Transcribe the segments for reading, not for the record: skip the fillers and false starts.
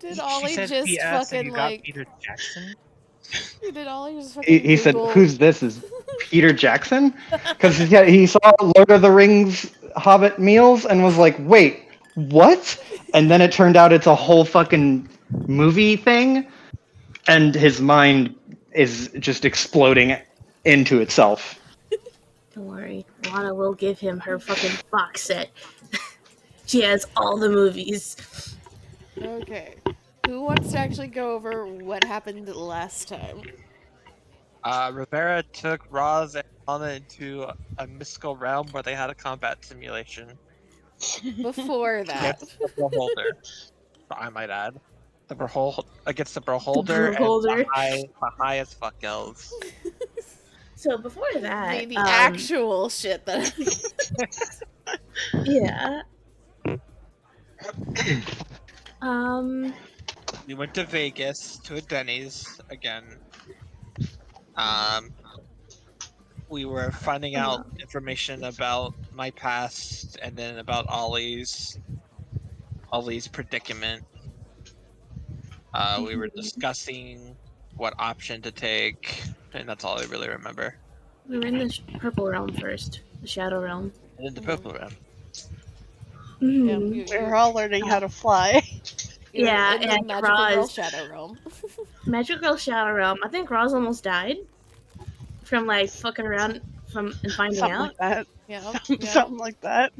Did She Ollie said just PS and fucking you got like? Peter Jackson? Did Ollie just fucking He said, Google? "Who's this? Is Peter Jackson?" Because he saw Lord of the Rings Hobbit meals and was like, "Wait, what?" And then it turned out it's a whole fucking movie thing, and his mind is just exploding into itself. Don't worry, Lana will give him her fucking box set. She has all the movies. Okay. Who wants to actually go over what happened last time? Rivera took Roz and Lana into a mystical realm where they had a combat simulation Before that. against the Beholder. I might add. Against the Beholder and Beholder. the high as fuck elves. So before that, The actual shit that. yeah, We went to Vegas to a Denny's again. We were finding out information about my past and then about Ollie's predicament. We were discussing what option to take, and that's all I really remember. we were in the purple realm first, the shadow realm. And then the purple realm. Yeah, Mhm. We're all learning how to fly. you're Yeah, in the and magical girl Roz. shadow realm. Magic Girl Shadow Realm. I think Roz almost died from like fucking around and finding Something out. like that. Yeah, Something like that.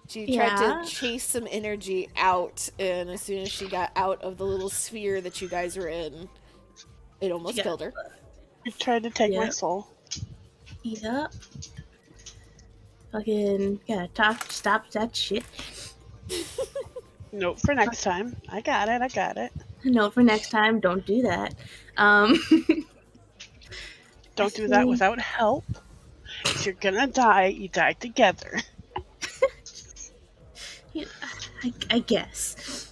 She tried to Yeah. chase some energy out, and as soon as she got out of the little sphere that you guys were in, it almost Yeah. killed her. You tried to take my Yeah. soul. Yep. Fucking gotta stop that shit. Note for next time. I got it. Note for next time, don't do that. Um Don't do that without help. If you're gonna die, you die together. yeah, I guess.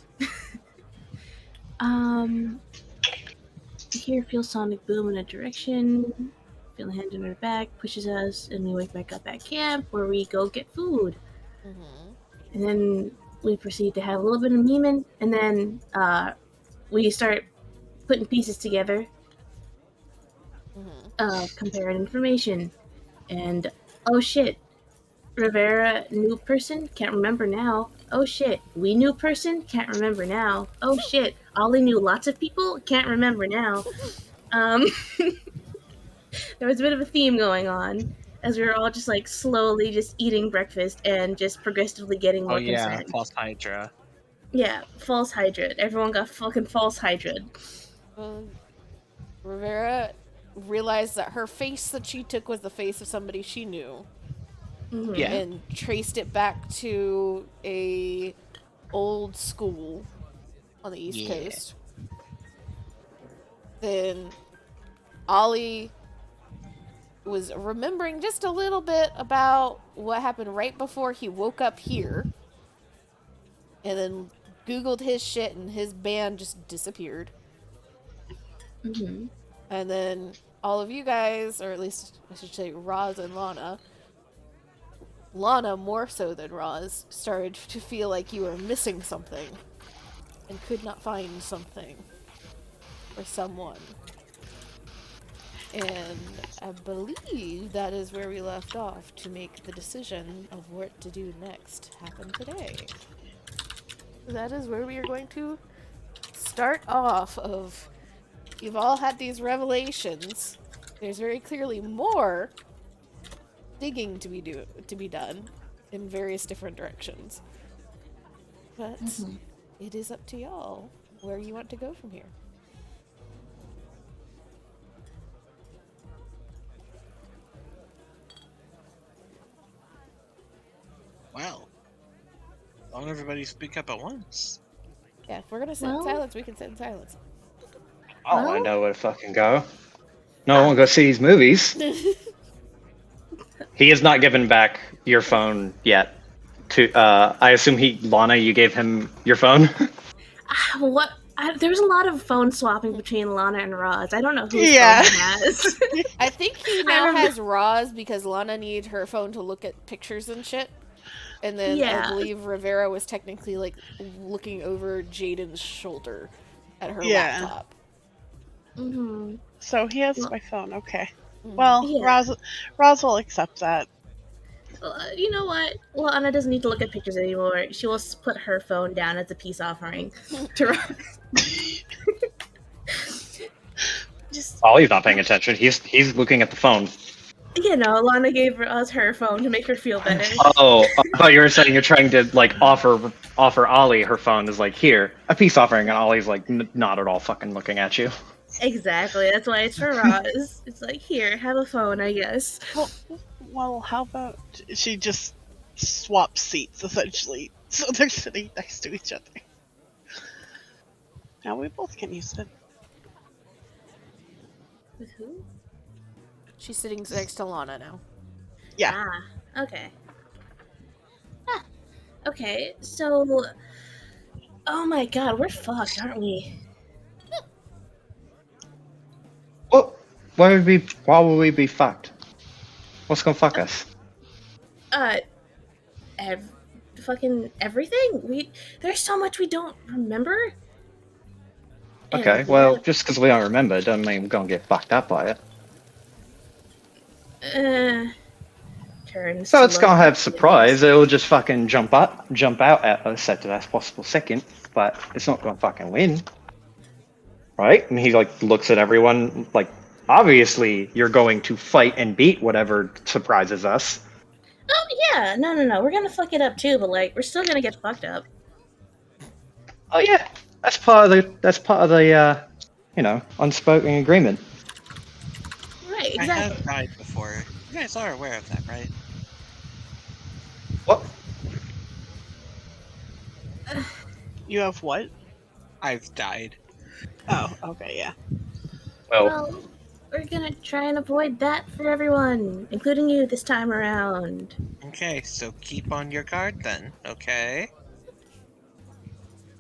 Here feel sonic boom in a direction. Feel a hand in her back, pushes us, and we wake back up at camp where we go get food. And then we proceed to have a little bit of memeing, and then we start putting pieces together, comparing information. And oh shit, Rivera new person, can't remember now. Oh shit, we new person, can't remember now. Oh shit, Ollie knew lots of people, can't remember now. There was a bit of a theme going on as we were all just like slowly just eating breakfast and just progressively getting more concerned. False Hydra. Yeah, false Hydra. Everyone got fucking false Hydra. Rivera realized that her face that she took was the face of somebody she knew. Yeah. And traced it back to a old school on the East Coast. Then Ollie was remembering just a little bit about what happened right before he woke up here. And then Googled his shit and his band just disappeared. And then all of you guys, or at least I should say Roz and Lana more so than Roz, started to feel like you were missing something and could not find something or someone. And I believe that is where we left off to make the decision of what to do next happen today. That is where we are going to start off of. You've all had these revelations. There's very clearly more digging to be done in various different directions. But it is up to y'all where you want to go from here. Wow. Why don't everybody speak up at once? Yeah, if we're gonna sit in silence, we can sit in silence. Oh, I know where to fucking go. No, I won't go see these movies. He has not given back your phone yet. I assume Lana, you gave him your phone? What? There's a lot of phone swapping between Lana and Roz. I don't know whose phone he has. I think he now has Roz because Lana needed her phone to look at pictures and shit. And then I believe Rivera was technically like looking over Jaden's shoulder at her Yeah. laptop. Mm-hmm. So he has Well, my phone. Okay. Mhm. Well, yeah. Roz will accept that. You know what? Well, Anna doesn't need to look at pictures anymore. She will put her phone down as a peace offering to Roz. Just, Oh, he's not paying attention. He's looking at the phone. Lana gave Roz her phone to make her feel better. Oh, I thought you were saying you're trying to like offer Ollie her phone is like here a peace offering, and Ollie's like not at all fucking looking at you. Exactly. That's why it's for Roz. It's like, here, have a phone, I guess. Well, how about she just swaps seats essentially, so they're sitting next to each other. Now we both can use it. With who? She's sitting next to Lana now. Yeah. Ah, okay. Ah, okay, so. Oh my god, we're fucked, aren't we? What? Why would we be fucked? What's gonna fuck us? Uh, ev- Fucking everything? There's so much we don't remember. Okay, And well, just because we don't remember doesn't mean we're gonna get fucked up by it. uh, turns So to it's look gonna have at surprise. It'll just fucking jump out at us at the last possible second, but it's not gonna fucking win, right? And he like looks at everyone like, obviously you're going to fight and beat whatever surprises us. Oh yeah, no. We're gonna fuck it up too, but like we're still gonna get fucked up. Oh yeah, that's part of the unspoken agreement. Right, I exactly. have died before. You guys are aware of that, right? What? You have what? I've died. Oh, okay, yeah. Well, Well, we're gonna try and avoid that for everyone, including you this time around. Okay, so keep on your guard then, okay?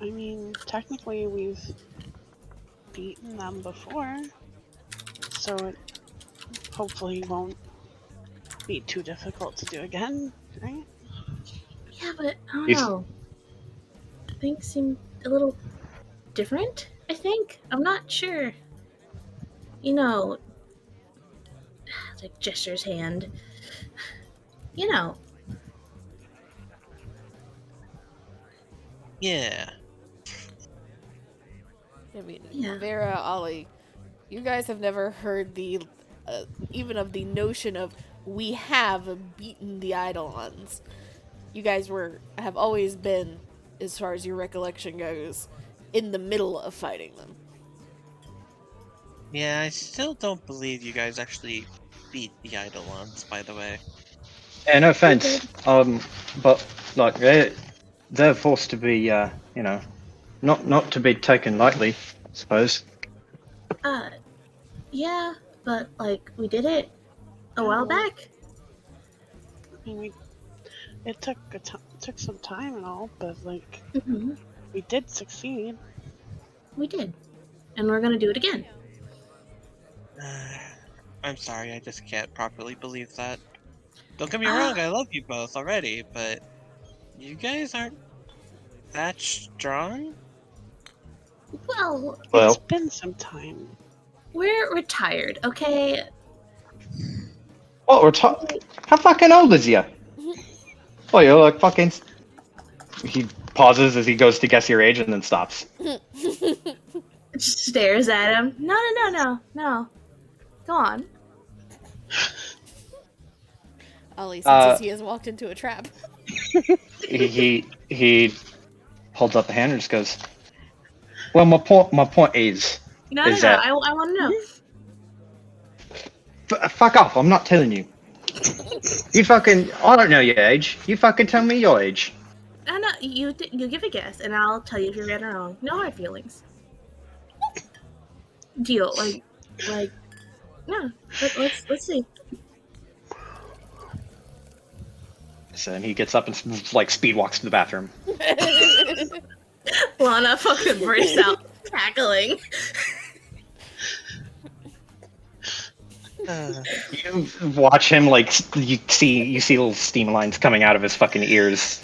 I mean, technically we've beaten them before, so it hopefully won't be too difficult to do again, right? Yeah, but I don't he's know. Things seem a little different, I think. I'm not sure. You know, like gestures hand. You know. Yeah. I mean, Yeah. Vera, Ollie, you guys have never heard even of the notion of we have beaten the Eidolons. You guys have always been, as far as your recollection goes, in the middle of fighting them. Yeah, I still don't believe you guys actually beat the Eidolons, by the way. no offense, but like they're forced to be not to be taken lightly, I suppose. Uh, yeah, but like we did it a while back. I mean, it took some time and all, but like Mm-hmm. we did succeed. We did, and we're gonna do it again. I'm sorry, I just can't properly believe that. Don't get me Ah, wrong, I love you both already, but you guys aren't that strong? well, It's Well, been some time. we're retired, okay? what we're talking? How fucking old is you? Oh, you're like fucking. He pauses as he goes to guess your age and then stops. Stares at him. No. Go on. Ollie Uh, senses he has walked into a trap. he holds up a hand and just goes. Well, my point is No. that I want to know. fuck off. I'm not telling you. You fucking. I don't know your age. You fucking tell me your age. I know you. You give a guess, and I'll tell you if you're right or wrong. No hard feelings. Deal. Like. No. Let's see. So then he gets up and like speed walks to the bathroom. Lana fucking bursts out cackling. You watch him like you see little steam lines coming out of his fucking ears.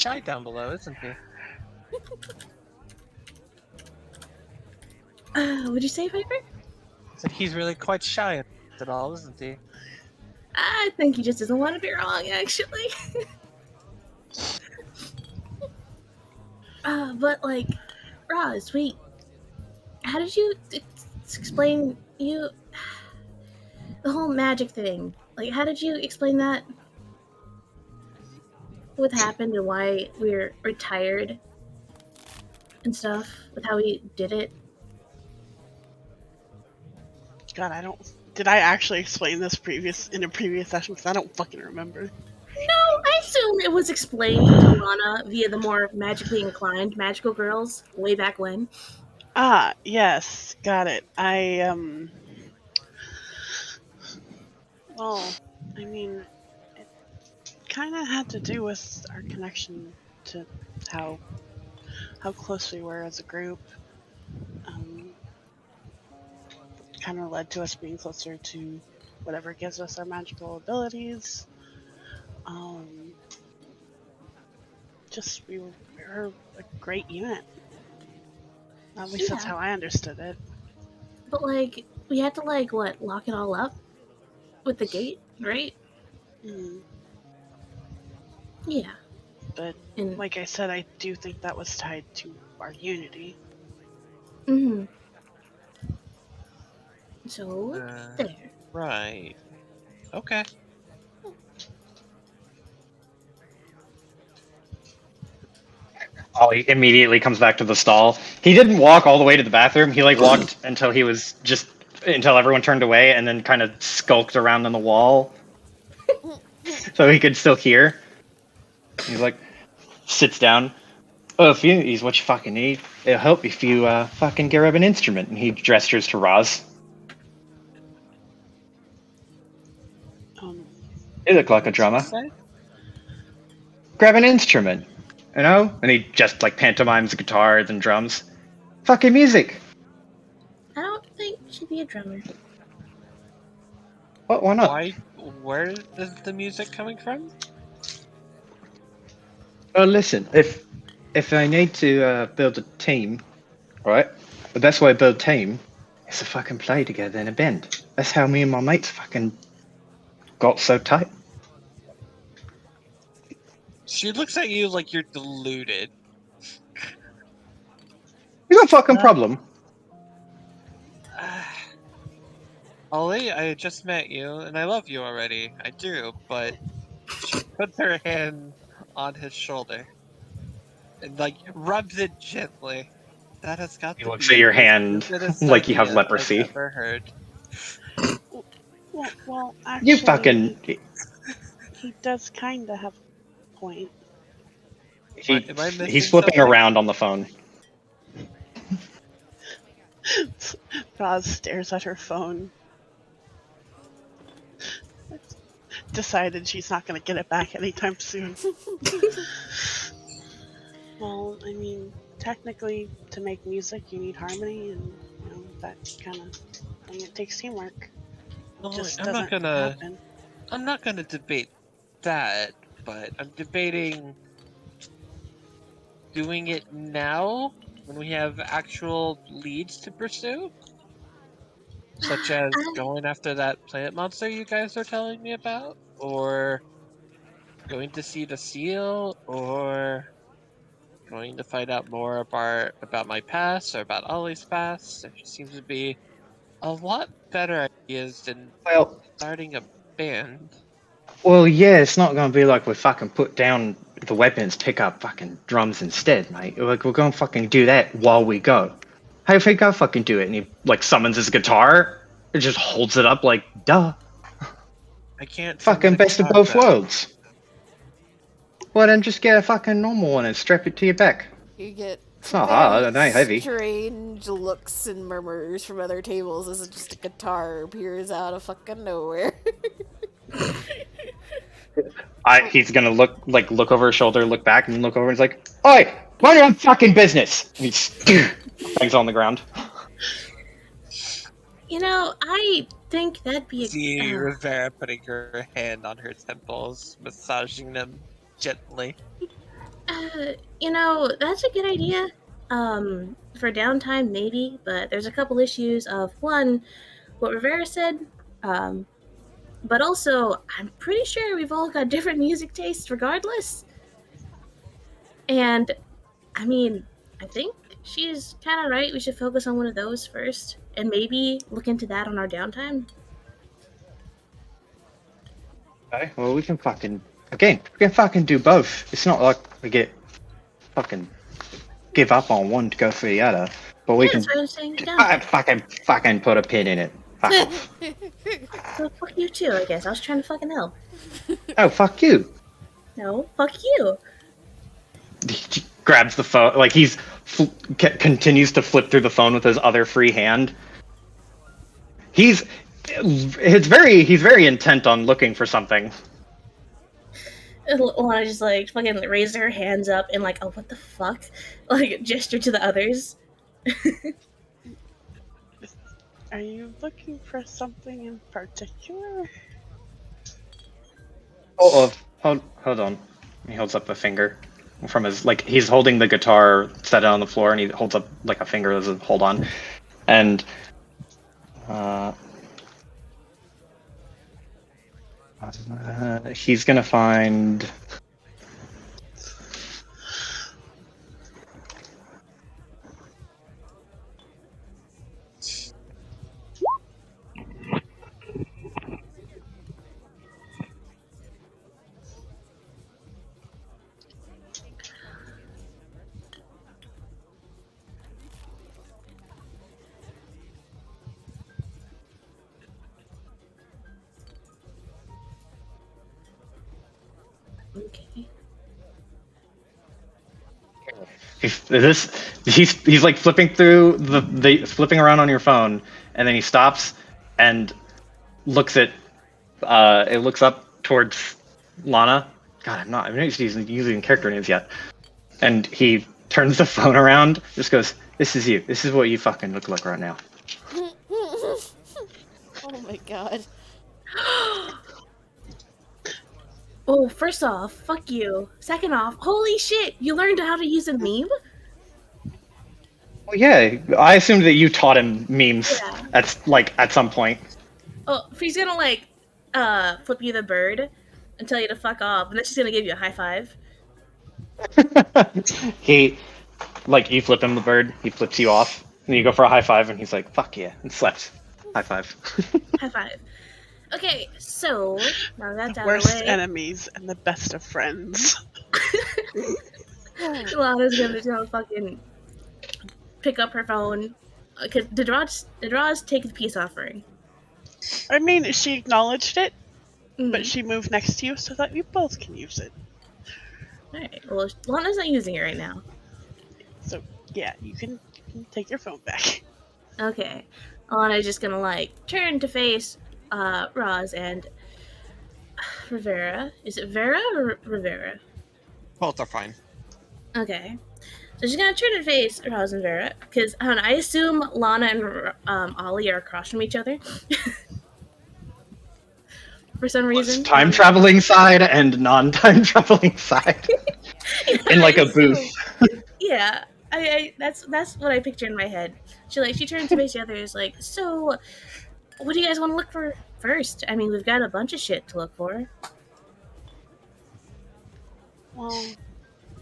shy down below, isn't he? Would you say, Piper? I said he's really quite shy at all, isn't he? I think he just doesn't want to be wrong, actually. But like, Roz, wait, how did you explain the whole magic thing? Like, how did you explain that? What happened and why we're retired and stuff? With how we did it? God, I don't. Did I actually explain this in a previous session? Because I don't fucking remember. No, I assume it was explained to Lana via the more magically inclined magical girls way back when. Ah, yes, got it. Well, I mean, it kind of had to do with our connection to how close we were as a group. Kind of led to us being closer to whatever gives us our magical abilities. Just we were a great unit. At least that's Yeah. how I understood it. But like, we had to like what lock it all up with the gate, right? Mm. Yeah. But And like I said, I do think that was tied to our unity. mm-hmm. So there. Right. Okay. Ollie immediately comes back to the stall. He didn't walk all the way to the bathroom. He like walked until everyone turned away, and then kind of skulked around on the wall so he could still hear. He's like, sits down. Oh, if you is what you fucking need. It'll help if you fucking grab an instrument. And he gestures to Roz. Um, You look like a What's he drummer. say? Grab an instrument, you know? And he just like pantomimes guitars and drums. Fucking music. I don't think she'd be a drummer. What? Why not? Where is the music coming from? Well, listen. If I need to build a team, right? The best way to build a team is to fucking play together in a band. That's how me and my mates fucking got so tight. She looks at you like you're deluded. You got a fucking Uh, problem. Ollie, I just met you, and I love you already. I do, but she puts her hand on his shoulder and like rubs it gently. That has got He to looks at be your the hand stupidest like you have idea I've leprosy. ever heard. well, You actually, fucking. he does kind of have a point. Am I He's missing flipping something? around on the phone. Roz stares at her phone. Decided she's not going to get it back anytime soon. Well, I mean, technically, to make music, you need harmony, and that kind of thing. It takes teamwork. It No, just doesn't happen. I'm not gonna debate that, but I'm debating doing it now when we have actual leads to pursue, such as I, going after that plant monster you guys are telling me about, or going to see the seal, or going to find out more about my past or about Ollie's past. There seems to be a lot better ideas than Well, starting a band. Well, yeah, it's not going to be like we fucking put down the weapons, pick up fucking drums instead, mate. Like, we're going to fucking do that while we go. How do you think I fucking do it? And he, like, summons his guitar and just holds it up like, duh. I can't summon Fucking a best of guitar both though. worlds. Well, then just get a fucking normal one and strap it to your back. You get It's not hard, very it ain't heavy. strange looks and murmurs from other tables as just a guitar appears out of fucking nowhere. He's gonna look over his shoulder, look back, and look over and he's like, Oi! Mind your own fucking business! And he bangs on the ground. I think that'd be See Rivera putting her hand on her temples, massaging them gently. That's a good idea. For downtime, maybe, but there's a couple issues of one, what Rivera said, um, but also, I'm pretty sure we've all got different music tastes regardless. And, I mean, I think she's kind of right. We should focus on one of those first, and maybe look into that on our downtime. Okay, well, we can fucking do both. It's not like we get fucking give up on one to go for the other, but we Yeah, can that's what I'm saying. Downtime. fucking put a pin in it. Fuck off. So fuck you too, I guess. I was trying to fucking help. Oh, fuck you. No, fuck you. He grabs the phone, like continues to flip through the phone with his other free hand. He's very intent on looking for something. Lana just like fucking raised her hands up and like, oh, what the fuck? Like gesture to the others. Are you looking for something in particular? Hold on. He holds up a finger from his, like, he's holding the guitar set on the floor, and he holds up like a finger as a hold on, and he's gonna find. Okay. He's like flipping through the flipping around on your phone, and then he stops and looks at it looks up towards Lana. God, I'm not using character names yet. And he turns the phone around, just goes, "This is you. This is what you fucking look like right now." Oh my god. Oh, first off, fuck you. Second off, holy shit, you learned how to use a meme? Well, yeah, I assumed that you taught him memes Yeah. at some point. Oh, he's gonna like flip you the bird and tell you to fuck off, and then she's gonna give you a high five. He you flip him the bird, he flips you off, and you go for a high five, and he's like, "Fuck yeah," and slaps. High five. High five. Okay, so now that's out of the Worst way. enemies and the best of friends. Lana's gonna fucking pick up her phone. Because did Roz take the peace offering? I mean, she acknowledged it, Mm. but she moved next to you so that you both can use it. Alright, well, Lana's not using it right now. So, yeah, you can take your phone back. Okay. Lana's just gonna, like, turn to face Roz and Rivera. Is it Vera or Rivera? Both are fine. Okay. So she's gonna turn to face Roz and Vera, because, I don't know, I assume Lana and Ollie are across from each other. For some reason. Time traveling side and non-time traveling side. In like a booth. Yeah, I that's what I picture in my head. She turns to face the others like, so what do you guys want to look for first? I mean, we've got a bunch of shit to look for. Well,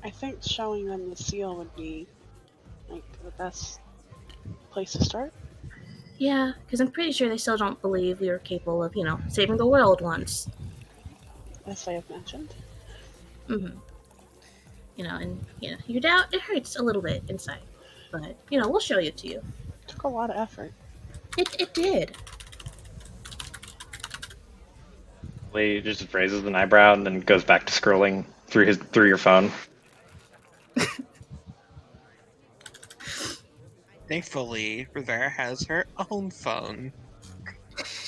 I think showing them the seal would be, like, the best place to start. Yeah, because I'm pretty sure they still don't believe we were capable of, saving the world once. As I have mentioned. Mm-hmm. Your doubt, it hurts a little bit inside. But, we'll show it to you. It took a lot of effort. It did. He just raises an eyebrow and then goes back to scrolling through your phone. Thankfully, Rivera has her own phone.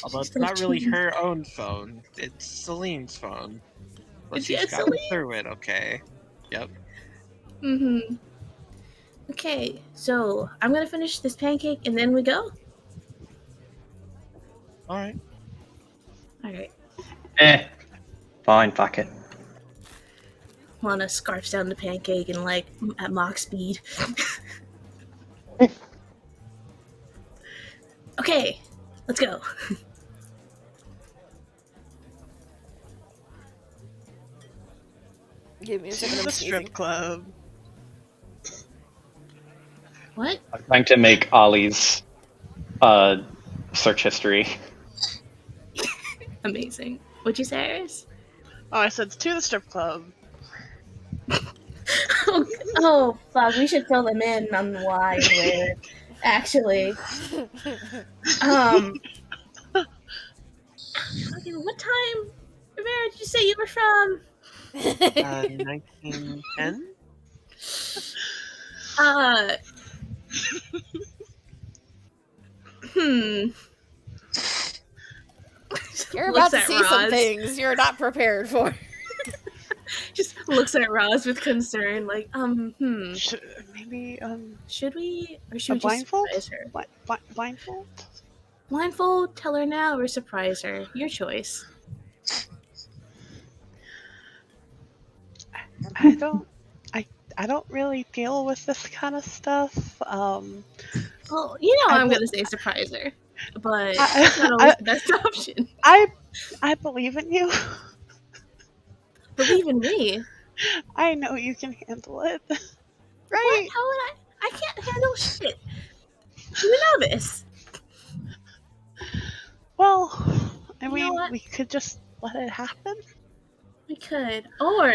Although it's not really her own phone, it's Celine's phone. But she's gotten through it, okay. Yep. Mm-hmm. Okay, so I'm gonna finish this pancake and then we go? Alright. Alright. Fine, fuck it. Lana scarfs down the pancake and like at mock speed. Okay, let's go. Give me a second, To I'm the sneezing. strip club. What? I'm trying to make Ollie's search history. Amazing. What'd you say, Iris? Oh, I said to the strip club. Oh, fuck. We should fill them in on why and where. Actually, fucking what time, Rivera, did you say you were from? 1910? Hmm. You're about Looks to at see some Roz. things you're not prepared for. Just looks at Roz with concern, like, Maybe should we, or should a we just blindfold? surprise her? Blindfold? Blindfold, tell her now, or surprise her. Your choice. I don't. I don't really deal with this kind of stuff. Well, you know I'm be- gonna say surprise her, but that's not always the best option. I believe in you. Believe in me. I know you can handle it. What? Right? How would I? I can't handle shit. You know this. Well, I You know mean, what? we could just let it happen. We could. Or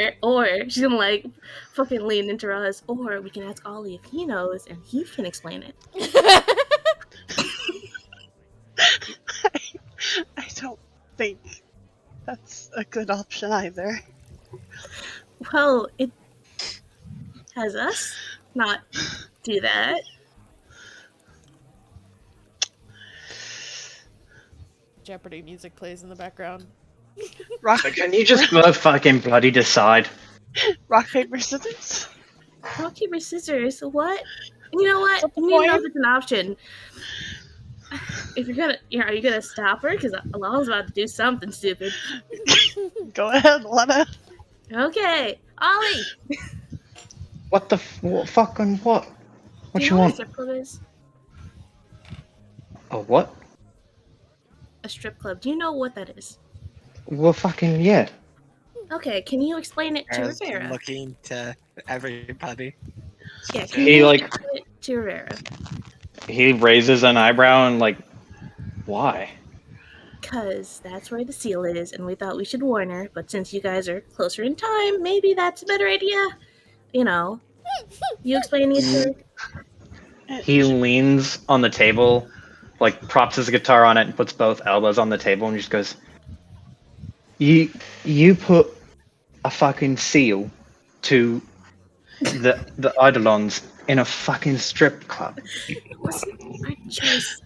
she's gonna like fucking lean into Roz. Or we can ask Ollie if he knows and he can explain it. I don't think that's a good option either. Well, it has us not do that. Jeopardy music plays in the background. Rock, Can you just both fucking bloody decide? rock paper scissors. Rock, paper, scissors. What? And you know what? What's the You need to know point? if it's an option. If you're gonna, are you gonna stop her? Because Alana's about to do something stupid. Go ahead, Lana. Okay, Ollie. What the fucking what? What Do you you know what a want? strip club is? Oh, what? A strip club. Do you know what that is? Well, fucking yeah. Okay, can you explain it to As Rivera? looking to everybody. Yeah, can He you like explain it to Rivera? he raises an eyebrow and like, why? Because that's where the seal is, and we thought we should warn her, but since you guys are closer in time, maybe that's a better idea. You know, you explaining it to her? He leans on the table, like props his guitar on it and puts both elbows on the table and just goes, You put a fucking seal to the Eidolons in a fucking strip club. Wasn't our choice.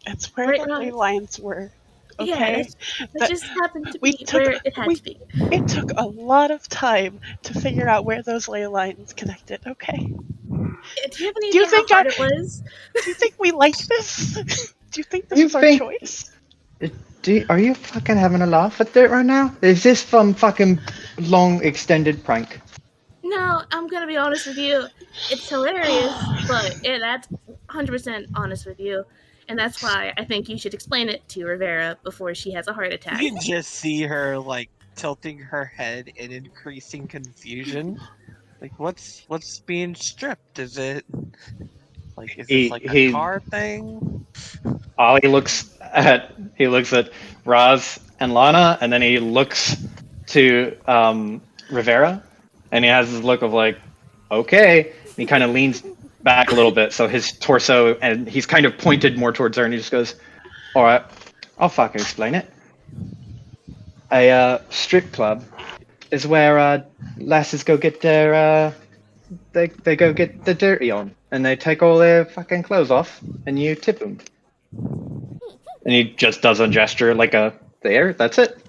It's where Right, the Ron? ley lines were. Yeah, Okay. that just happened to we be took- where it had we- to be. It took a lot of time to figure out where those ley lines connected. Okay. Do you have any Do you idea how think hard it was? Do you think we like this? Do you think this You was our think- choice? Are you fucking having a laugh at it right now? Is this some fucking long extended prank? No, I'm gonna be honest with you. It's hilarious, but that's 100% honest with you. And that's why I think you should explain it to Rivera before she has a heart attack. You can just see her like tilting her head in increasing confusion. Like what's being stripped? Is it like this like a car thing? Ollie looks at Raz and Lana, and then he looks to Rivera, and he has this look of like, okay. And he kind of leans back a little bit, so his torso, and he's kind of pointed more towards her, and he just goes, "All right, I'll fucking explain it. A strip club is where lasses go get their they go get the dirty on, and they take all their fucking clothes off, and you tip them." And he just does a gesture like a there. That's it.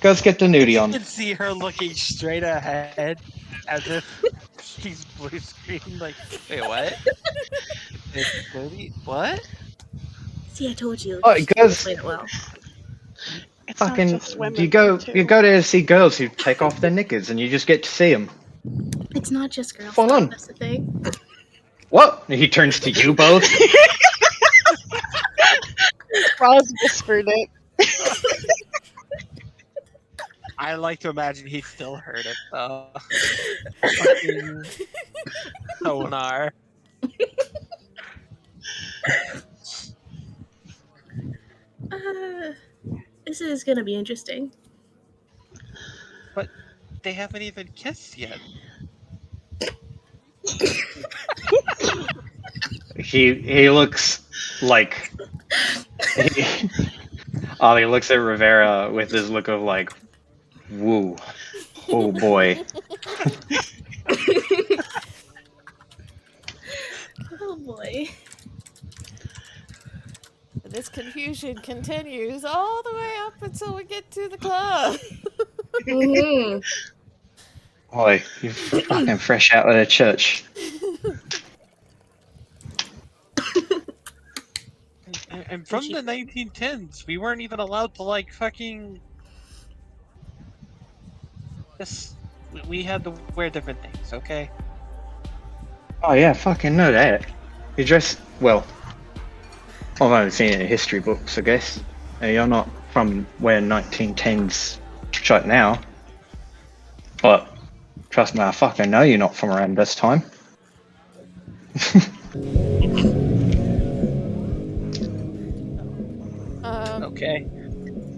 Go get the nudie You on. can see her looking straight ahead as if she's blue screen. Like, wait, what? It's dirty. What? See, I told you. Oh, She because explained it well. It's not Fucking, just women, you go too. to see girls who take off their knickers, and you just get to see them. It's not just girl Full stuff, on. that's the thing. What? He turns to you both. Roz whispered it. I like to imagine he still heard it though. Fucking sonar. Uh, this is gonna be interesting. But they haven't even kissed yet. He looks like he, Ollie looks at Rivera with this look of like, woo, oh boy. Oh boy. This confusion continues all the way up until we get to the club. Mm-hmm. Ollie, you fucking fresh out of the church. And from the 1910s, we weren't even allowed to like fucking. This we had to wear different things, okay? Oh yeah, fucking know that. You dress well. I've only seen it in history books, I guess. You're not from where 1910s shut now. But trust me, I fucking know you're not from around this time. Okay.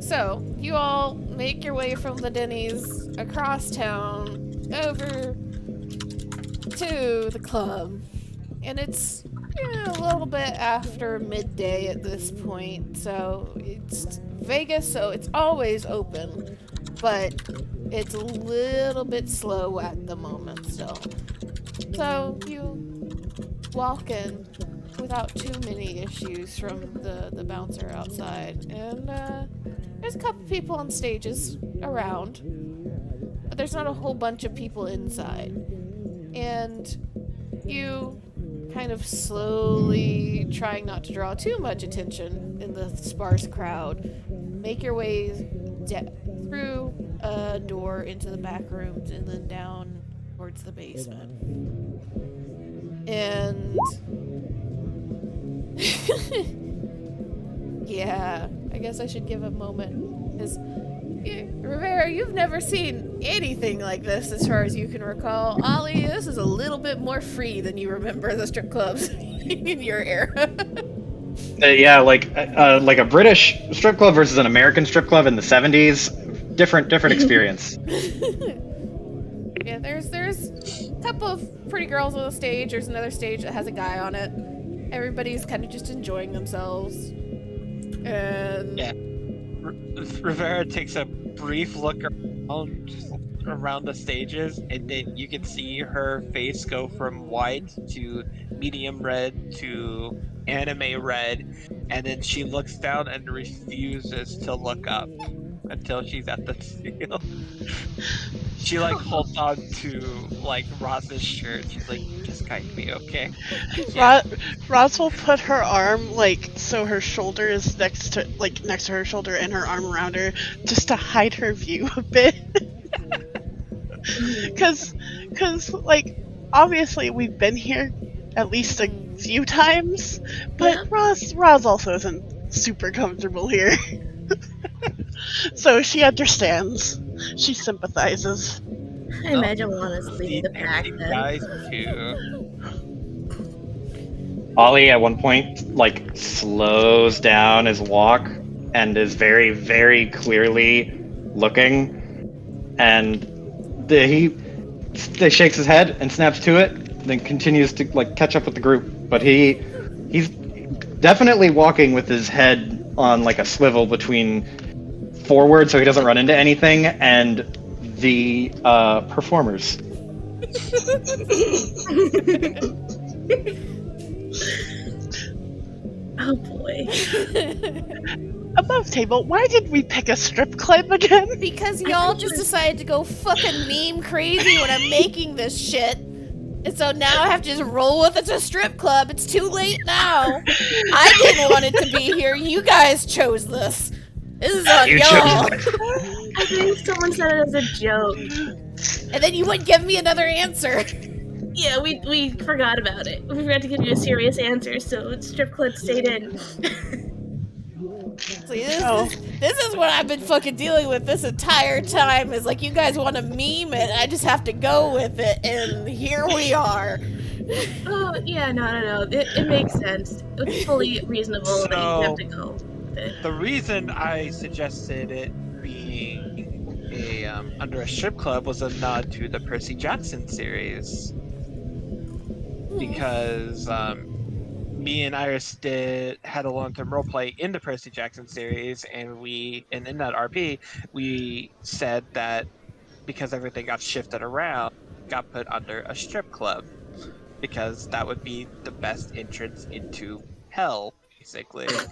So, you all make your way from the Denny's across town over to the club. And it's a little bit after midday at this point. So, it's Vegas, so it's always open. But it's a little bit slow at the moment still. So, you walk in without too many issues from the bouncer outside. And there's a couple people on stages around, but there's not a whole bunch of people inside. And you kind of slowly, trying not to draw too much attention in the sparse crowd, make your way through a door into the back rooms and then down towards the basement. And yeah, I guess I should give a moment. Because, Rivera, you've never seen anything like this as far as you can recall. Ollie, this is a little bit more free than you remember the strip clubs in your era. Yeah, like a British strip club versus an American strip club in the 70s. Different experience. Yeah, there's a couple of pretty girls on the stage. There's another stage that has a guy on it. Everybody's kind of just enjoying themselves. And Yeah. Rivera takes a brief look around the stages, and then you can see her face go from white to medium red to anime red, and then she looks down and refuses to look up until she's at the seal. She like holds on to like Roz's shirt. She's like, "Just guide me, okay?" Roz will put her arm so her shoulder is next to her shoulder and her arm around her just to hide her view a bit. Cause obviously we've been here at least a few times, but Roz also isn't super comfortable here. So she understands. She sympathizes. I imagine Lana's leading the pack then. Guys too. Ollie at one point like slows down his walk and is very, very clearly looking, and he shakes his head and snaps to it, then continues to like catch up with the group. But he's definitely walking with his head on like a swivel between forward so he doesn't run into anything and the performers. Oh boy. Above table, why did we pick a strip club again? because y'all just decided to go fucking meme crazy when I'm making this shit. And so now I have to just roll with it's a strip club. It's too late now. I didn't want it to be here. You guys chose this. This is on You chose y'all. it. I think someone said it as a joke. And then you wouldn't give me another answer. Yeah, we forgot about it. We forgot to give you a serious answer, so strip club stayed in. See, Oh, this is what I've been fucking dealing with this entire time. Is like you guys want to meme it, I just have to go with it, and here we are. Oh yeah, no. It makes sense. It's fully reasonable that you have So to go with it. the reason I suggested it being a under a strip club was a nod to the Percy Jackson series because me and Iris had a long term role play in the Percy Jackson series, and in that RP we said that because everything got shifted around, got put under a strip club because that would be the best entrance into hell, basically. So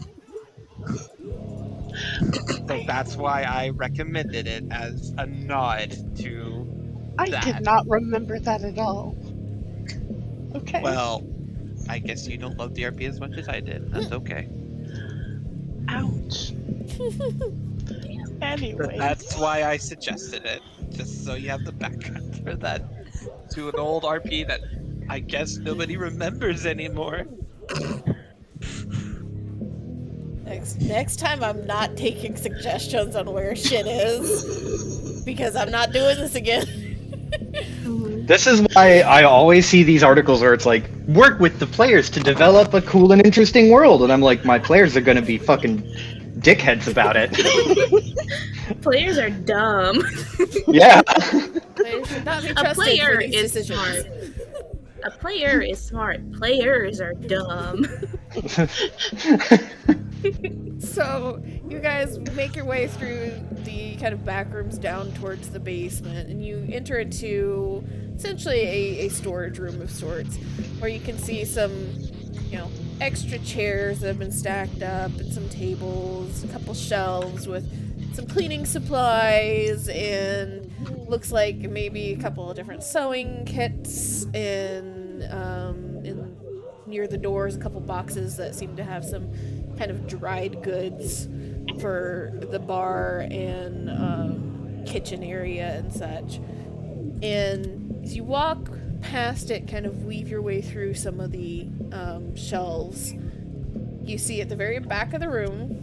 I that's why I recommended it as a nod to I did that. not remember that at all. Okay. Well, I guess you don't love DRP as much as I did. That's okay. Ouch. But Anyways, that's why I suggested it. Just so you have the background for that to an old RP that I guess nobody remembers anymore. Next time, I'm not taking suggestions on where shit is because I'm not doing this again. Mhm. This is why I always see these articles where it's like, work with the players to develop a cool and interesting world. And I'm like, my players are going to be fucking dickheads about it. Players are dumb. Yeah. They should not be A trusted for player these is decisions. smart. A player is smart. Players are dumb. So, you guys make your way through the kind of back rooms down towards the basement, and you enter into essentially a storage room of sorts, where you can see some, extra chairs that have been stacked up, and some tables, a couple shelves with some cleaning supplies, and looks like maybe a couple of different sewing kits, and in near the doors, a couple boxes that seem to have some kind of dried goods for the bar and kitchen area and such. And as you walk past it, kind of weave your way through some of the shelves, you see at the very back of the room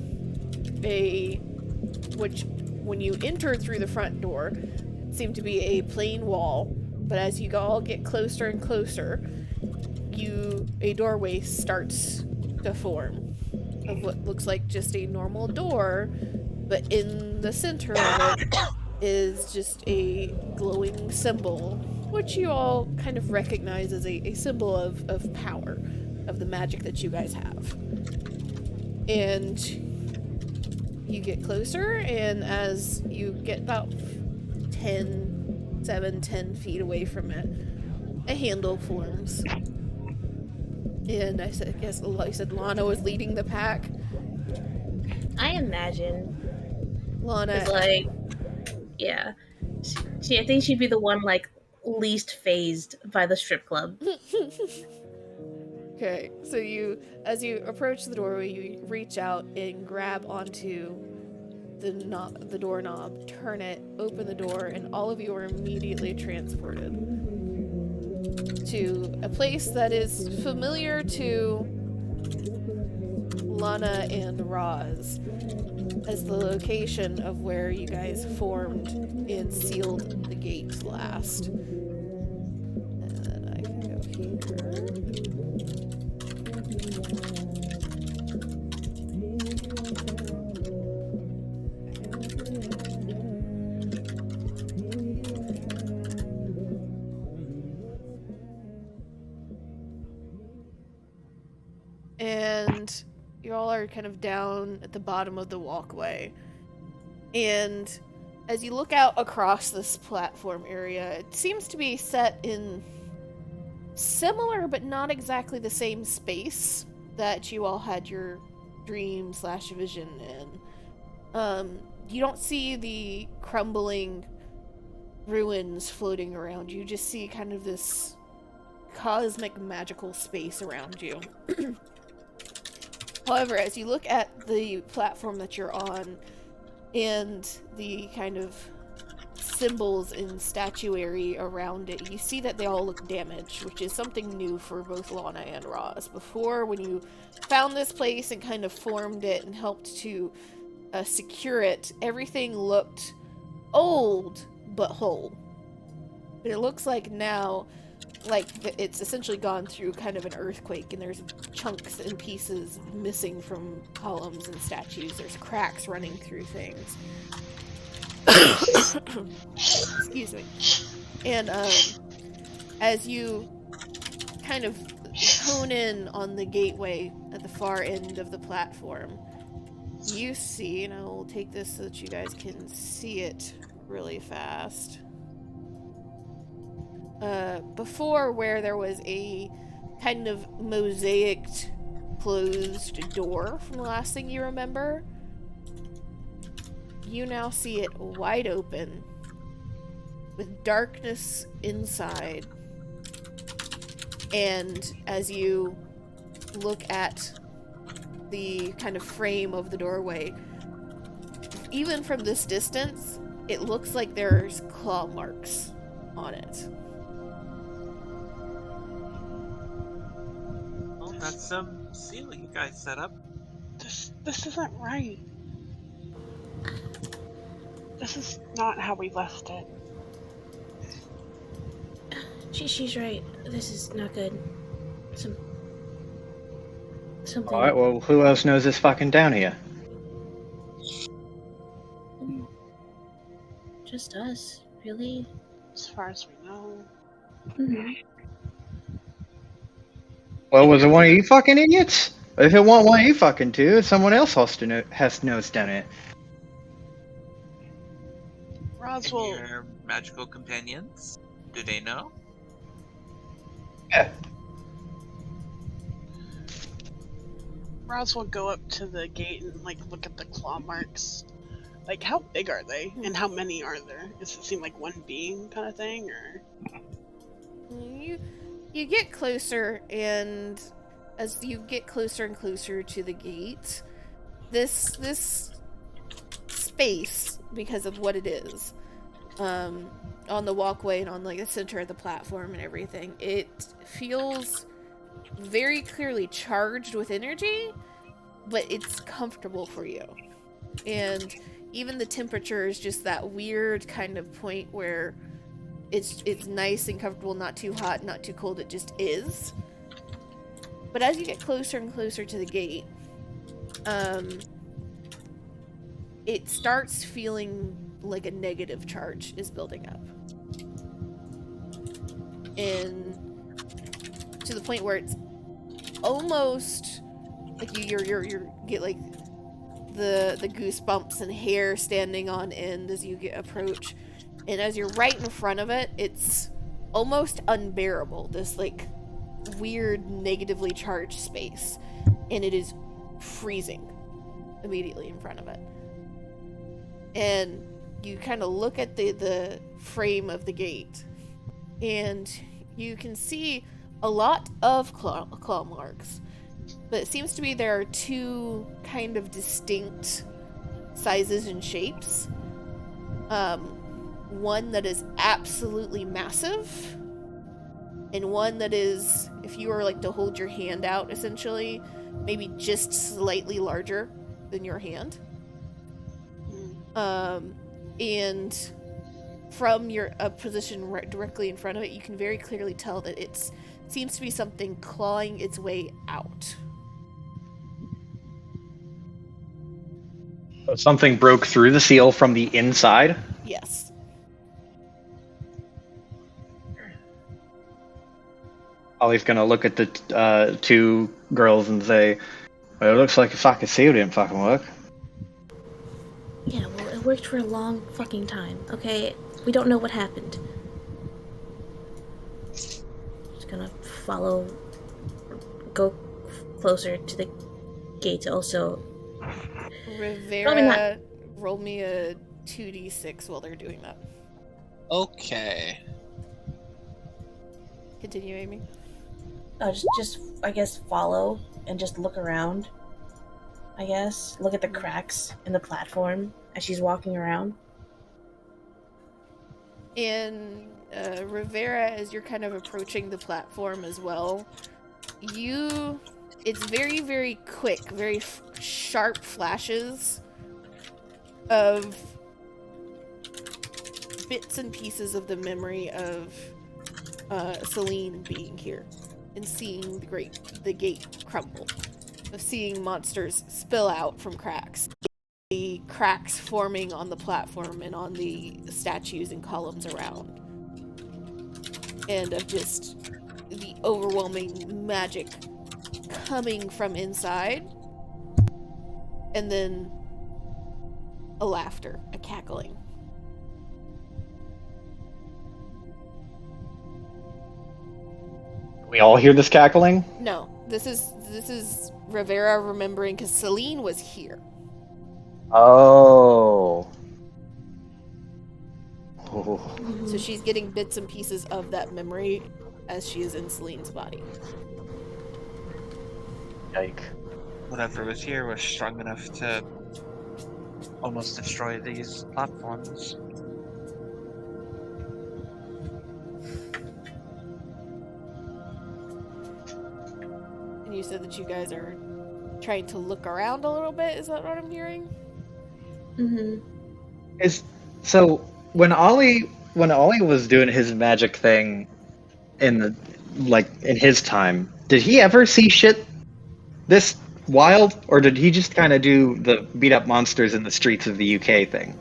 which when you enter through the front door seemed to be a plain wall, but as you all get closer and closer, a doorway starts to form of what looks like just a normal door, but in the center of it is just a glowing symbol, which you all kind of recognize as a symbol of power, of the magic that you guys have. And you get closer, and as you get about 10 feet away from it, a handle forms. And I guess you said Lana was leading the pack. I imagine. Lana, It's like, yeah. I think she'd be the one, like, least phased by the strip club. okay, so as you approach the doorway, you reach out and grab onto the doorknob, turn it, open the door, and all of you are immediately transported to a place that is familiar to Lana and Roz as the location of where you guys formed and sealed the gate last. And then I can go here. And you all are kind of down at the bottom of the walkway. And as you look out across this platform area, it seems to be set in similar but not exactly the same space that you all had your dream/vision in. You don't see the crumbling ruins floating around you. You just see kind of this cosmic magical space around you. However, as you look at the platform that you're on, and the kind of symbols and statuary around it, you see that they all look damaged, which is something new for both Lana and Roz. Before, when you found this place and kind of formed it and helped to secure it, everything looked old but whole. But it looks like now, like it's essentially gone through kind of an earthquake, and there's chunks and pieces missing from columns and statues. There's cracks running through things. Excuse me. And as you kind of hone in on the gateway at the far end of the platform, you see, and I will take this so that you guys can see it really fast. Before, where there was a kind of mosaicked closed door from the last thing you remember, you now see it wide open with darkness inside. And as you look at the kind of frame of the doorway, even from this distance, it looks like there's claw marks on it. Well, that's some seal you guys set up. This isn't right. This is not how we left it. She's right. This is not good. Something. Alright, well, who else knows this fucking down here? Just us, really. As far as we know. Mm-hmm. Well, was it one of you fucking idiots? If it wasn't one of you fucking two, someone else has knows down it. And Roswell, your magical companions? Do they know? Yeah. Roswell go up to the gate and look at the claw marks. How big are they, and how many are there? Does it seem like one being kind of thing, or? You get closer, and as you get closer and closer to the gate, this space, because of what it is, on the walkway and on the center of the platform and everything, it feels very clearly charged with energy, but it's comfortable for you. And even the temperature is just that weird kind of point where it's nice and comfortable, not too hot, not too cold, it just is. But as you get closer and closer to the gate, it starts feeling like a negative charge is building up. And to the point where it's almost like you get the goosebumps and hair standing on end as you approach. And as you're right in front of it, it's almost unbearable, this weird negatively charged space, and it is freezing immediately in front of it. And you kind of look at the frame of the gate, and you can see a lot of claw marks, but it seems to be there are two kind of distinct sizes and shapes. One that is absolutely massive, and one that is, if you were to hold your hand out, essentially, maybe just slightly larger than your hand. And from your position directly in front of it, you can very clearly tell that it seems to be something clawing its way out. Something broke through the seal from the inside. Yes. Ollie's gonna look at the two girls and say, well, it looks like a fucking seal didn't fucking work. Yeah, well, it worked for a long fucking time, okay? We don't know what happened. Just gonna go closer to the gates also. Rivera, roll me a 2d6 while they're doing that. Okay. Continue, Amy. Just I guess follow and just look around. I guess look at the cracks in the platform as she's walking around. And Rivera, as you're kind of approaching the platform as well, it's very, very quick, very sharp flashes of bits and pieces of the memory of Celine being here and seeing the gate crumble, of seeing monsters spill out from cracks, the cracks forming on the platform and on the statues and columns around, and of just the overwhelming magic coming from inside, and then a laughter, a cackling. We all hear this cackling? No, this is Rivera remembering because Celine was here. Oh. Oh. So she's getting bits and pieces of that memory as she is in Celine's body. Yike. Whatever was here was strong enough to almost destroy these platforms. And you said that you guys are trying to look around a little bit. Is that what I'm hearing? So when Ollie was doing his magic thing in his time, did he ever see shit this wild, or did he just kind of do the beat up monsters in the streets of the UK thing?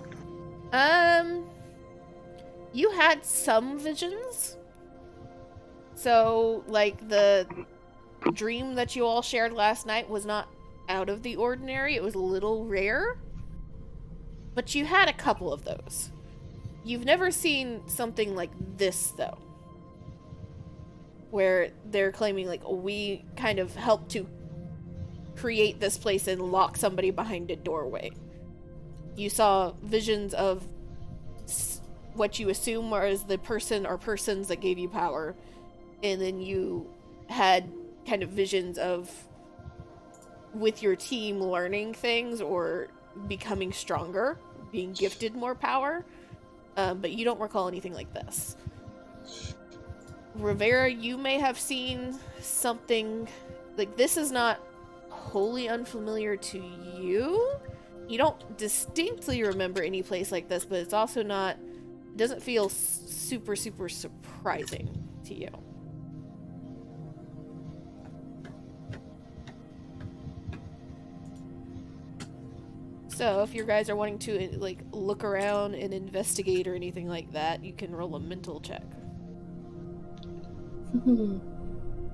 You had some visions. So, like, the dream that you all shared last night was not out of the ordinary. It was a little rare. But you had a couple of those. You've never seen something like this, though. Where they're claiming, like, we kind of helped to create this place and lock somebody behind a doorway. You saw visions of what you assume was the person or persons that gave you power. And then you had kind of visions of, with your team, learning things or becoming stronger, being gifted more power. But you don't recall anything like this. Rivera, you may have seen something like this. Is not wholly unfamiliar to you. You don't distinctly remember any place like this, but it's also not, it doesn't feel super surprising to you. So if you guys are wanting to like look around and investigate or anything like that, you can roll a mental check.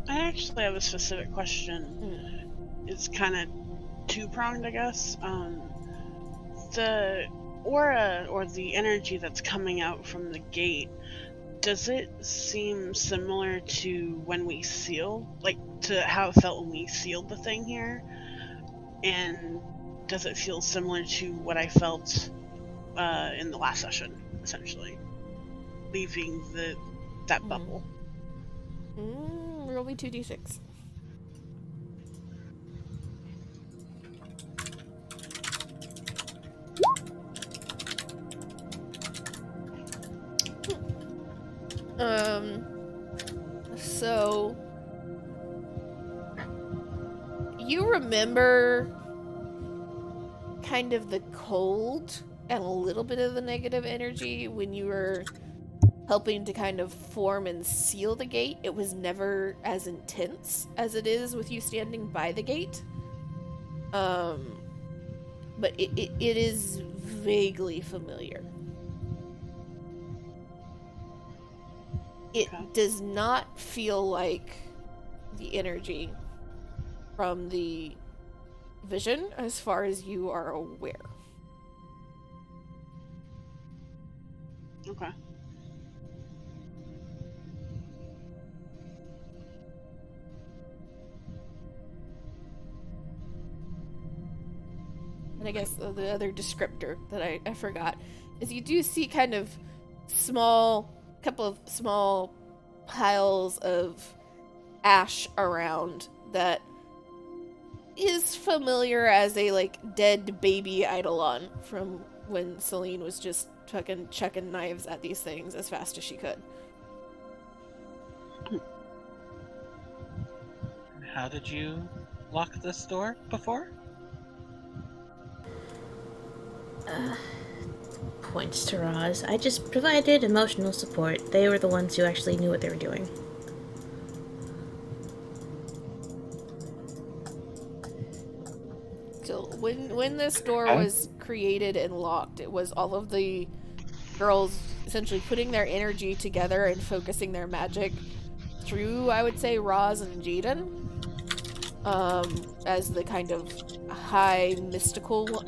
I actually have a specific question. It's kind of two-pronged, I guess. The aura or the energy that's coming out from the gate, does it seem similar to when we seal, like to how it felt when we sealed the thing here? And does it feel similar to what I felt in the last session, essentially, leaving that bubble? Roll me 2d6. So you remember kind of the cold and a little bit of the negative energy when you were helping to kind of form and seal the gate. It was never as intense as it is with you standing by the gate. But it is vaguely familiar. It does not feel like the energy from the vision as far as you are aware. Okay. And I guess the other descriptor that I forgot is you do see kind of couple of small piles of ash around that is familiar as a like dead baby eidolon from when Celine was just fucking chucking knives at these things as fast as she could. How did you lock this door before? Points to Roz. I just provided emotional support. They were the ones who actually knew what they were doing. So when this door Okay. was created and locked, it was all of the girls essentially putting their energy together and focusing their magic through, I would say, Roz and Jaden, as the kind of high mystical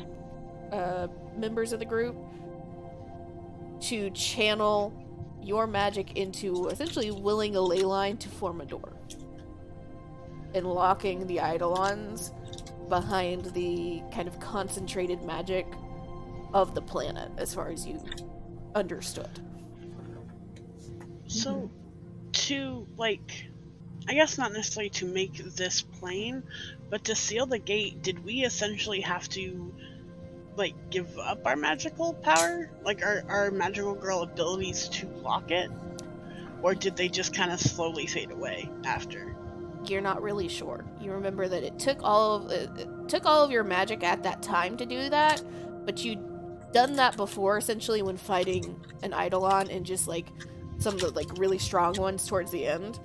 members of the group, to channel your magic into essentially willing a ley line to form a door and locking the eidolons behind the kind of concentrated magic of the planet, as far as you understood. So, to, like, I guess not necessarily to make this plane, but to seal the gate, did we essentially have to, like, give up our magical power? Like, our magical girl abilities to lock it? Or did they just kind of slowly fade away after? You're not really sure. You remember that it took all of your magic at that time to do that, but you'd done that before, essentially, when fighting an eidolon and just like some of the like really strong ones towards the end.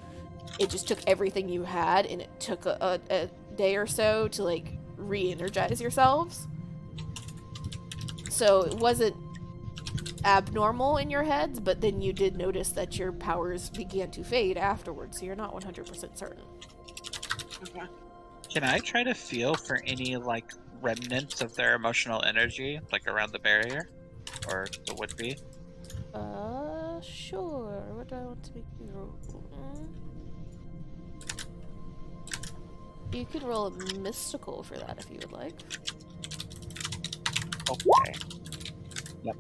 It just took everything you had, and it took a day or so to like re-energize yourselves. So it wasn't abnormal in your heads, but then you did notice that your powers began to fade afterwards, so you're not 100% certain. Okay. Can I try to feel for any, like, remnants of their emotional energy, like, around the barrier? Or the would-be? Sure. What do I want to make you roll? You can roll a mystical for that if you would like. Okay. Yep.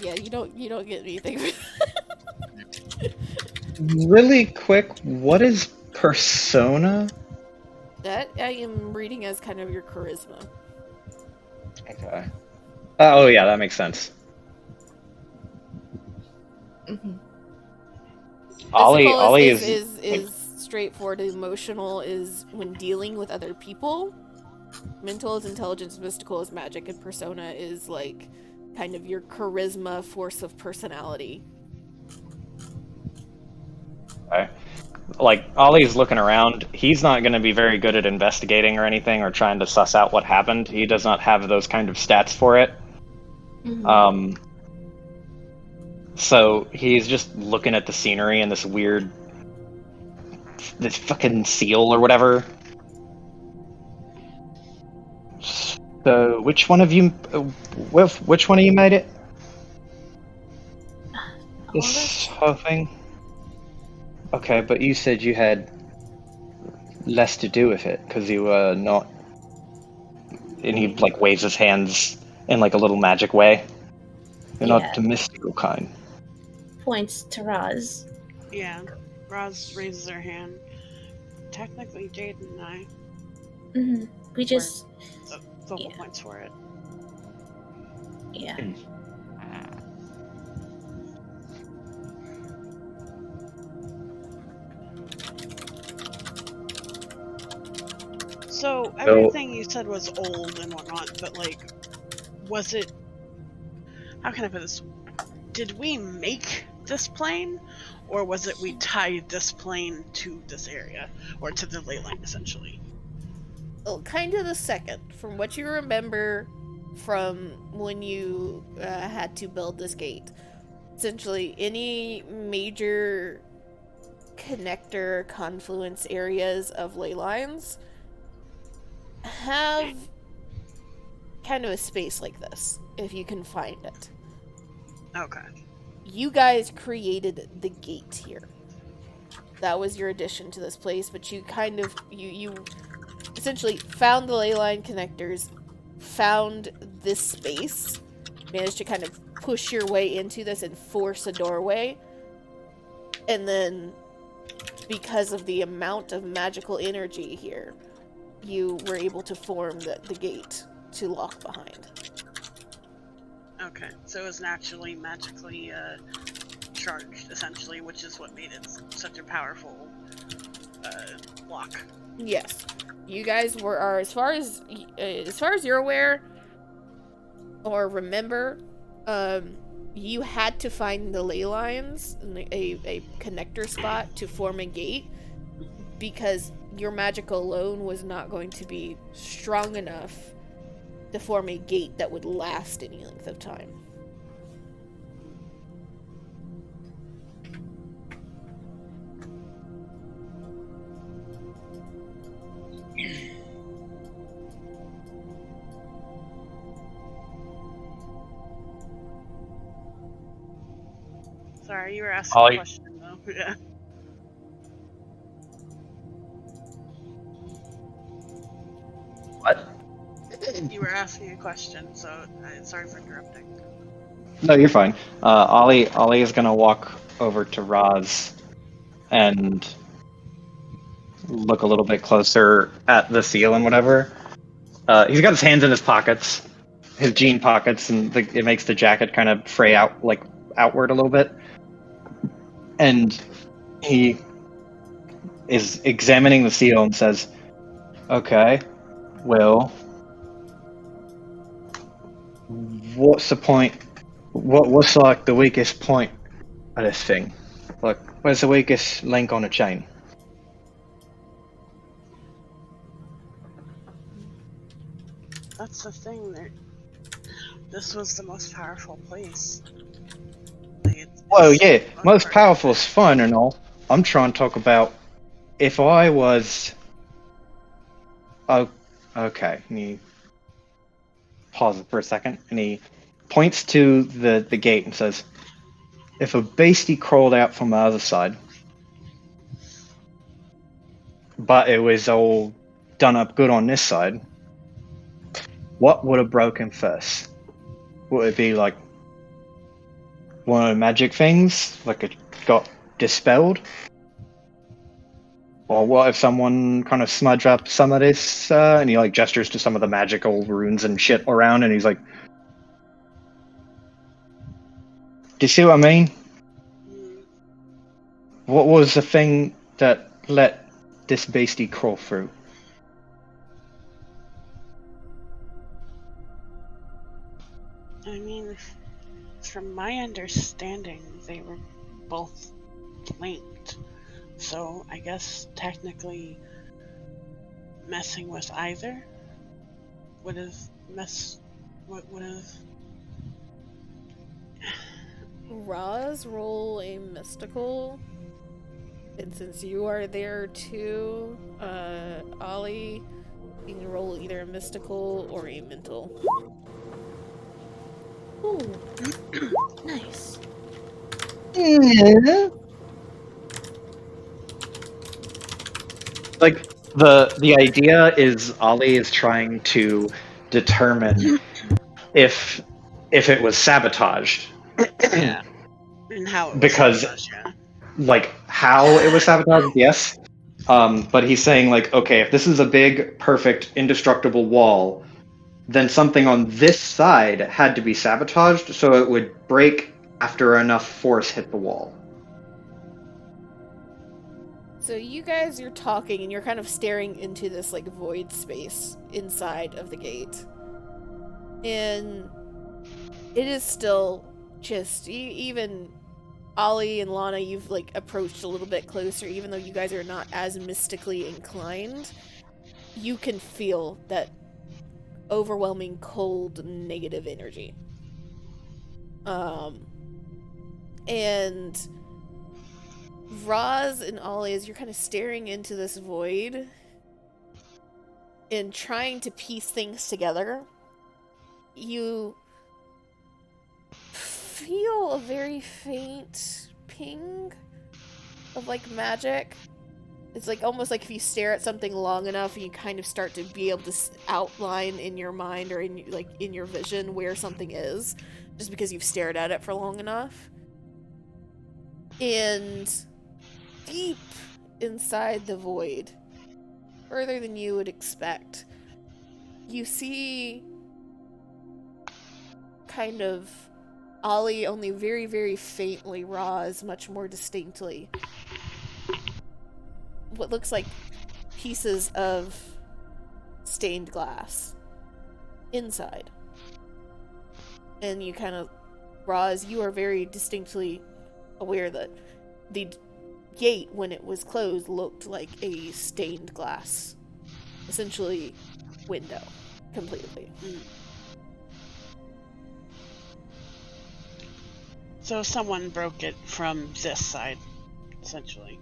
Yeah, you don't get anything. Really quick, what is persona? That I am reading as kind of your charisma. Okay. Oh yeah, that makes sense. Ollie Mystical is is straightforward. Emotional is when dealing with other people. Mental is intelligence. Mystical is magic, and persona is like kind of your charisma, force of personality. okay. Like Ollie's looking around. He's not going to be very good at investigating or anything or trying to suss out what happened. He does not have those kind of stats for it. So he's just looking at the scenery and this fucking seal or whatever. So which one of you made it? This whole thing. Okay, but you said you had less to do with it because you were not. And he like waves his hands in like a little magic way. You're not the mystical kind. Points to Roz. Yeah. Roz raises her hand. Technically, Jaden and I. We just. The vocal points for it. Yeah. So, everything you said was old and whatnot, but, like, was it... How can I put this? Did we make this plane? Or was it we tied this plane to this area? Or to the ley line, essentially? Well, kind of the second. From what you remember from when you had to build this gate. Essentially, any major connector confluence areas of ley lines have kind of a space like this, if you can find it. Okay. You guys created the gate here. That was your addition to this place, but you kind of, you essentially found the ley line connectors, found this space, managed to kind of push your way into this and force a doorway, and then because of the amount of magical energy here, you were able to form the gate to lock behind. Okay, so it was naturally magically charged, essentially, which is what made it such a powerful lock. Yes, you guys are as far as you're aware or remember, you had to find the ley lines, a connector spot to form a gate, because your magic alone was not going to be strong enough to form a gate that would last any length of time. Sorry, you were asking a question, though. Yeah. What? You were asking a question, so sorry for interrupting. No, you're fine. Ollie is gonna walk over to Roz and look a little bit closer at the seal and whatever. He's got his hands in his pockets, his jean pockets, and it makes the jacket kind of fray out, like outward a little bit. And he is examining the seal and says, "Okay, well, what's the point? What's like the weakest point of this thing? Like, where's the weakest link on a chain?" That's the thing. This was the most powerful place. Like, Well, yeah, most part. powerful is fun and all. I'm trying to talk about if I was. Oh, okay. And he pauses for a second, and he points to the gate and says, "If a beastie crawled out from the other side, but it was all done up good on this side, what would have broken first? Would it be like one of the magic things, like it got dispelled? Or what if someone kind of smudged up some of this?" And he like gestures to some of the magical runes and shit around, and he's like, "Do you see what I mean? What was the thing that let this beastie crawl through?" I mean, from my understanding, they were both linked. So I guess technically messing with either would have would have. Roz, roll a mystical. And since you are there too, Ollie, you can roll either a mystical or a mental. Ooh, nice. Like the idea is Ollie is trying to determine if it was sabotaged. Yeah. And how it was Because sabotaged, yeah. like how it was sabotaged, yes. But he's saying like, okay, if this is a big, perfect, indestructible wall, then something on this side had to be sabotaged so it would break after enough force hit the wall. So you guys, you're talking and you're kind of staring into this like void space inside of the gate. And it is still just, even Ollie and Lana, you've like approached a little bit closer, even though you guys are not as mystically inclined. You can feel that overwhelming cold negative energy. And Roz and Ollie, as you're kind of staring into this void and trying to piece things together, you feel a very faint ping of like magic. It's like almost like if you stare at something long enough, you kind of start to be able to outline in your mind or in like in your vision where something is, just because you've stared at it for long enough. And deep inside the void, further than you would expect. You see kind of Ollie only very, very faintly, Roz much more distinctly. What looks like pieces of stained glass inside. And you kind of, Roz, you are very distinctly aware that the gate, when it was closed, looked like a stained glass, essentially window, completely. So someone broke it from this side, essentially.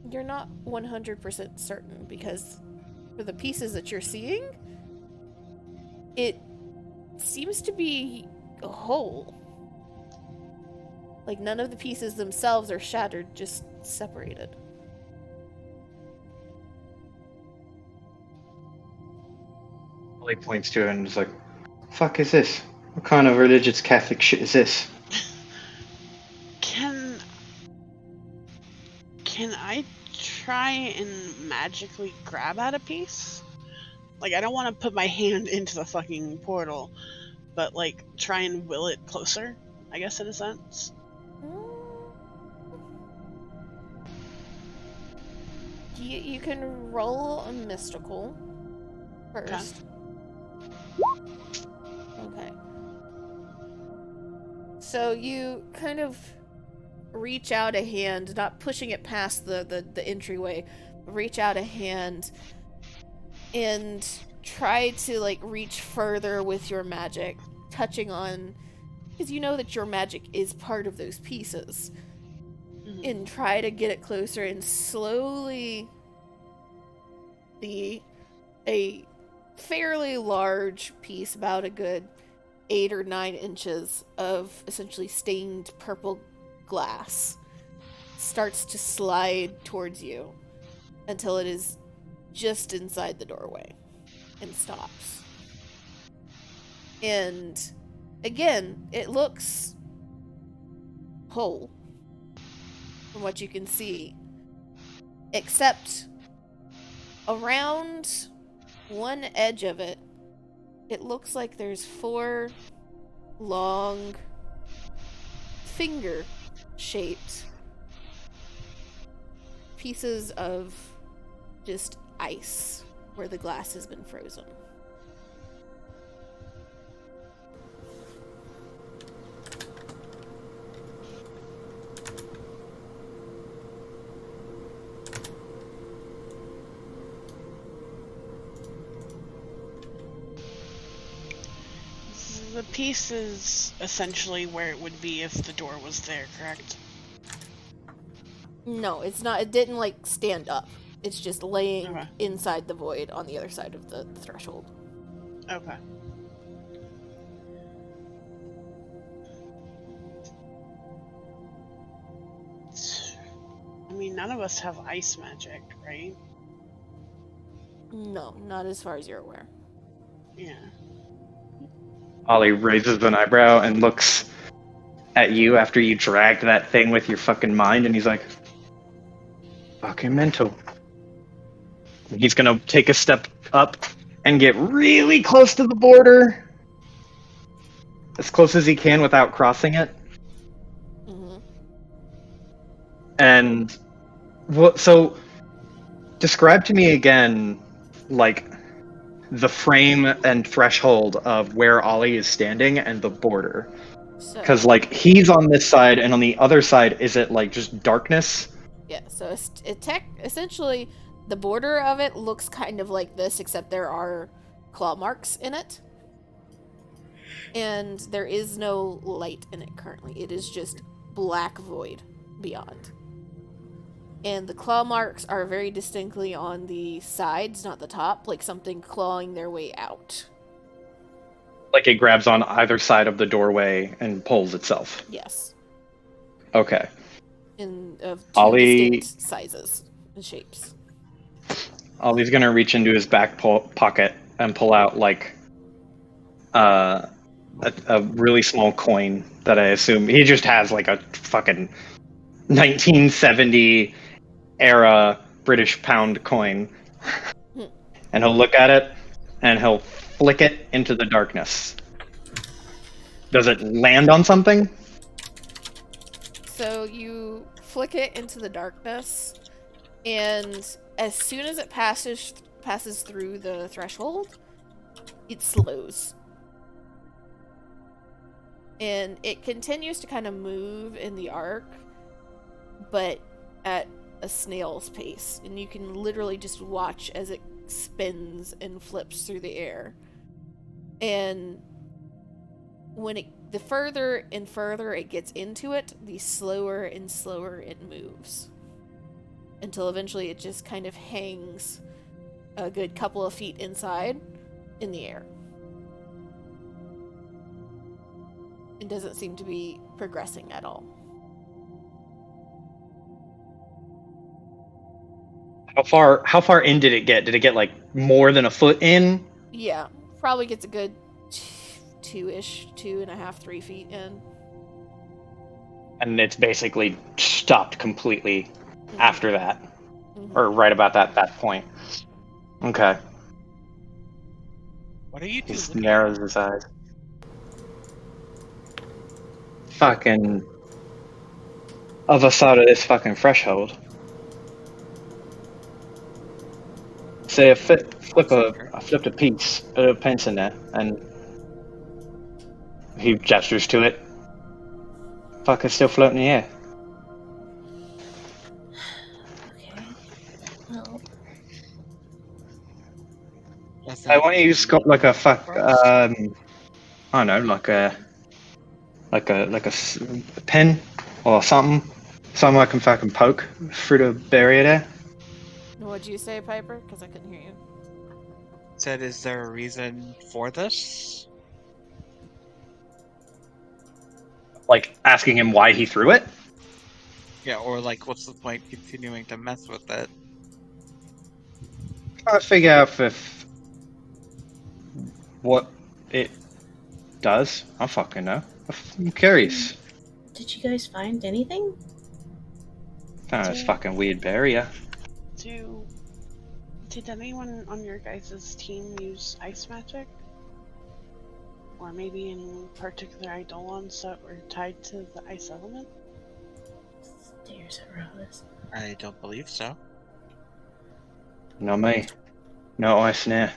You're not 100% certain, because for the pieces that you're seeing, it seems to be a whole. Like, none of the pieces themselves are shattered, just separated. Ollie points to it and is like, fuck is this? What kind of religious Catholic shit is this? Can I try and magically grab at a piece? Like, I don't want to put my hand into the fucking portal, but, like, try and will it closer, I guess, in a sense. You can roll a mystical first. Okay. So you kind of reach out a hand, not pushing it past the entryway, reach out a hand and try to, like, reach further with your magic, touching on, because you know that your magic is part of those pieces, and try to get it closer, and slowly a fairly large piece, about a good 8 or 9 inches of essentially stained purple glass, starts to slide towards you until it is just inside the doorway and stops. And again, it looks whole from what you can see, except around one edge of it, it looks like there's 4 long finger-shaped pieces of just ice where the glass has been frozen. The piece is essentially where it would be if the door was there, correct? No, it's not. It didn't, like, stand up. It's just laying Okay. inside the void on the other side of the threshold. Okay. I mean, none of us have ice magic, right? No, not as far as you're aware. Yeah. Ollie raises an eyebrow and looks at you after you dragged that thing with your fucking mind, and he's like, fucking mental. He's gonna take a step up and get really close to the border. As close as he can without crossing it. Mm-hmm. And so describe to me again, like, the frame and threshold of where Ollie is standing and the border. Because, So, like, he's on this side, and on the other side, is it, like, just darkness? yeah, so essentially, the border of it looks kind of like this, except there are claw marks in it. And there is no light in it currently. It is just black void beyond. And the claw marks are very distinctly on the sides, not the top, like something clawing their way out. Like it grabs on either side of the doorway and pulls itself. Yes. Okay. Of 2 Ollie- distinct sizes and shapes. Ollie's gonna reach into his back pocket and pull out, like, a really small coin that I assume he just has, like, a fucking 1970 era British pound coin, Hmm. and he'll look at it, and he'll flick it into the darkness. Does it land on something? So you flick it into the darkness, and as soon as it passes through the threshold, it slows. And it continues to kind of move in the arc, but at a snail's pace. And you can literally just watch as it spins and flips through the air. And the further and further it gets into it, the slower and slower it moves. Until eventually it just kind of hangs a good couple of feet inside in the air. It doesn't seem to be progressing at all. How far in did it get? Did it get like more than a foot in? Yeah, probably gets a good 2-ish, 2.5, 3 feet in. And it's basically stopped completely after that. Mm-hmm. Or right about that point. Okay. What are you He two looking narrows at? his eyes. Fucking other side of this fucking threshold. Say I flipped a piece, a pence in there, and he gestures to it. Fucker's still floating in the air. Okay. Well, Was I that want you just got like a frost? I don't know, like a pen or something I can fucking poke through the barrier there. What'd you say, Piper? Because I couldn't hear you. Said, is there a reason for this? Like asking him why he threw it. Yeah, or like, what's the point continuing to mess with it? Trying to figure out if what it does. I fucking know. I'm curious. did you guys find anything? Found this Do fucking weird barrier. do did anyone on your guys' team use ice magic? Or maybe any particular eidolons that were tied to the ice element? Stares at Rose. I don't believe so. Not me. No ice near.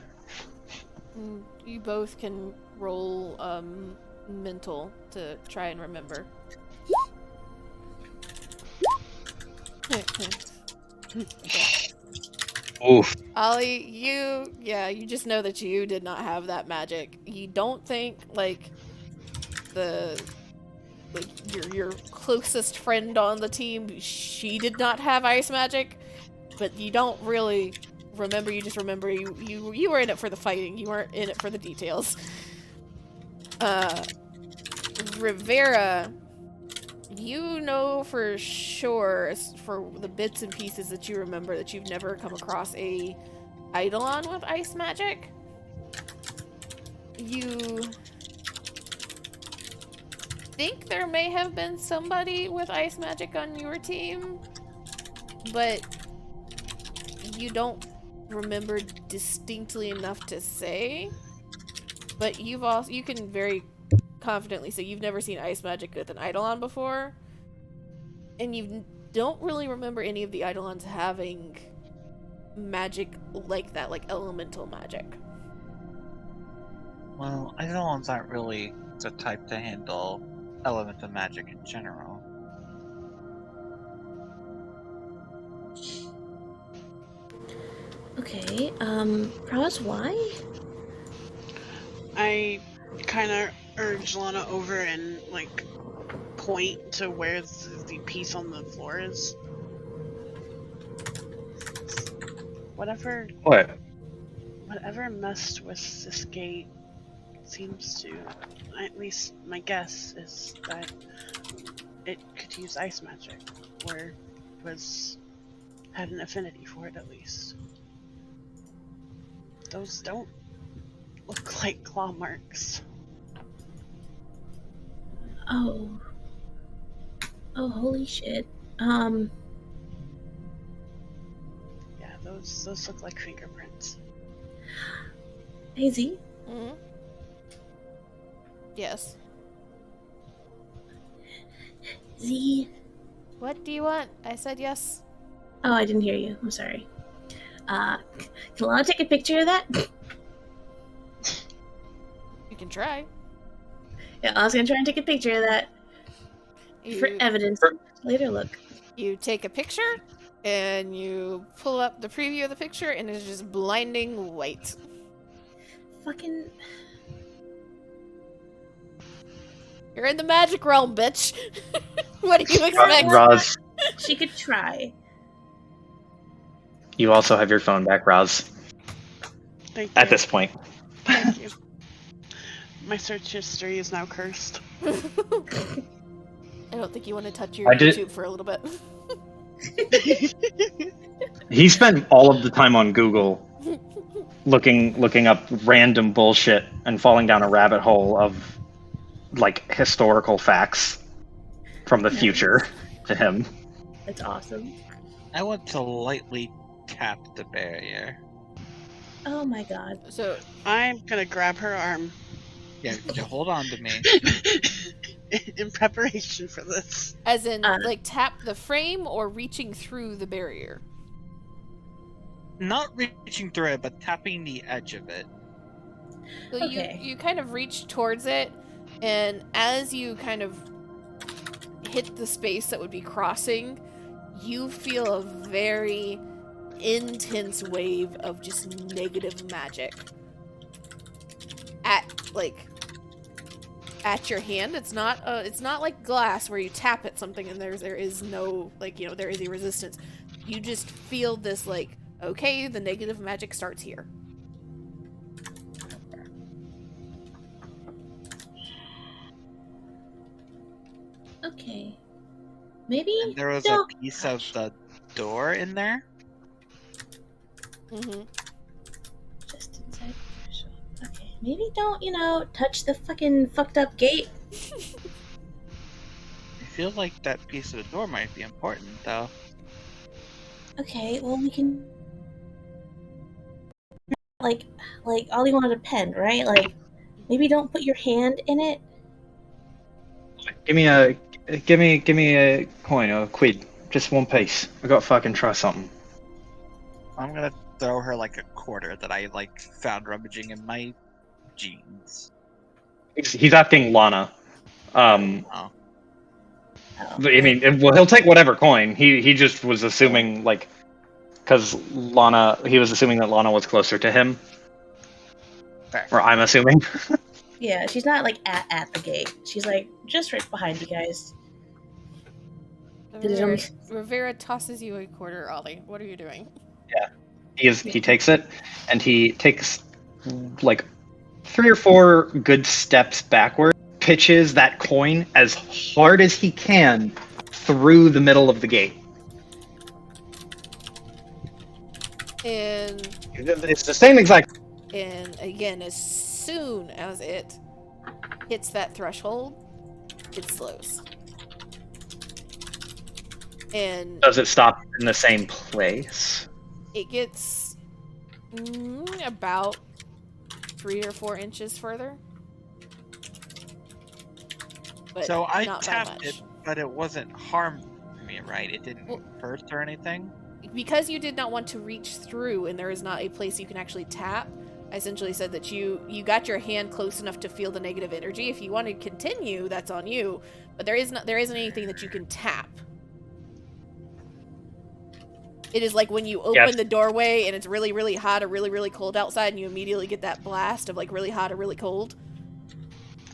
You both can roll mental to try and remember. Oof. Ollie, you just know that you did not have that magic. You don't think the your closest friend on the team, she did not have ice magic, but you don't really remember. You just remember you were in it for the fighting. You weren't in it for the details. Rivera, you know for sure, for the bits and pieces that you remember, that you've never come across a Eidolon with ice magic. You think there may have been somebody with ice magic on your team, but you don't remember distinctly enough to say. But you can very confidently say you've never seen ice magic with an Eidolon before, and you don't really remember any of the Eidolons having magic like that, like elemental magic. Well, Eidolons aren't really the type to handle elemental magic in general. Okay, Roz, why? I kind of urge Lana over and like point to where the piece on the floor is. Whatever What? whatever messed with this gate seems to, at least my guess is that it could use ice magic, or had an affinity for it at least. Those don't look like claw marks. Oh. Oh, holy shit. Those look like fingerprints. Hey Z, Mm-hmm. Yes. Z. What do you want? I said yes. Oh, I didn't hear you. I'm sorry. Can Lana take a picture of that? You can try. Yeah, I was gonna try and take a picture of that for You evidence. Later, look. you take a picture, and you pull up the preview of the picture, and it's just blinding white. Fucking. You're in the magic realm, bitch. What do you expect? Roz, She could try. you also have your phone back, Roz. Thank you. At this point, Thank you. My search history is now cursed. I don't think you want to touch your I did- YouTube for a little bit. he spent all of the time on Google looking up random bullshit and falling down a rabbit hole of like historical facts from the Nice. future to him. That's awesome. I want to lightly tap the barrier. Oh my god. So I'm gonna grab her arm Yeah, hold on to me. in preparation for this. as in, Uh. like, tap the frame or reaching through the barrier? Not reaching through it, but tapping the edge of it. So Okay. you kind of reach towards it, and as you kind of hit the space that would be crossing, you feel a very intense wave of just negative magic at your hand. It's not like glass where you tap at something and there is no, like, you know, there is a resistance. You just feel this, like, okay, the negative magic starts here. Okay. Maybe And there was don't a piece of the door in there. Mm-hmm. just inside. Okay. Maybe don't, touch the fucking fucked up gate. I feel like that piece of the door might be important, though. Okay, well we can like Ollie wanted a pen, right? Like maybe don't put your hand in it. Give me a coin or a quid, just one piece. I gotta fucking try something. I'm gonna throw her like a quarter that I found rummaging in my jeans. He's acting Lana. Oh. Oh. I mean, well, he'll take whatever coin. He just was assuming, like, because Lana, he was assuming that Lana was closer to him. Fair. Or I'm assuming. Yeah, she's not like at the gate. She's like just right behind you guys. Did it only- Rivera tosses you a quarter, Ollie. What are you doing? He takes it, and he takes like 3 or 4 good steps backward, pitches that coin as hard as he can through the middle of the gate. And It's the same exact. And again, as soon as it hits that threshold, it slows. And Does it stop in the same place? it gets about 3 or 4 inches further. But So I not by tapped much. it, but it wasn't harming me, right? It didn't Well- hurt or anything? Because you did not want to reach through and there is not a place you can actually tap, I essentially said that you got your hand close enough to feel the negative energy. If you want to continue, that's on you. But there isn't anything that you can tap. It is like when you open the doorway and it's really, really hot or really, really cold outside and you immediately get that blast of like really hot or really cold.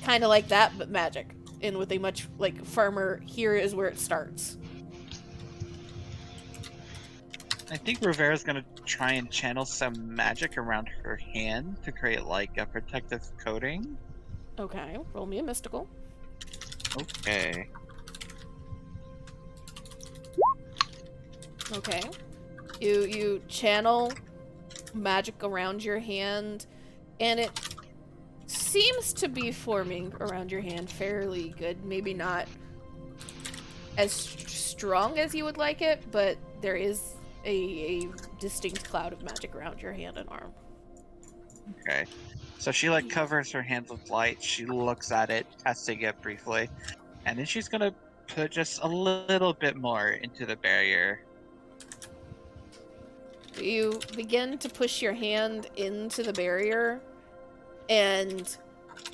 Kind of like that, but magic. And with a much like firmer, here is where it starts. I think Rivera's gonna try and channel some magic around her hand to create like a protective coating. Okay, roll me a mystical. Okay. Okay. You channel magic around your hand, and it seems to be forming around your hand fairly good. Maybe not as strong as you would like it, but there is a distinct cloud of magic around your hand and arm. Okay. So she like covers her hands with light. She looks at it, testing it briefly, and then she's gonna put just a little bit more into the barrier. You begin to push your hand into the barrier, and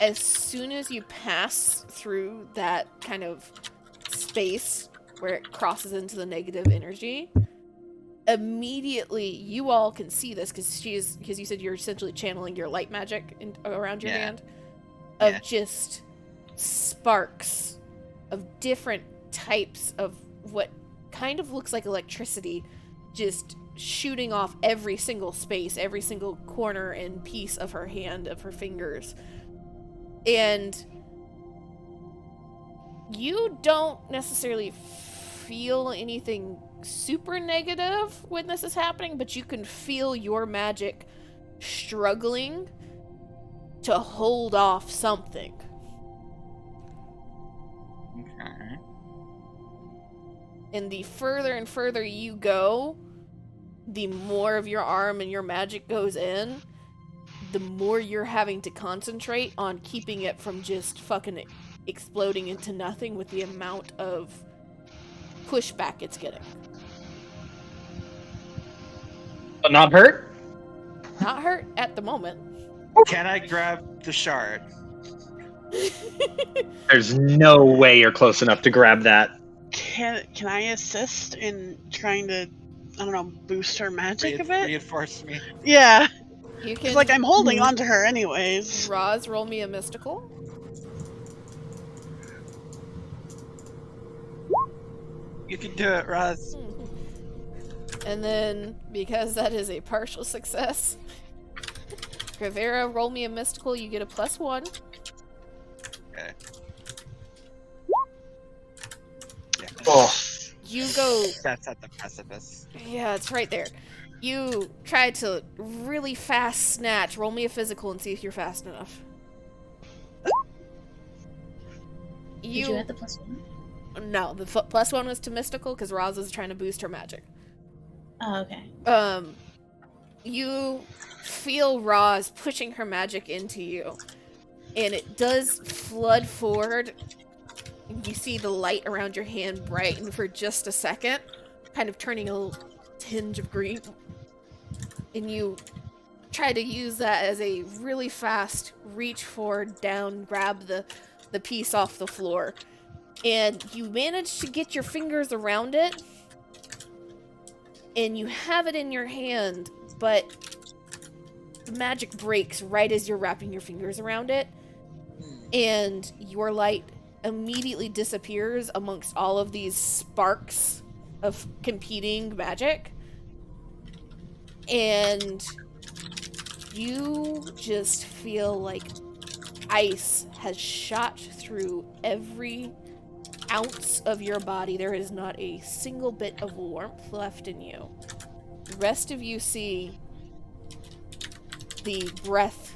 as soon as you pass through that kind of space where it crosses into the negative energy, immediately you all can see this because you said you're essentially channeling your light magic around your hand, of just sparks of different types of what kind of looks like electricity just shooting off every single space, every single corner and piece of her hand, of her fingers. And you don't necessarily feel anything super negative when this is happening, but you can feel your magic struggling to hold off something. Okay. And the further and further you go, the more of your arm and your magic goes in, the more you're having to concentrate on keeping it from just fucking exploding into nothing with the amount of pushback it's getting. But not hurt? Not hurt at the moment. Can I grab the shard? There's no way you're close enough to grab that. Can I assist in trying to, I don't know, boost her magic a bit? Reinforce me. Yeah, You because can, like I'm holding onto her anyways. Roz, roll me a mystical. You can do it, Roz. And then, because that is a partial success, Rivera, roll me a mystical, you get a +1. Okay. Yeah. Oh. You go... That's at the precipice. Yeah, it's right there. You try to really fast snatch. Roll me a physical and see if you're fast enough. Did you add the +1? No, the +1 was to mystical because Roz was trying to boost her magic. Oh, okay. You feel Roz pushing her magic into you, and it does flood forward. You see the light around your hand brighten for just a second, kind of turning a little tinge of green, and you try to use that as a really fast reach forward, down, grab the piece off the floor, and you manage to get your fingers around it, and you have it in your hand, but the magic breaks right as you're wrapping your fingers around it, and your light immediately disappears amongst all of these sparks of competing magic, and you just feel like ice has shot through every ounce of your body. There is not a single bit of warmth left in you. The rest of you see the breath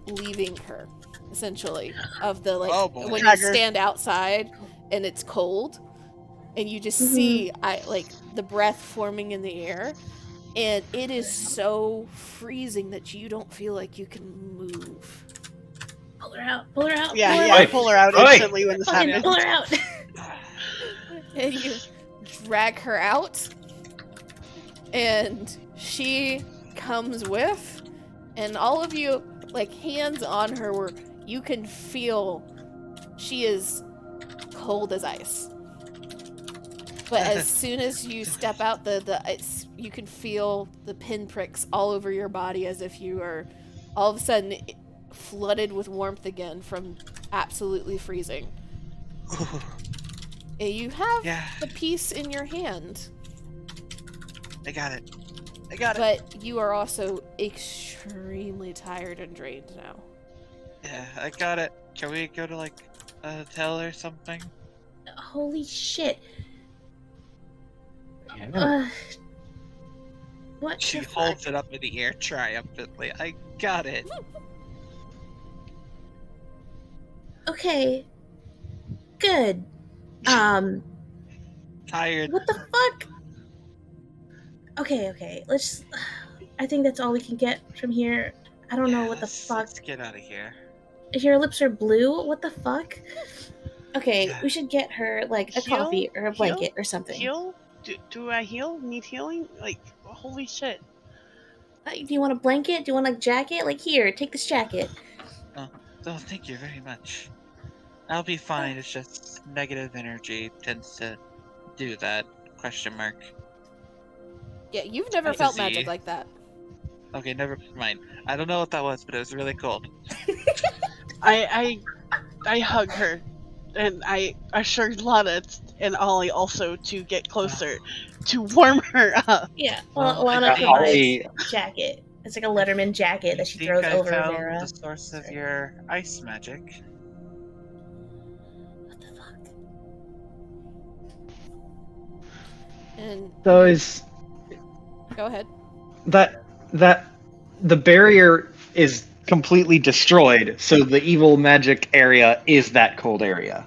leaving her, essentially, of the, like, when you stand outside and it's cold, and you just see the breath forming in the air, and it is so freezing that you don't feel like you can move. Pull her out. Pull her out. Yeah, pull her out instantly when this happens. Pull her out. And you drag her out, and she comes with, and all of you, like, hands on her where you can feel she is cold as ice. But as soon as you step out, you can feel the pinpricks all over your body as if you are all of a sudden flooded with warmth again from absolutely freezing. And you have the piece in your hand. I got it. But you are also extremely tired and drained now. Yeah, I got it. Can we go to, like, a hotel or something? Holy shit. Yeah. What? She holds it up in the air triumphantly. I got it. Okay. Good. Tired. What the fuck? Okay. Let's. I think that's all we can get from here. I don't know what the fuck. Let's get out of here. If your lips are blue, what the fuck? Okay, Yeah. we should get her like a Heal? coffee or a Heal? blanket or something. Heal? Do I heal? Need healing? Like, holy shit. Do you want a blanket? Do you want a jacket? Like, here, take this jacket. Oh, thank you very much. I'll be fine. It's just negative energy tends to do that. Question mark. Yeah, you've never To felt Z. magic like that. Okay, never mind. I don't know what that was, but it was really cold. I hug her, and I assure Lana and Ollie also to get closer to warm her up. Yeah, Well, Lana Yeah, provides Ollie, a jacket. It's like a Letterman jacket that she think throws I over found Vera. the source of Sorry. your ice magic. What the fuck? And so is go ahead. that the barrier is completely destroyed, so the evil magic area is that cold area.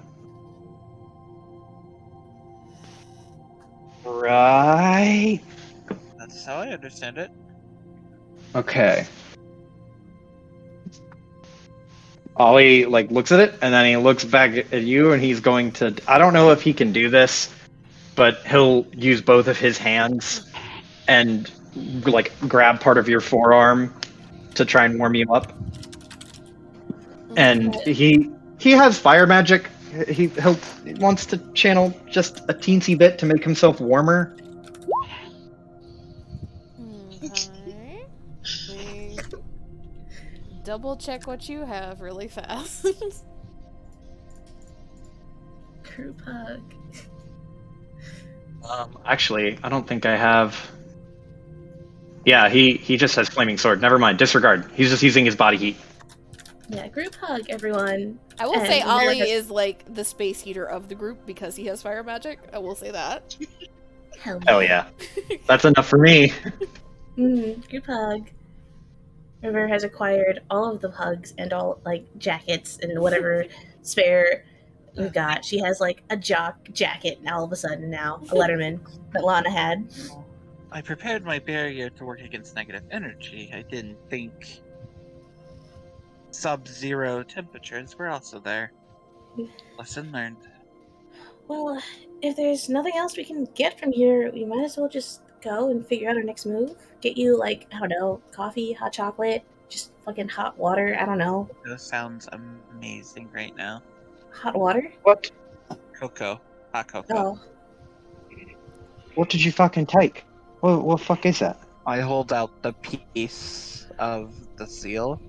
Right. That's how I understand it. Okay. Ollie like looks at it and then he looks back at you and he's going to I don't know if he can do this, but he'll use both of his hands and like grab part of your forearm to try and warm you up. And he has fire magic. He wants to channel just a teensy bit to make himself warmer. Okay. Let me double check what you have really fast. Group hug. Actually, I don't think I have. Yeah, he just has flaming sword. Never mind. Disregard. He's just using his body heat. Yeah, group hug, everyone. I will And say Vera Ollie has- is like the space heater of the group because he has fire magic. I will say that. Hell yeah. That's enough for me. Group hug. River has acquired all of the hugs and all like jackets and whatever spare we've got. She has like a jock jacket now all of a sudden now, a Letterman that Lana had. I prepared my barrier to work against negative energy. I didn't think sub-zero temperatures were also there. Lesson learned. Well, if there's nothing else we can get from here, we might as well just go and figure out our next move. Get you like, I don't know, coffee, hot chocolate, just fucking hot water, I don't know. This sounds amazing right now. Hot water? What? Cocoa. Hot cocoa. Oh. What did you fucking take? What fuck is that? I hold out the piece of the seal.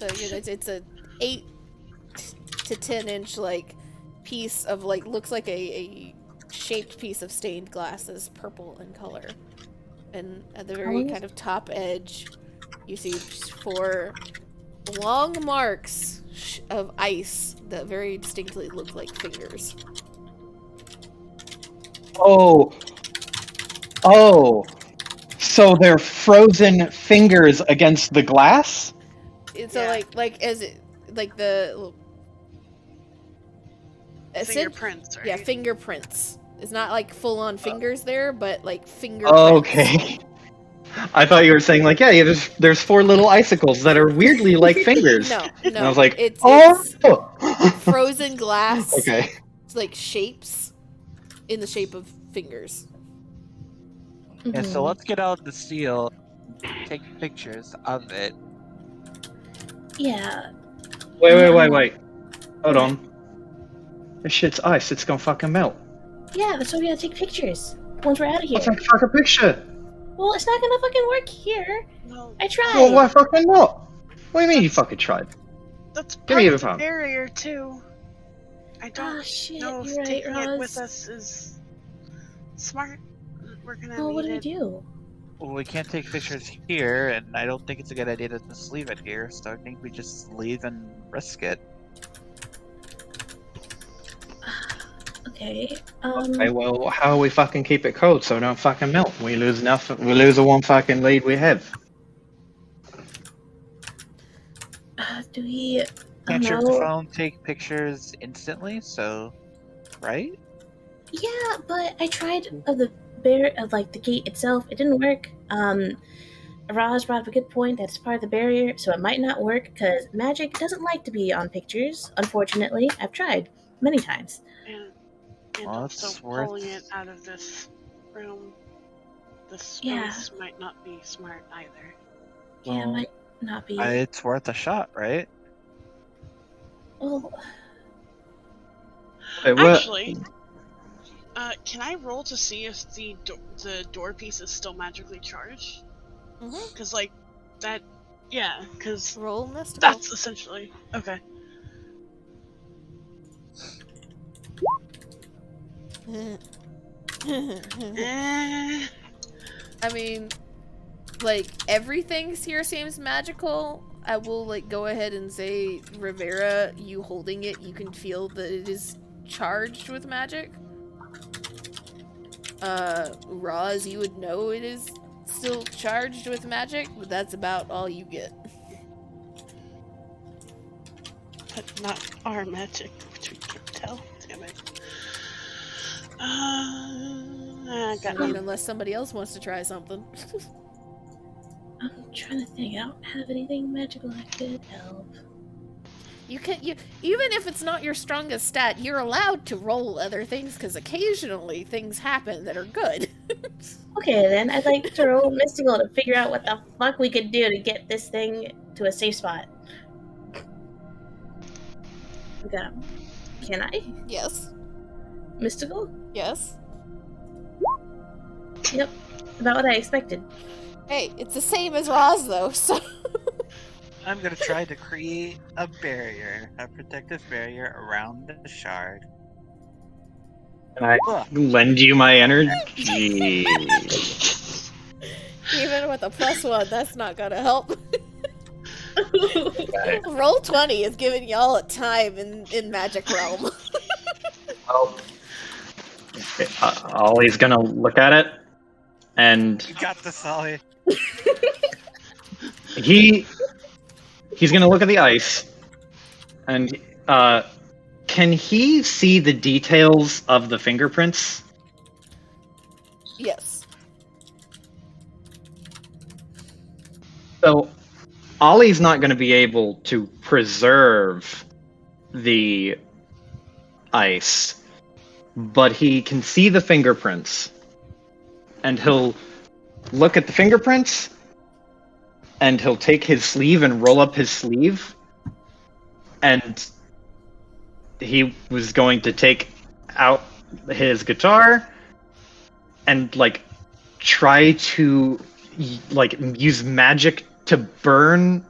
So it's a 8 to 10 inch like piece of like looks like a shaped piece of stained glass that's purple in color, and at the very kind of top edge you see 4 long marks of ice that very distinctly look like fingers. Oh, so they're frozen fingers against the glass? So Yeah. like as it like the Fingerprints, right? yeah, fingerprints. It's not like full on fingers there, but like fingerprints. Okay. I thought you were saying like, yeah, there's 4 little icicles that are weirdly like fingers. No. And I was like, it's oh. frozen glass. Okay. It's like shapes in the shape of fingers. Yeah, so let's get out the seal, take pictures of it. Yeah. Wait. Hold on. This shit's ice. It's gonna fucking melt. Yeah, that's why we gotta take pictures once we're out of here. Let's take a fucking picture. Well, it's not gonna fucking work here. No, I tried. Well, why fucking not? What do you mean you fucking tried? that's Give part me of your the phone. barrier too. I don't Ah, shit, know if you're right, taking it with Roz. us is smart. We're gonna Well, what do need we it. do? Well, we can't take pictures here, and I don't think it's a good idea to just leave it here, so I think we just leave and risk it. Okay. Okay, well, how do we fucking keep it cold so it don't fucking melt? We lose nothing. We lose the one fucking lead we have. Do we? Can't your know. phone take pictures instantly? So, right? Yeah, but I tried of the the gate itself, it didn't work. Roz brought up a good point that it's part of the barrier, so it might not work because magic doesn't like to be on pictures. Unfortunately, I've tried many times. And Well, also it's pulling it worth. out of this room, this Yeah, space might not be smart either. yeah, it Well, might not be. it's worth a shot, right? Well, Wait, what? Actually, can I roll to see if the door piece is still magically charged? Mm-hmm. Because like that, yeah. Because Roll mystical. that's essentially okay. Eh, I mean, like, everything here seems magical. I will, like, go ahead and say, Rivera, you holding it, you can feel that it is charged with magic. Roz, you would know it is still charged with magic, but that's about all you get. but not our magic, which we can't tell. Damn it. I I got mean, nothing. unless somebody else wants to try something. I'm trying to think. I don't have anything magical that could help. You even if it's not your strongest stat, you're allowed to roll other things because occasionally things happen that are good. Okay, then I'd like to roll mystical to figure out what the fuck we could do to get this thing to a safe spot. We got. Can I? Yes. Mystical? Yes. Yep. About what I expected. Hey, it's the same as Roz though, so I'm gonna try to create a barrier, a protective barrier around the shard. Can I Ugh. lend you my energy? even with a +1, that's not gonna help. Okay. Roll 20 is giving y'all a time in Magic Realm. Well, Ollie's gonna look at it, and You got this, Ollie. he's gonna look at the ice, and can he see the details of the fingerprints? Yes. So Ollie's not going to be able to preserve the ice, but he can see the fingerprints, and he'll look at the fingerprints, and he'll take his sleeve and roll up his sleeve, and he was going to take out his guitar and like try to like use magic to burn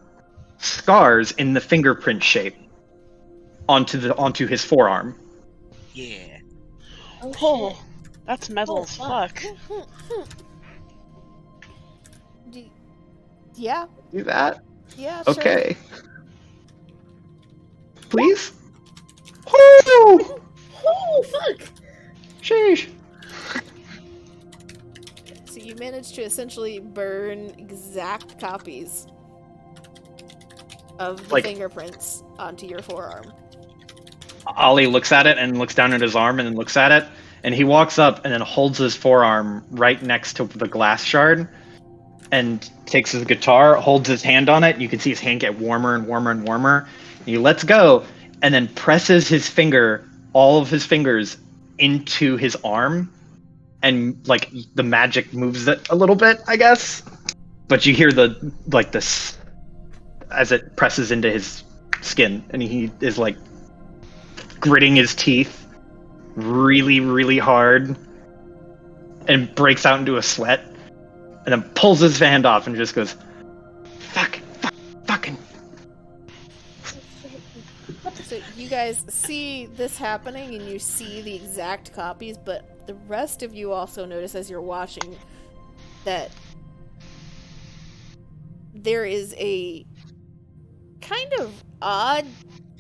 scars in the fingerprint shape onto his forearm. Yeah. Oh, that's metal as fuck. Yeah. Do that? Yeah, sure. Okay. Please? Woo! Oh, fuck! Sheesh. So you managed to essentially burn exact copies of the Like- fingerprints onto your forearm. Ollie looks at it and looks down at his arm and then looks at it, and he walks up and then holds his forearm right next to the glass shard and takes his guitar, holds his hand on it. You can see his hand get warmer and warmer and warmer. And he lets go and then presses his finger, all of his fingers, into his arm, and like the magic moves it a little bit, I guess. But you hear the like this as it presses into his skin, and he is like gritting his teeth really, really hard, and breaks out into a sweat, and then pulls his hand off and just goes, fucking. So you guys see this happening and you see the exact copies, but the rest of you also notice as you're watching that there is a kind of odd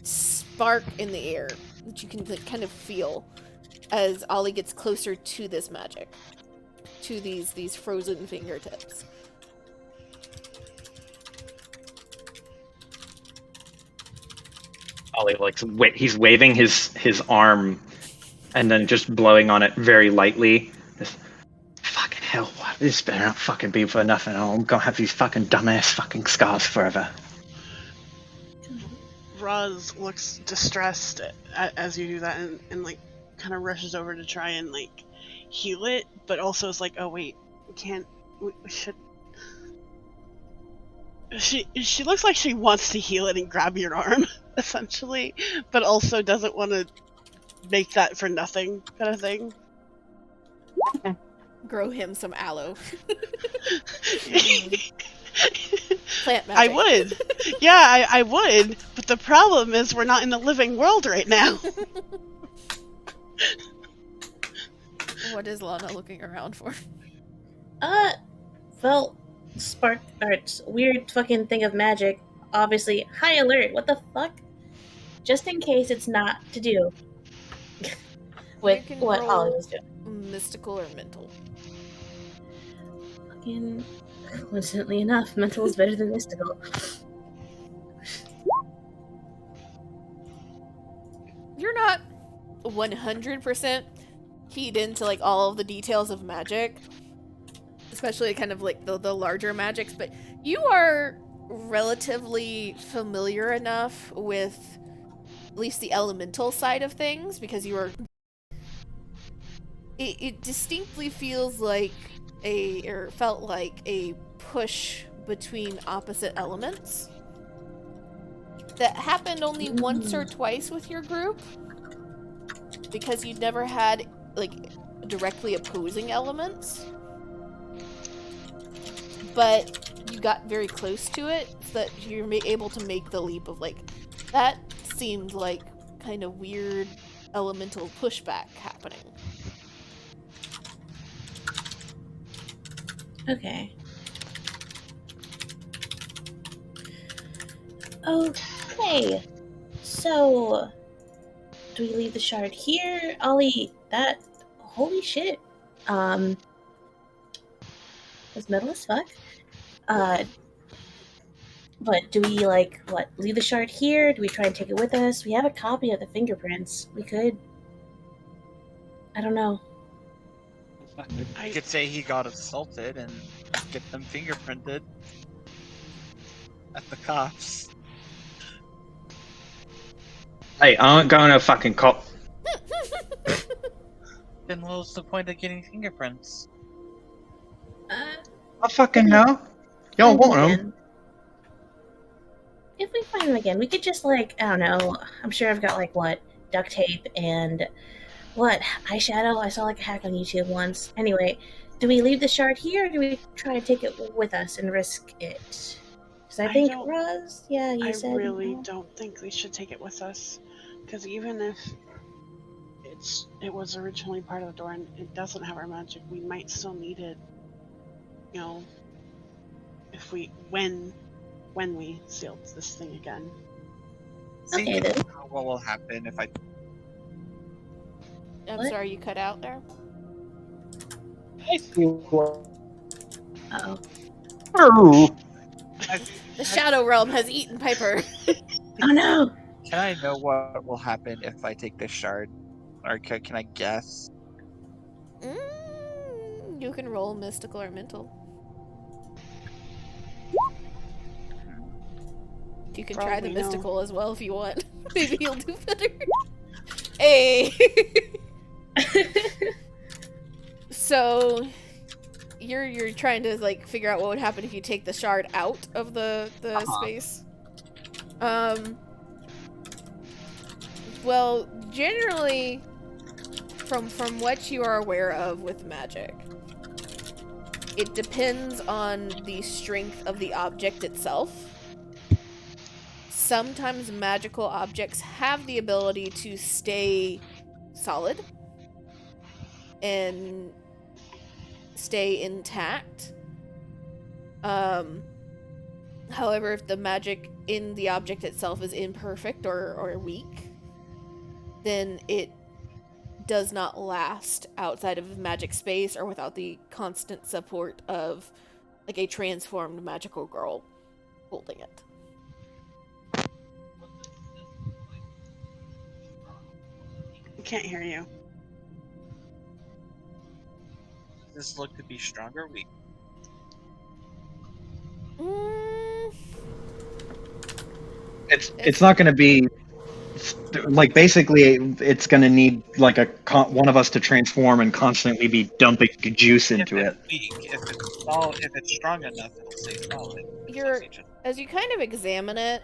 spark in the air that you can kind of feel as Ollie gets closer to this magic, to these frozen fingertips. Ollie he's waving his arm and then just blowing on it very lightly. Just, This better not fucking be for nothing. I'm gonna have these fucking dumbass fucking scars forever. Roz looks distressed as you do that, and like kind of rushes over to try and like heal it, but also is like, oh wait, we can't. We should. She looks like she wants to heal it and grab your arm, essentially, but also doesn't want to make that for nothing kind of thing. Grow him some aloe. I Plant magic. would. Yeah, I would. But the problem is we're not in the living world right now. What is Lana looking around for? Well, spark arts, weird fucking thing of magic. Obviously, high alert. What the fuck? Just in case it's not to do with You can what Holly roll was doing. mystical or mental. Fucking, coincidentally enough, mental is better than mystical. You're not 100% keyed into like all of the details of magic, especially kind of like the larger magics, but you are relatively familiar enough with at least the elemental side of things because you are. It distinctly feels like felt like a push between opposite elements that happened only once or twice with your group because you'd never had like directly opposing elements, but you got very close to it so that you're able to make the leap of like that seemed like kind of weird elemental pushback happening. Okay. Okay. So, do we leave the shard here? Ollie, that. Holy shit. That's metal as fuck. But do we, like, what, leave the shard here? Do we try and take it with us? We have a copy of the fingerprints. We could. I don't know. You could say he got assaulted and get them fingerprinted at the cops. Hey, I ain't going to fucking cop. Then what's the point of getting fingerprints? I fucking know. Y'all Find them want them? again. If we find them again, we could just, like, I don't know. I'm sure I've got, like, what, duct tape and what, eyeshadow? I saw, like, a hack on YouTube once. Anyway, do we leave the shard here or do we try to take it with us and risk it? Because I think, Roz, yeah, you said. I really don't think we should take it with us, because even if it was originally part of the door and it doesn't have our magic, we might still need it. You know, if when we sealed this thing again. Okay, then. What will happen if I? I'm What? sorry, you cut out there. Uh-oh. The Shadow Realm has eaten Piper. Oh no! Can I know what will happen if I take this shard, or can I guess? You can roll mystical or mental. You can try the Probably mystical as well if you want. Maybe you'll do better. Hey. So you're trying to like figure out what would happen if you take the shard out of the space. Well, generally from what you are aware of with magic, it depends on the strength of the object itself. Sometimes magical objects have the ability to stay solid and stay intact. However, if the magic in the object itself is imperfect or weak, then it does not last outside of magic space or without the constant support of like a transformed magical girl holding it. I can't hear you. this look to be strong or weak? Mm, It's not going to be like basically it's going to need like one of us to transform and constantly be dumping juice If into it's it. weak, if it's strong enough, it'll stay solid. you're as you kind of examine it,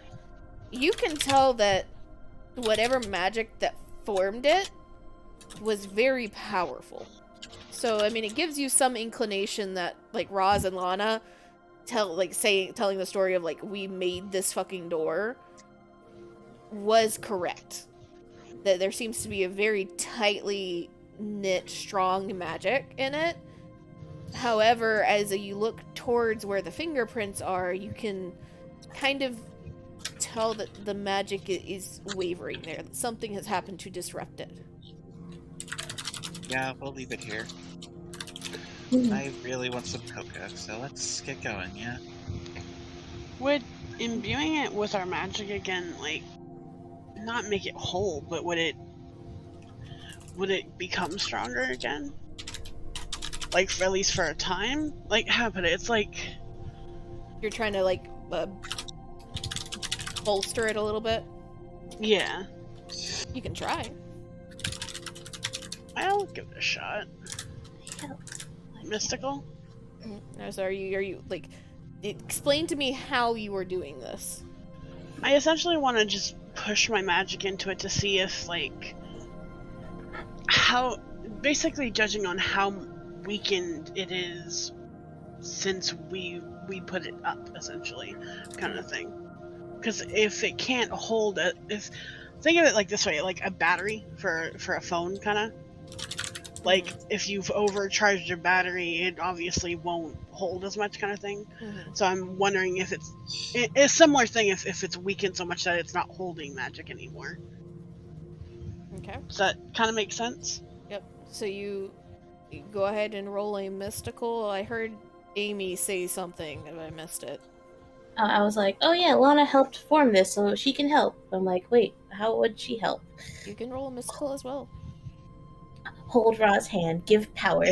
you can tell that whatever magic that formed it was very powerful. So I mean, it gives you some inclination that like Roz and Lana telling the story of like we made this fucking door was correct. That there seems to be a very tightly knit, strong magic in it. However, as you look towards where the fingerprints are, you can kind of tell that the magic is wavering there. That something has happened to disrupt it. Yeah, we'll leave it here. I really want some cocoa, so let's get going, yeah? Would imbuing it with our magic again, like, not make it whole, but would it become stronger again? Like, for, at least for a time? Like, how to put it? It's like You're trying to like bolster it a little bit. yeah. You can try. I'll give it a shot. Mystical? No, so are you like explain to me how you are doing this? I essentially want to just push my magic into it to see if, like, how, basically judging on how weakened it is since we put it up, essentially, kind of thing. Because if it can't hold it, if think of it like this way, like a battery for a phone, kind of. Like, if you've overcharged your battery, it obviously won't hold as much, kind of thing. So I'm wondering if it's a similar thing if it's weakened so much that it's not holding magic anymore. Okay. Does that kind of make sense? Yep. So you go ahead and roll a mystical. I heard Amy say something, but I missed it. I was like, oh yeah, Lana helped form this, so she can help. I'm like, wait, how would she help? You can roll a mystical as well. Hold Ra's hand, give power.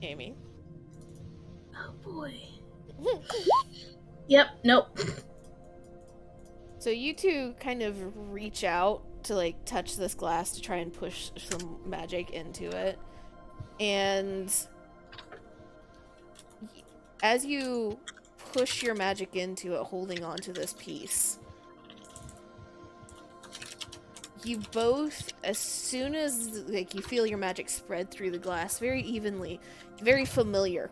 Amy. Oh boy. Yep, nope. So you two kind of reach out to like touch this glass to try and push some magic into it. And as you push your magic into it, holding onto this piece, you both, as soon as like you feel your magic spread through the glass very evenly, very familiar.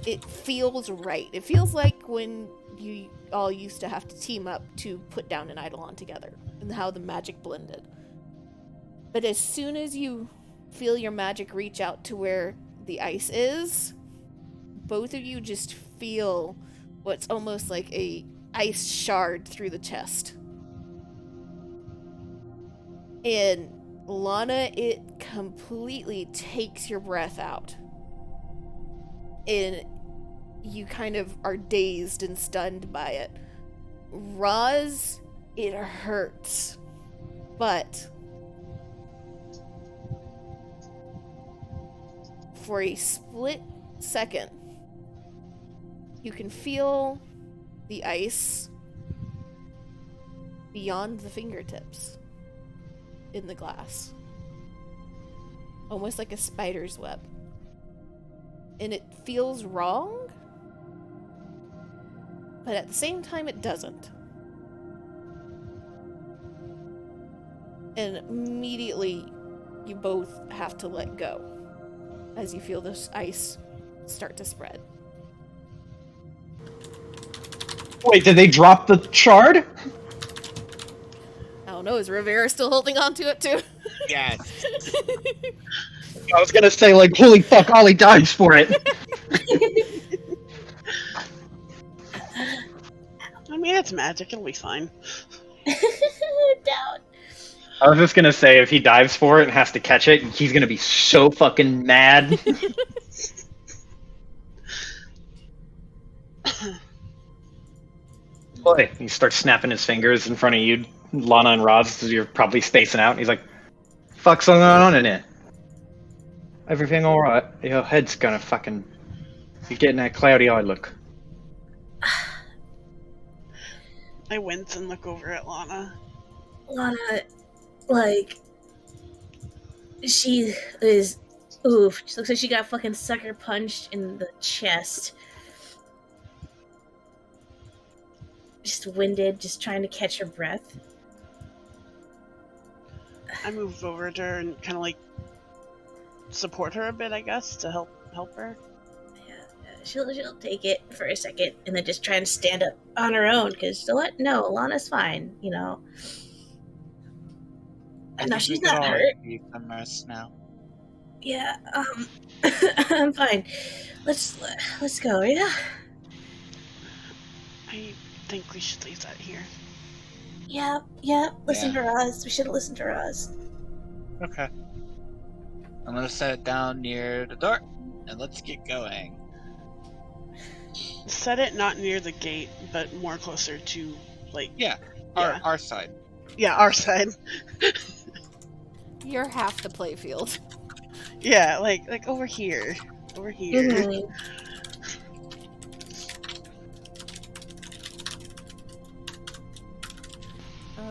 It feels right. It feels like when you all used to have to team up to put down an eidolon together, and how the magic blended. But as soon as you feel your magic reach out to where the ice is, both of you just feel what's almost like a ice shard through the chest. And Lana, it completely takes your breath out. And you kind of are dazed and stunned by it. Roz, it hurts. But for a split second, you can feel the ice beyond the fingertips in the glass. Almost like a spider's web. And it feels wrong, but at the same time it doesn't. And immediately you both have to let go as you feel this ice start to spread. Wait, did they drop the shard? I don't know, is Rivera still holding on to it too? Yes. I was gonna say, like, holy fuck, Ollie dives for it. I mean, it's magic. It'll be fine. Down. I was just gonna say, if he dives for it and has to catch it, he's gonna be so fucking mad. Boy, he starts snapping his fingers in front of you, Lana and Roz, as you're probably spacing out. And he's like, "Fuck's going on in here? Everything all right? Your head's gonna fucking. You're getting that cloudy-eyed look." I wince and look over at Lana. Lana, like, she is. Oof. She looks like she got fucking sucker punched in the chest. Just winded, just trying to catch her breath. I move over to her and kind of like support her a bit, I guess, to help her. Yeah, she'll take it for a second and then just try and stand up on her own. Because what? No, Lana's fine. You know. I No, think she's we could not all hurt. use some rest now. Yeah. I'm fine. Let's go. Yeah. I think we should leave that here. Yeah. Listen Yeah. to Roz. We should listen to Roz. Okay. I'm gonna set it down near the door, and let's get going. Set it not near the gate, but more closer to, like... Yeah, Yeah. our side. Yeah, our side. You're half the playfield. Yeah, like over here. Over here. Mhm.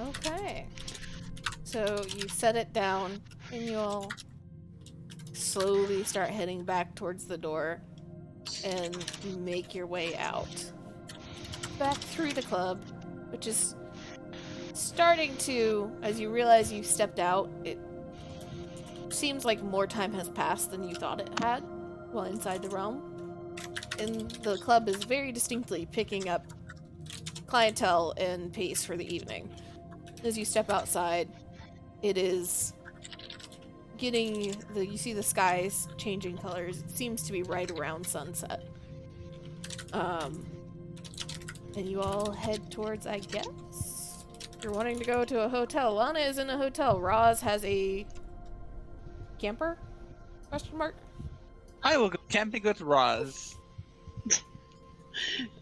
Okay. So you set it down, and you all slowly start heading back towards the door and make your way out. Back through the club, which is starting to, as you realize you stepped out, it seems like more time has passed than you thought it had while inside the realm. And the club is very distinctly picking up clientele and pace for the evening. As you step outside, it is getting you see the skies changing colors. It seems to be right around sunset. And you all head towards, I guess, you're wanting to go to a hotel. Lana is in a hotel. Roz has a camper? Question mark. I will go camping with Roz.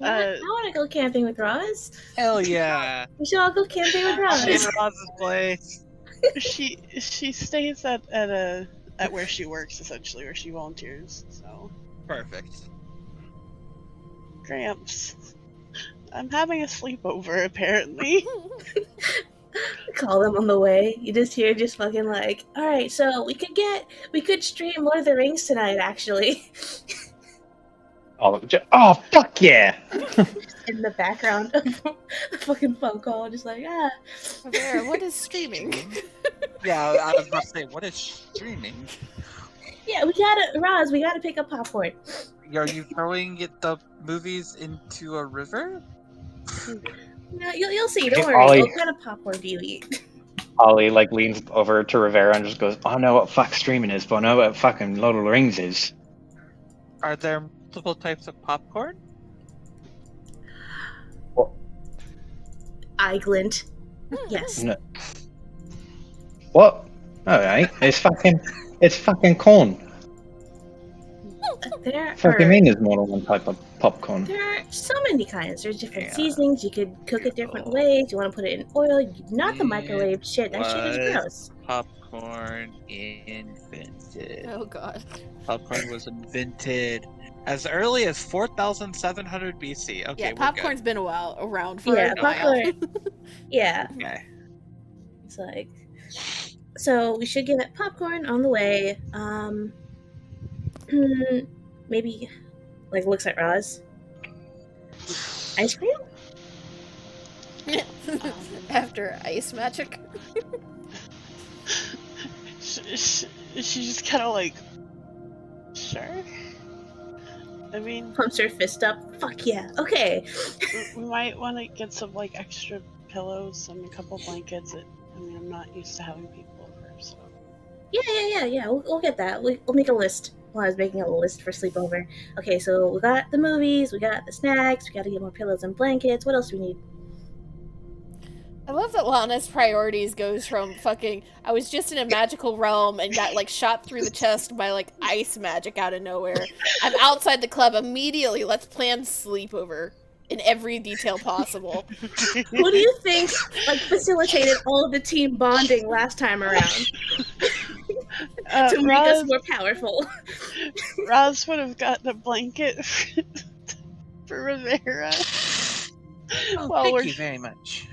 I want to go camping with Roz. Hell yeah! We should all go camping with I'll be in Roz. Roz's place. She stays at where she works, essentially, where she volunteers. So Perfect. Gramps, I'm having a sleepover apparently. Call them on the way. You just hear fucking like, all right, so we could stream Lord of the Rings tonight, actually. Oh, fuck yeah! In the background of the fucking phone call, just like, There, what is streaming? Yeah, I was about to say, what is streaming? Yeah, Roz, we gotta pick up popcorn. Are you throwing the movies into a river? No, you'll see. Don't Hey, worry. Ollie. What kind of popcorn do you eat? Ollie leans over to Rivera and just goes, "I know what fuck streaming is, but I know what fucking Lord of the Rings is." Are there multiple types of popcorn? I glint. Yes. No. What? Alright, it's fucking corn. There What do you are mean there's more than one type of popcorn? there are so many kinds. There's different Yeah. seasonings. You could cook it different ways. You want to put it in oil, not the It microwave shit. That shit is was- gross. Popcorn invented. Oh god. Popcorn was invented as early as 4,700 BC. Okay, Yeah, we're popcorn's been around for Yeah, a while. popcorn. Yeah, good. Okay. it's like. So we should get popcorn on the way. Maybe, like, looks at Roz. Ice cream? After ice magic. She just kind of like, sure. I mean, Pumps her fist up. Fuck yeah. Okay. we might want to get some like extra pillows and a couple blankets. I mean, I'm not used to having people over, so. Yeah. We'll get that. We'll make a list. Well, I was making a list for sleepover. Okay, so we got the movies, we got the snacks, we got to get more pillows and blankets. What else do we need? I love that Lana's priorities goes from fucking I was just in a magical realm and got like shot through the chest by like ice magic out of nowhere. I'm outside the club immediately. Let's plan sleepover. in every detail possible. Who do you think like facilitated all of the team bonding last time around to make us Roz, more powerful? Roz would have gotten a blanket for Rivera Oh, while thank we're you very much.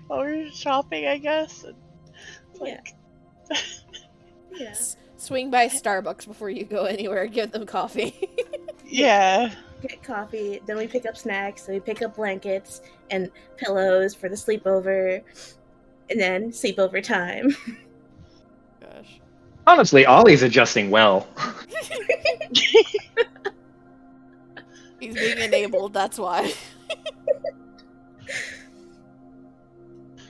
while we're shopping, I guess. And, Yeah. like, Yeah. Swing by Starbucks before you go anywhere. Give them coffee. yeah. Get coffee, then we pick up snacks, then we pick up blankets and pillows for the sleepover, and then sleepover time. Gosh. Honestly, Ollie's adjusting well. He's being enabled, that's why.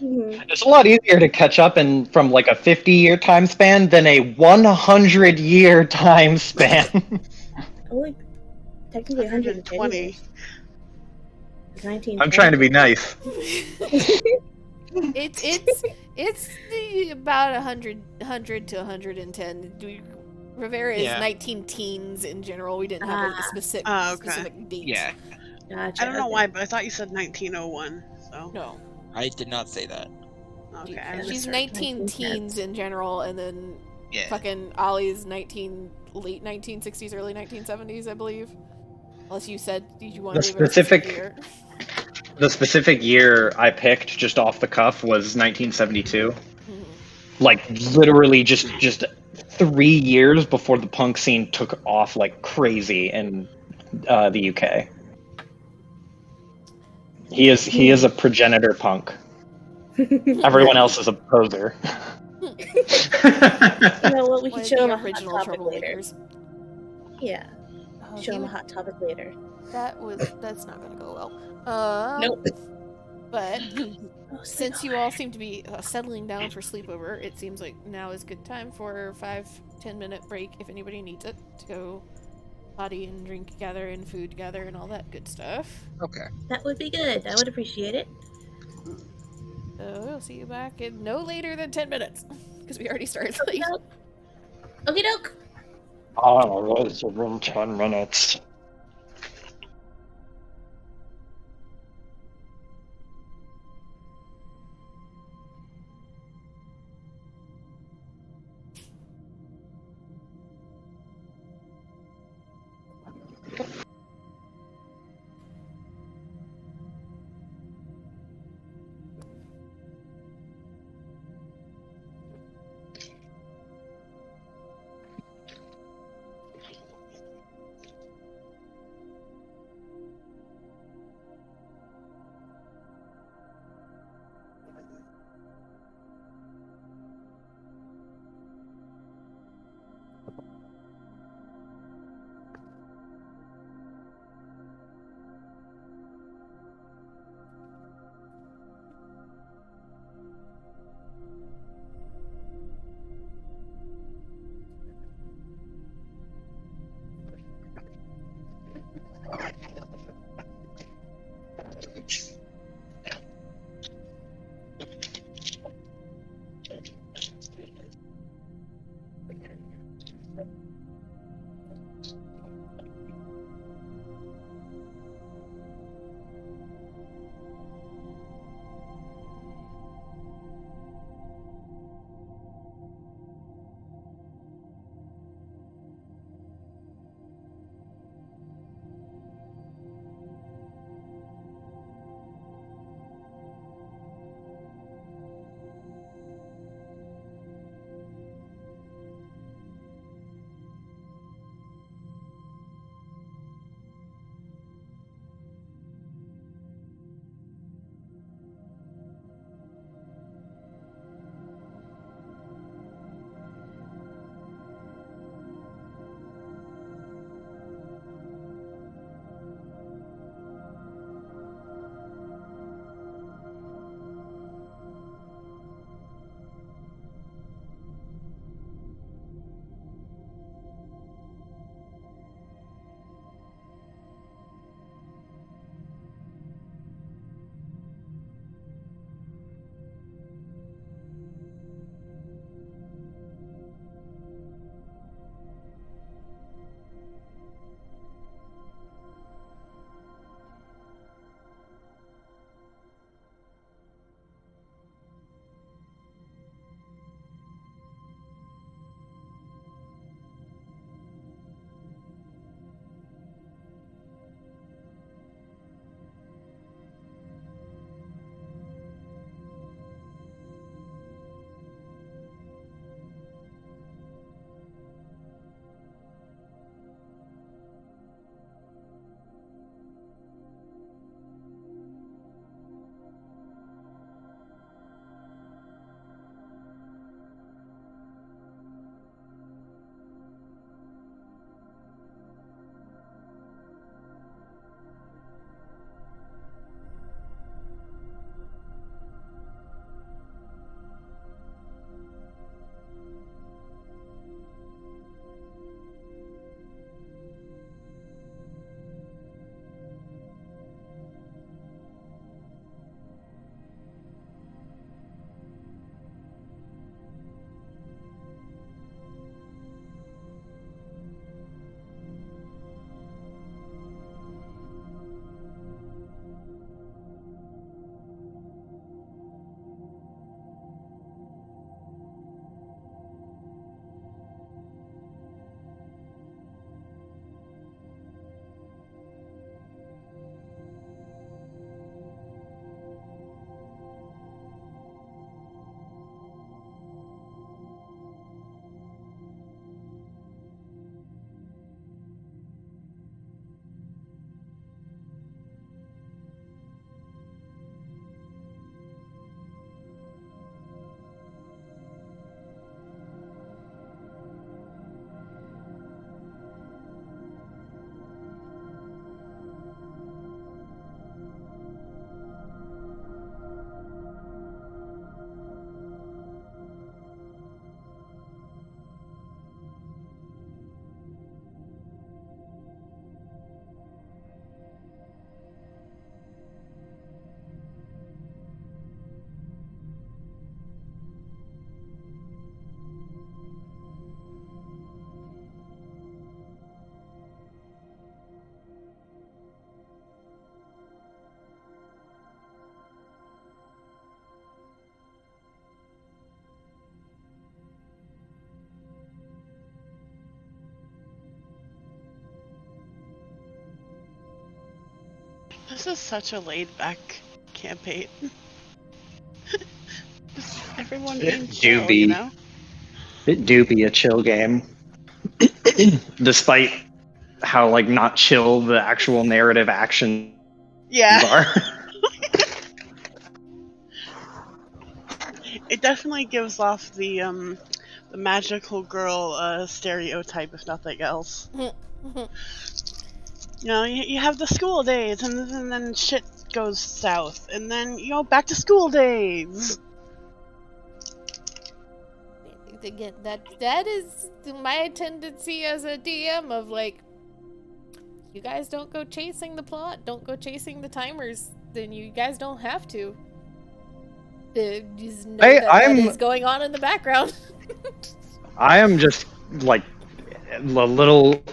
Mhm. It's a lot easier to catch up in from like a 50-year time span than a 100-year time span. Only technically 110 120. years. It's 1920. I'm trying to be nice. It's about 100 to 110. Rivera is Yeah. 19 teens in general. We didn't have a specific Oh, okay. specific date. Yeah, Gotcha. I don't know okay. why, but I thought you said 1901. So No. I did not say that. okay, I She's misheard. 19 teens in general, and then Yeah. fucking Ollie's late 1960s, early 1970s, I believe. Unless you said you wanted The a very specific specific year. the specific year I picked just off the cuff was 1972. Mhm. Like literally just 3 years before the punk scene took off like crazy in the UK. He is a progenitor punk. Everyone else is a poser. You know what? We One could of show the him a hot original topic later. troublemakers. Yeah, Oh, show him a hot topic later. that's not gonna go well. Nope. But Oh, since you all seem to be settling down for sleepover, it seems like now is a good time for a 5-10 minute break if anybody needs it to go potty and drink together and food together and all that good stuff. Okay. that would be good. I would appreciate it. So we'll see you back in no later than 10 minutes because we already started late. Okie doke. Oh, it's around 10 minutes. This is such a laid back campaign. Just everyone being It do chill, you be know? it do be a chill game, despite how like not chill the actual narrative actions Yeah. are. It definitely gives off the magical girl stereotype, if nothing else. You know, you have the school days, and then shit goes south, and then back to school days. Again, that is my tendency as a DM of like, you guys don't go chasing the plot, don't go chasing the timers, then you guys don't have to. Just know I that that I'm is going on in the background. I am just like a little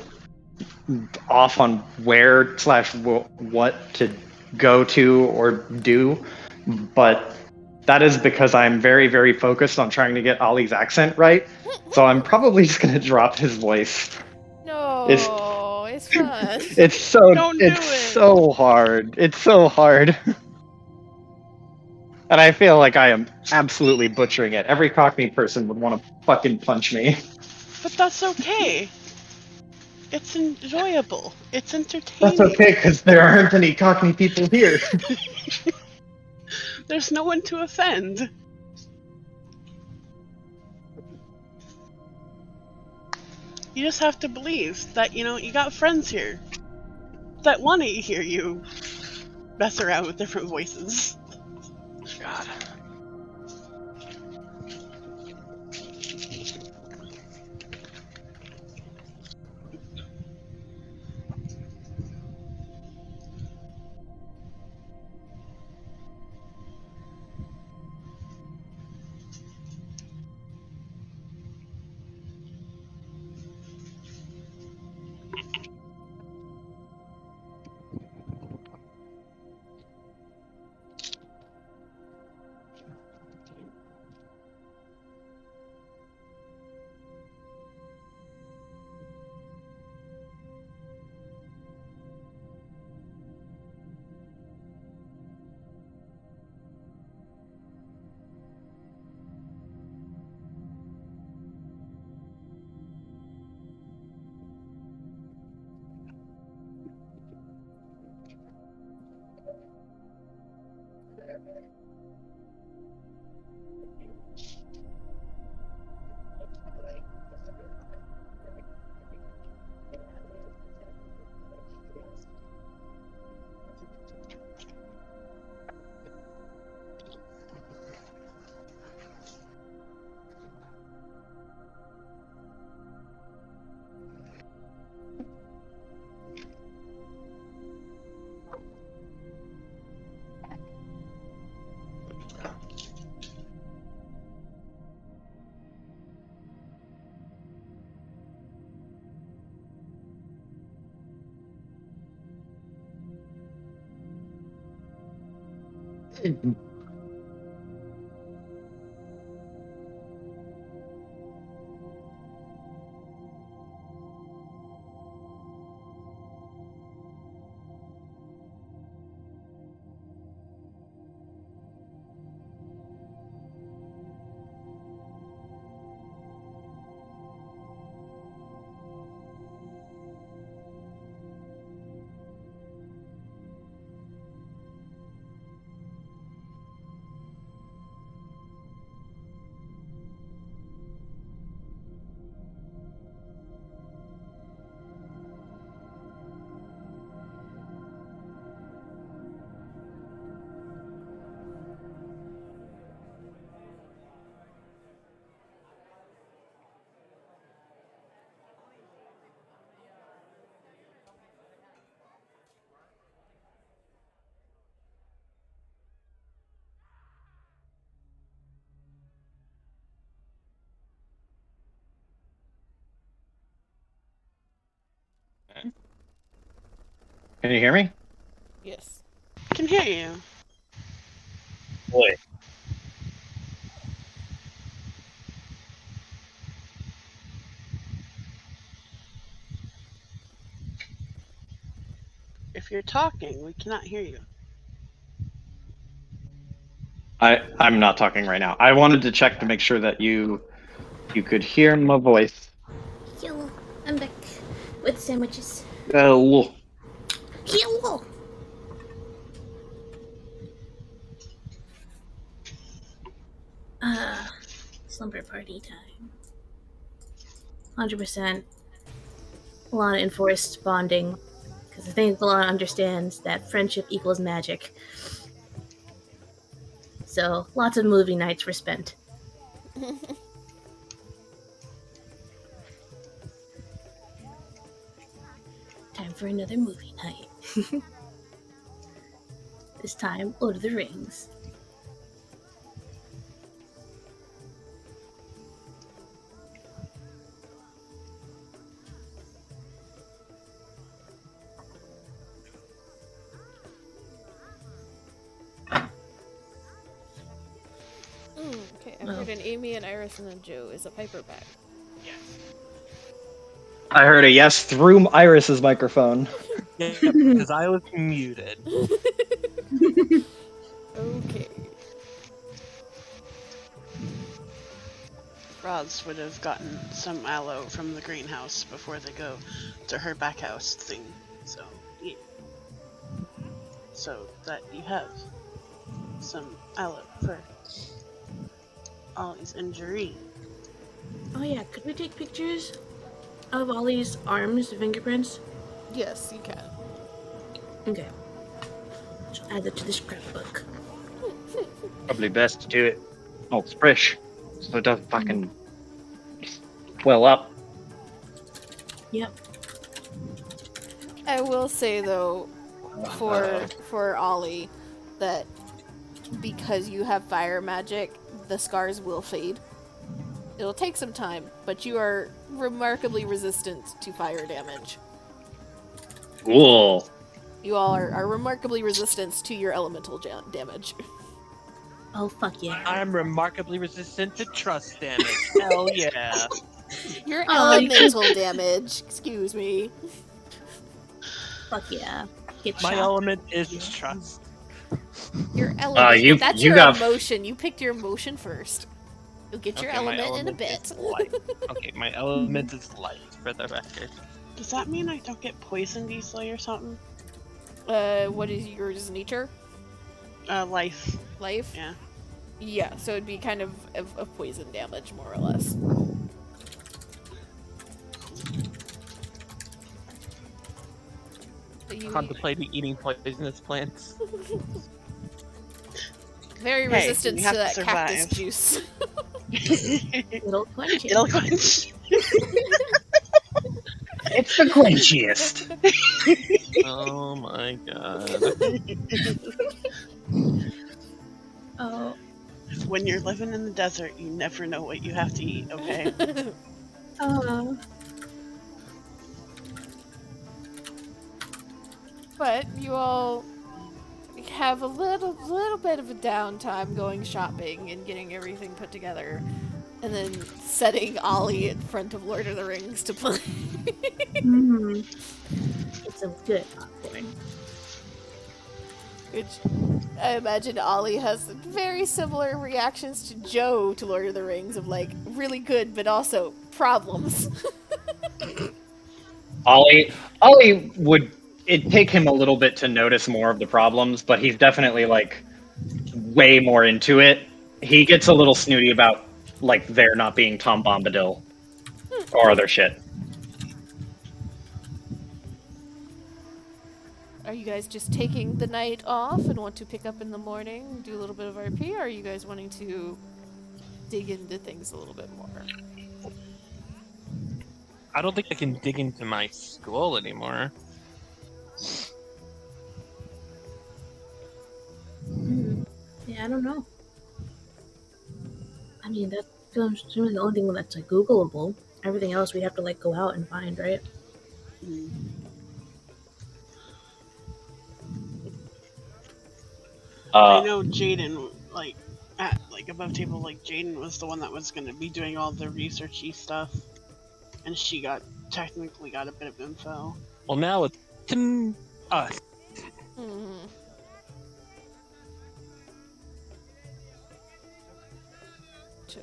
off on where slash what to go to or do, but that is because I'm very very focused on trying to get Ollie's accent right. So I'm probably just gonna drop his voice. It's No, it's fun. Don't it's do it. so hard. It's so hard. And I feel like I am absolutely butchering it. Every Cockney person would want to fucking punch me. But that's okay. It's enjoyable. It's That's entertaining. okay because there aren't any Cockney people here. There's no one to offend. You just have to believe that, you got friends here that want to hear you mess around with different voices. God. Can you hear me? Yes. Can hear you. Boy. If you're talking, we cannot hear you. I'm not talking right now. I wanted to check to make sure that you could hear my voice. Hello, I'm back with sandwiches. Oh, Hello. Ah, slumber party time. 100%. Lana enforced bonding because I think Lana understands that friendship equals magic. So lots of movie nights were spent. Time for another movie night. This time, Lord of the Rings. Okay, I heard an Amy, an Iris, and a Joe. Is a Piper back? I heard a yes through Iris's microphone. Yep, because I was muted. Okay. Roz would have gotten some aloe from the greenhouse before they go to her back house thing. So, yeah. So that you have some aloe for Ollie's injury. Oh yeah, could we take pictures of Ollie's arms, fingerprints? Yes, you can. Okay. I'll add that to the scrapbook. Probably best to do it all fresh, so it doesn't fucking swell up. Yep. I will say though, for Ollie, that because you have fire magic, the scars will fade. It'll take some time, but you are remarkably resistant to fire damage. Cool. You all are remarkably resistant to your elemental damage. Oh fuck yeah. I'm remarkably resistant to trust damage. Hell yeah. Your Oh, elemental damage, excuse me. Fuck yeah. Get My shot. element is trust. Your element. That's you your got emotion. You picked your emotion first. You'll get your Okay, my element in a element bit. is light. Okay, my element is light, for the record. Does that mean I don't get poisoned easily or something? What is yours, nature? Life. Life? Yeah. Yeah, so it'd be kind of poison damage, more or less. But you Contemplating eating poisonous plants. very Hey, resistant we to have to that cactus survive. juice. It'll quench it. It'll quench. it's the quenchiest. Oh my god. Oh. When you're living in the desert, you never know what you have to eat, okay? But you all have a little bit of a downtime going shopping and getting everything put together, and then setting Ollie in front of Lord of the Rings to play. Mm-hmm. It's a good popcorn. Which I imagine Ollie has very similar reactions to Joe to Lord of the Rings, of like really good but also problems. Ollie would it'd take him a little bit to notice more of the problems, but he's definitely like way more into it. He gets a little snooty about like there not being Tom Bombadil or other shit. Are you guys just taking the night off and want to pick up in the morning, do a little bit of RP, or are you guys wanting to dig into things a little bit more? I don't think I can dig into my skull anymore. Yeah, I don't know. I mean, that feels really the only thing that's like Googleable. Everything else we have to like go out and find, right? I know Jaden, like, at like above table, like Jaden was the one that was going to be doing all the researchy stuff, and she technically got a bit of info. Well, now it's us. Hmm. So,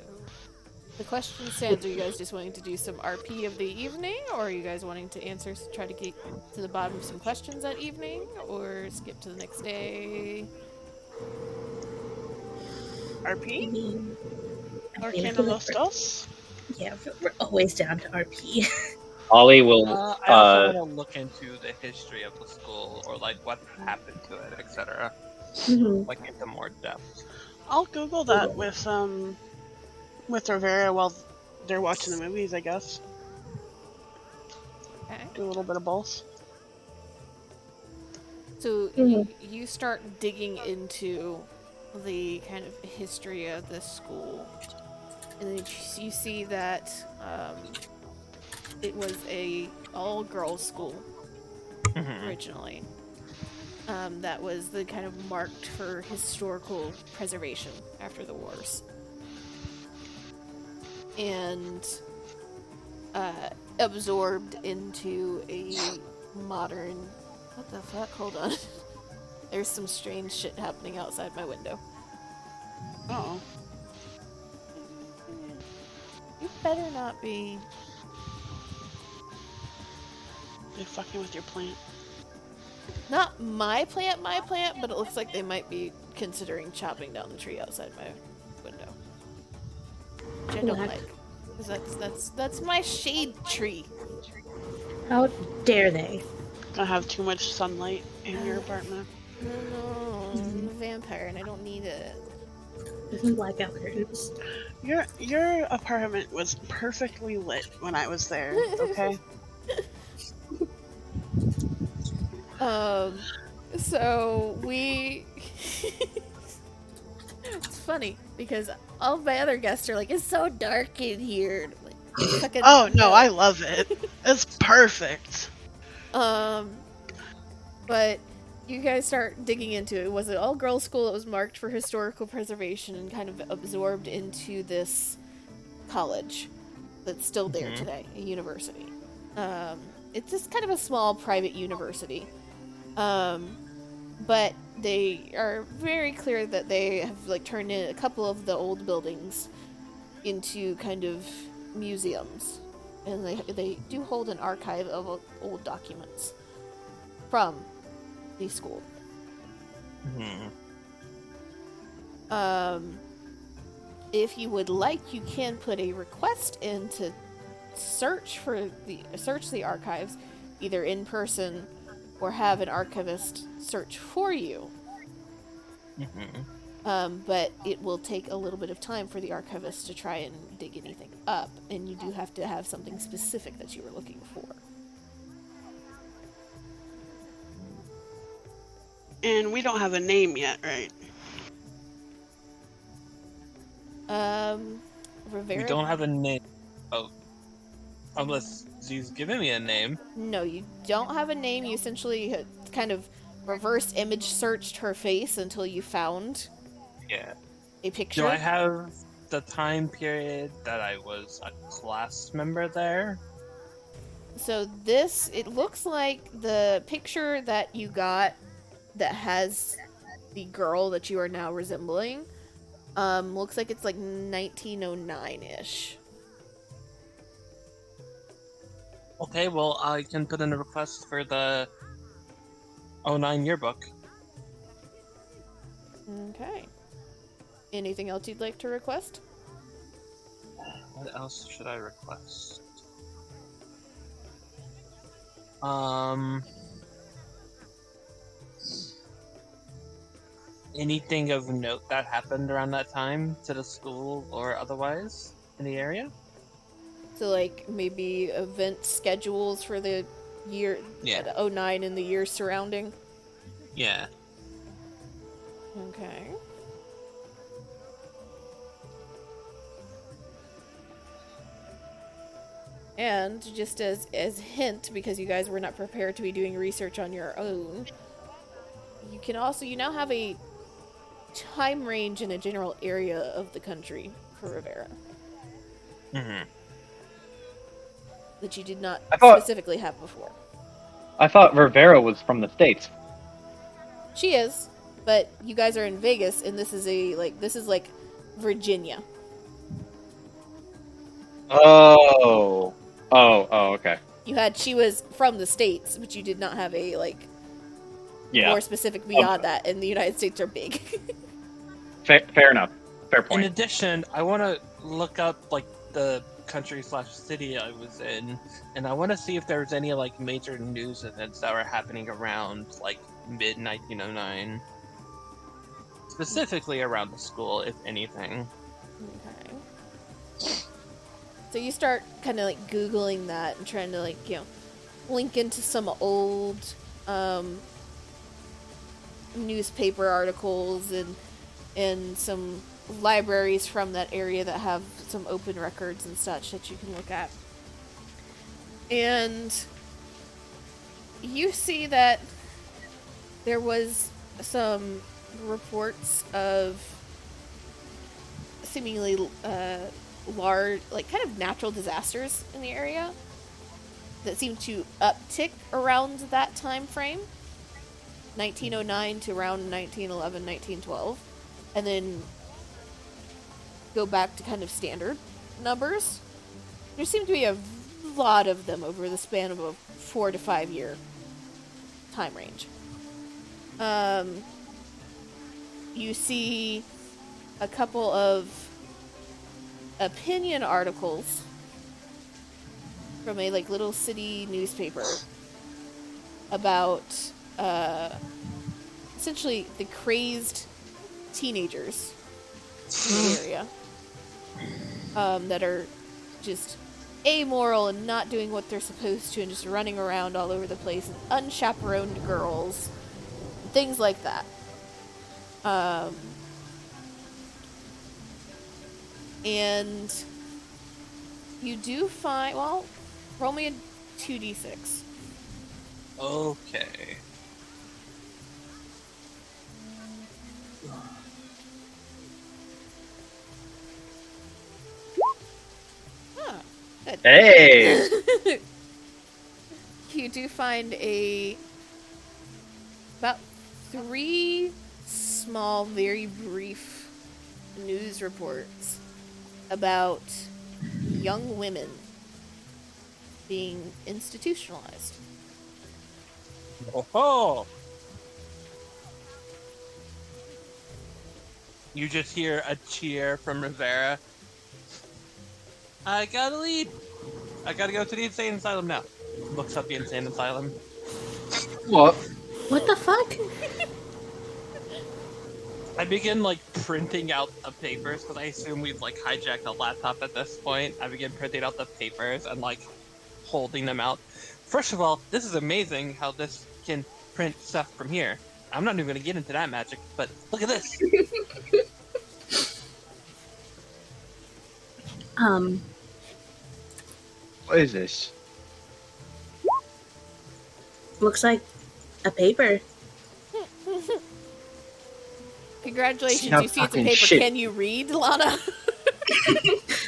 the question stands: are you guys just wanting to do some RP of the evening, or are you guys wanting to answer, try to get to the bottom of some questions that evening, or skip to the next day? RP I mean, or I feel Candle like Los Dos? we're always down to RP. Ollie will. I also want to look into the history of the school, or like what happened to it, etc. hmm Like into more depth. I'll Google that with Rivera while they're watching the movies. I guess Okay. do a little bit of both. So hmm you start digging into the kind of history of this school, and then you see that it was a all girls school Mm-hmm. originally. That was the kind of marked for historical preservation after the wars, and absorbed into a modern. What the fuck? Hold on. There's some strange shit happening outside my window. Oh, You better not be. they fucking with your plant. Not my plant, but it looks like they might be considering chopping down the tree outside my window. Which I don't What? like. Because that's my shade tree. How dare they? Gonna have too much sunlight in your Uh, apartment. no, I'm a vampire and I don't need it. There's some blackout curtains. Your apartment was perfectly lit when I was there. Okay. um, so we. It's funny because all my other guests are like, "It's so dark in here." And I'm like, fucking Oh no, no. I love it. It's perfect. Um, but you guys start digging into it. It was an all-girls school. It was marked for historical preservation and kind of absorbed into this college that's still there Mm-hmm. today, a university. Um, it's just kind of a small private university. But they are very clear that they have like turned in a couple of the old buildings into kind of museums, and they do hold an archive of old documents from the school. Mm-hmm. Um, if you would like, you can put a request in to search the archives, either in person or have an archivist search for you. Mm-hmm. But it will take a little bit of time for the archivist to try and dig anything up, and you do have to have something specific that you were looking for. And we don't have a name yet, right? We Rivera. don't have a name. Oh, unless Z's giving me a name. No, you don't have a name. You essentially kind of reverse image searched her face until you found Yeah. a Do I picture. have the time period that I was a class member there? So it looks like the picture that you got that has the girl that you are now resembling. Looks like it's like 1909-ish. Okay, well, I can put in a request for the '09 yearbook. Okay. Anything else you'd like to request? What else should I request? Um, anything of note that happened around that time to the school or otherwise in the area? So like maybe event schedules for the year Yeah. the '09 and the years surrounding. Yeah. Okay. And just as hint, because you guys were not prepared to be doing research on your own, you now have a time range and a general area of the country for Rivera Mm-hmm. that you did not I thought specifically have before. I thought Rivera was from the States. She is, but you guys are in Vegas, and this is like Virginia. Oh, okay. She was from the States, but you did not have a Yeah. more specific Um, beyond that, and the United States are big. fair enough. Fair In point. addition, I want to look up like the country/city I was in, and I want to see if there was any like major news events that were happening around like mid 1909, specifically around the school, if anything. Okay. So you start kind of like Googling that and trying to link into some old newspaper articles and some libraries from that area that have some open records and such that you can look at. And you see that there was some reports of seemingly large, like kind of natural disasters in the area that seem to uptick around that time frame, 1909 to around 1911, 1912, and then go back to kind of standard numbers. There seem to be a lot of them over the span of a 4 to 5 year time range. You see a couple of opinion articles from a little city newspaper about essentially the crazed teenagers in the area that are just amoral and not doing what they're supposed to and just running around all over the place, and unchaperoned girls, things like that. And you do find, well, roll me a 2d6. Okay. Ah, good. Hey. You do find about 3 small, very brief news reports about young women being institutionalized. Oh! You just hear a cheer from Rivera. I gotta leave. I gotta go to the insane asylum now. Looks up the insane asylum. What? What the fuck? I begin printing out the papers because I assume we've hijacked a laptop at this point. I begin printing out the papers and holding them out. First of all, this is amazing how this can print stuff from here. I'm not even gonna get into that magic, but look at this. What is this? Looks like a paper. Congratulations, No you see it's a fucking paper. shit. Can you read, Lana?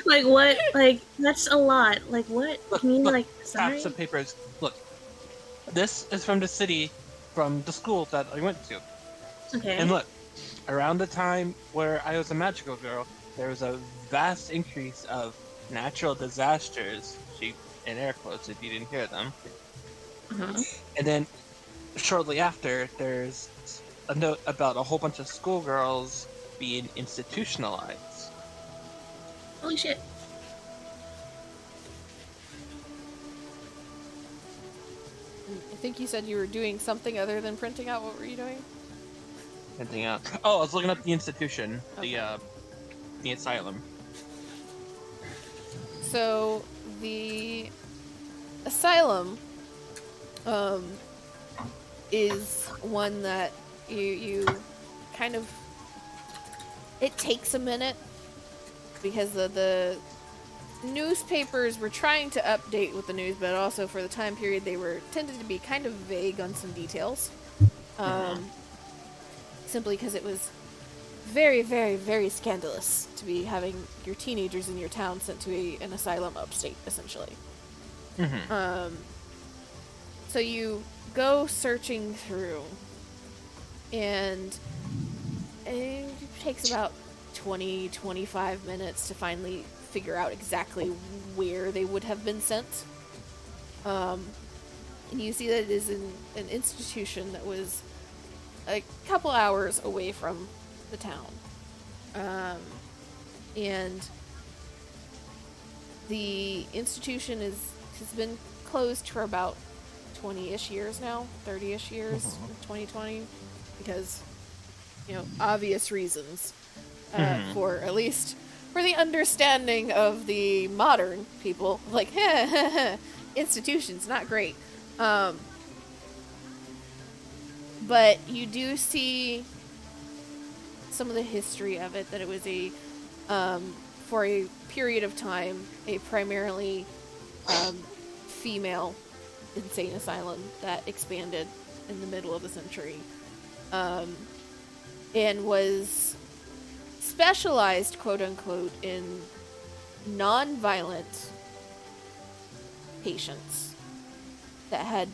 Like what? Like that's a lot. Like what? Look, Can you look, sorry? scraps of papers. Look, this is from the city, from the school that I went to. Okay. And look, around the time where I was a magical girl, there was a vast increase of natural disasters. She in air quotes if you didn't hear them. Uh-huh. And then shortly after, there's a note about a whole bunch of schoolgirls being institutionalized. Holy shit. I think you said you were doing something other than printing out. What were you doing? Anything else? Oh, I was looking up the institution, Okay. the asylum. So the asylum is one that you kind of, it takes a minute because the newspapers were trying to update with the news, but also for the time period they were tended to be kind of vague on some details. Simply because it was very, very, very scandalous to be having your teenagers in your town sent to an asylum upstate, essentially. So you go searching through, and it takes about 20-25 minutes to finally figure out exactly where they would have been sent. And you see that it is an institution that was a couple hours away from the town. And the institution has been closed for about 20-ish years now, 30-ish years, 2020, because, obvious reasons. For at least for the understanding of the modern people, like, institutions, not great. But you do see some of the history of it, that it was for a period of time, a primarily female insane asylum that expanded in the middle of the century, and was specialized, quote unquote, in non-violent patients that had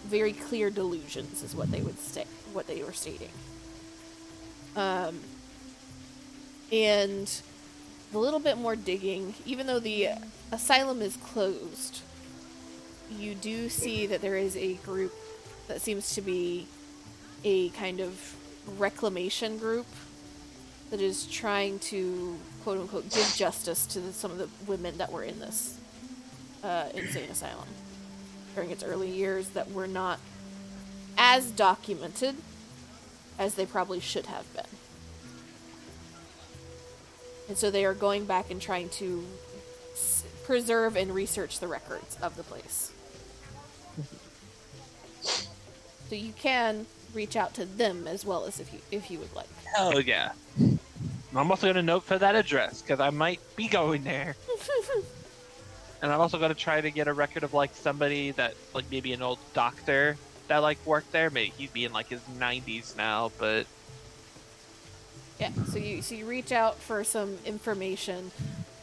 very clear delusions, is what they would say, what they were stating. And a little bit more digging, even though the asylum is closed, you do see that there is a group that seems to be a kind of reclamation group that is trying to, quote unquote, give justice to some of the women that were in this insane asylum during its early years, that were not as documented as they probably should have been. And so they are going back and trying to preserve and research the records of the place. So you can reach out to them as well, as if you would like. Hell yeah. I'm also going to note for that address, because I might be going there. And I'm also going to try to get a record of, like, somebody that, like, maybe an old doctor that, like, worked there. Maybe he'd be in, like, his 90s now, but... Yeah, so you reach out for some information,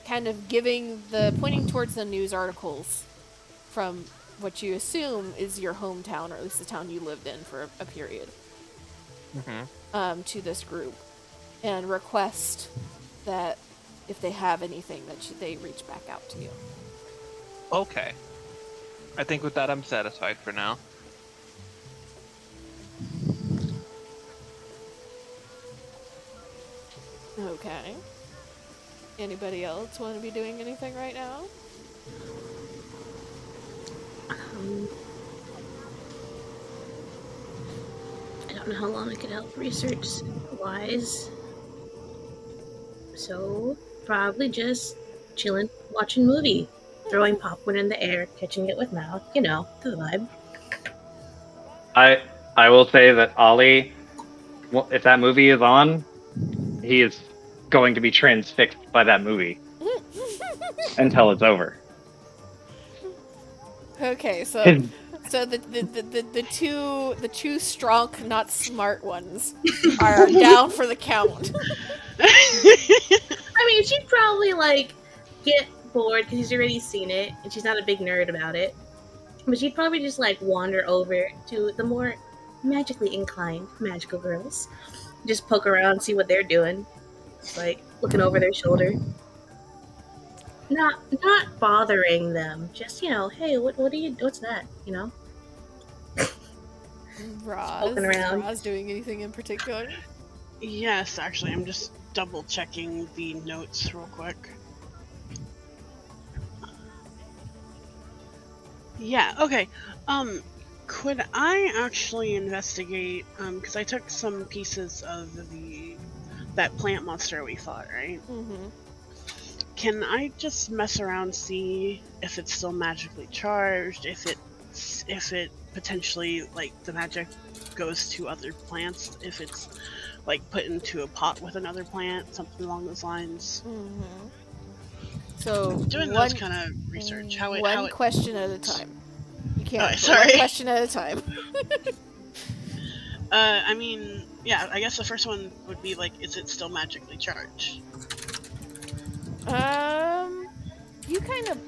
kind of pointing towards the news articles from what you assume is your hometown, or at least the town you lived in for a period, to this group, and request that if they have anything, that they reach back out to you. Okay. I think with that I'm satisfied for now. Okay. Anybody else want to be doing anything right now? I don't know how long I could help research-wise. So, probably just chilling, watching movie, throwing popcorn in the air, catching it with mouth, the vibe. I will say that Ollie, if that movie is on, he is going to be transfixed by that movie until it's over. Okay, so the two strong, not smart ones are down for the count. I mean, she'd probably, like, get bored because she's already seen it, and she's not a big nerd about it. But she'd probably just, like, wander over to the more magically inclined magical girls. Just poke around, see what they're doing. Just, like, looking over their shoulder. Not bothering them. Just, hey, what's that, Poking around. Roz doing anything in particular? Yes, actually, I'm just double checking the notes real quick. Yeah, okay. Could I actually investigate, because I took some pieces of that plant monster we fought, right? Mm-hmm. Can I just mess around, see if it's still magically charged, if it potentially, like, the magic goes to other plants, if it's, like, put into a pot with another plant, something along those lines? Mm-hmm. So Doing those kind of research. One question at a time. You can't. Oh, sorry. One question at a time. I mean, yeah, I guess the first one would be, like, is it still magically charged? You kind of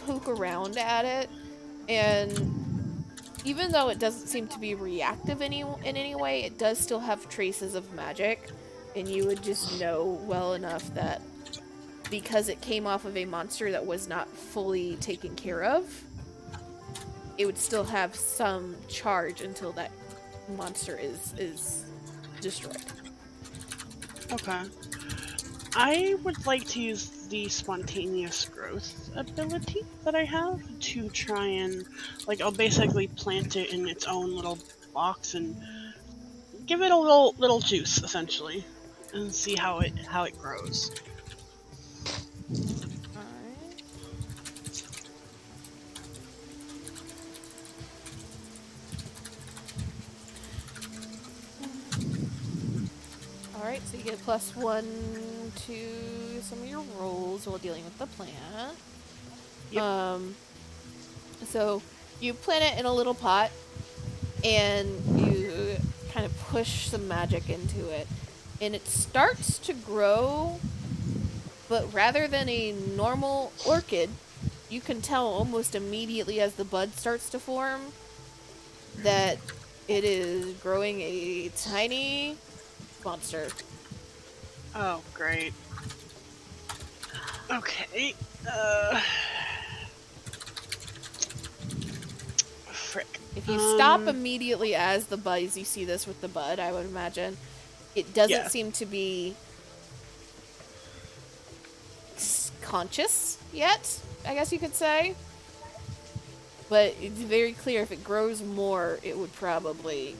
poke around at it, and even though it doesn't seem to be reactive in any way, it does still have traces of magic, and you would just know well enough that because it came off of a monster that was not fully taken care of, it would still have some charge until that monster is destroyed. Okay. I would like to use the spontaneous growth ability that I have to try and, like, I'll basically plant it in its own little box and give it a little juice essentially, and see how it grows. Alright. Alright, so you get +1 to some of your rolls while dealing with the plant. Yep. So you plant it in a little pot, and you kind of push some magic into it, and it starts to grow, but rather than a normal orchid, you can tell almost immediately as the bud starts to form that it is growing a tiny monster. Oh, great. Okay. Uh. Frick. If you stop immediately as the bud, as you see this with the bud, I would imagine, it doesn't Yeah. seem to be conscious yet, I guess you could say. But it's very clear if it grows more, it would probably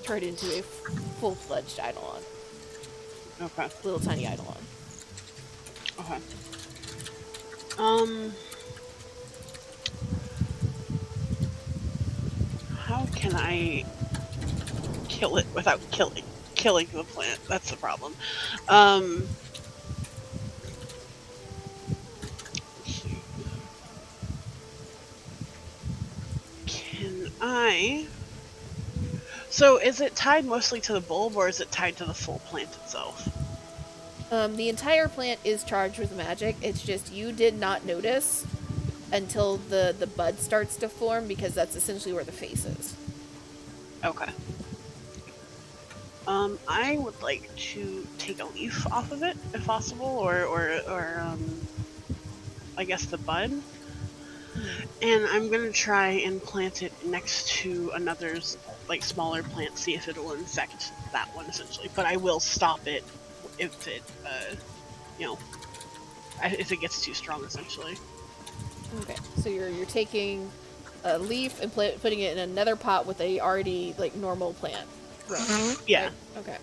turn into a full-fledged Eidolon. Okay. Little tiny Eidolon. Okay. How can I kill it without killing the plant? That's the problem. Can I? So is it tied mostly to the bulb, or is it tied to the full plant itself? The entire plant is charged with magic. It's just you did not notice until the bud starts to form, because that's essentially where the face is. Okay. I would like to take a leaf off of it, if possible, or I guess the bud. And I'm gonna try and plant it next to another, like, smaller plant, see if it'll infect that one, essentially. But I will stop it if it, if it gets too strong, essentially. Okay, so you're taking a leaf and putting it in another pot with a already, like, normal plant. Right. Yeah. Okay.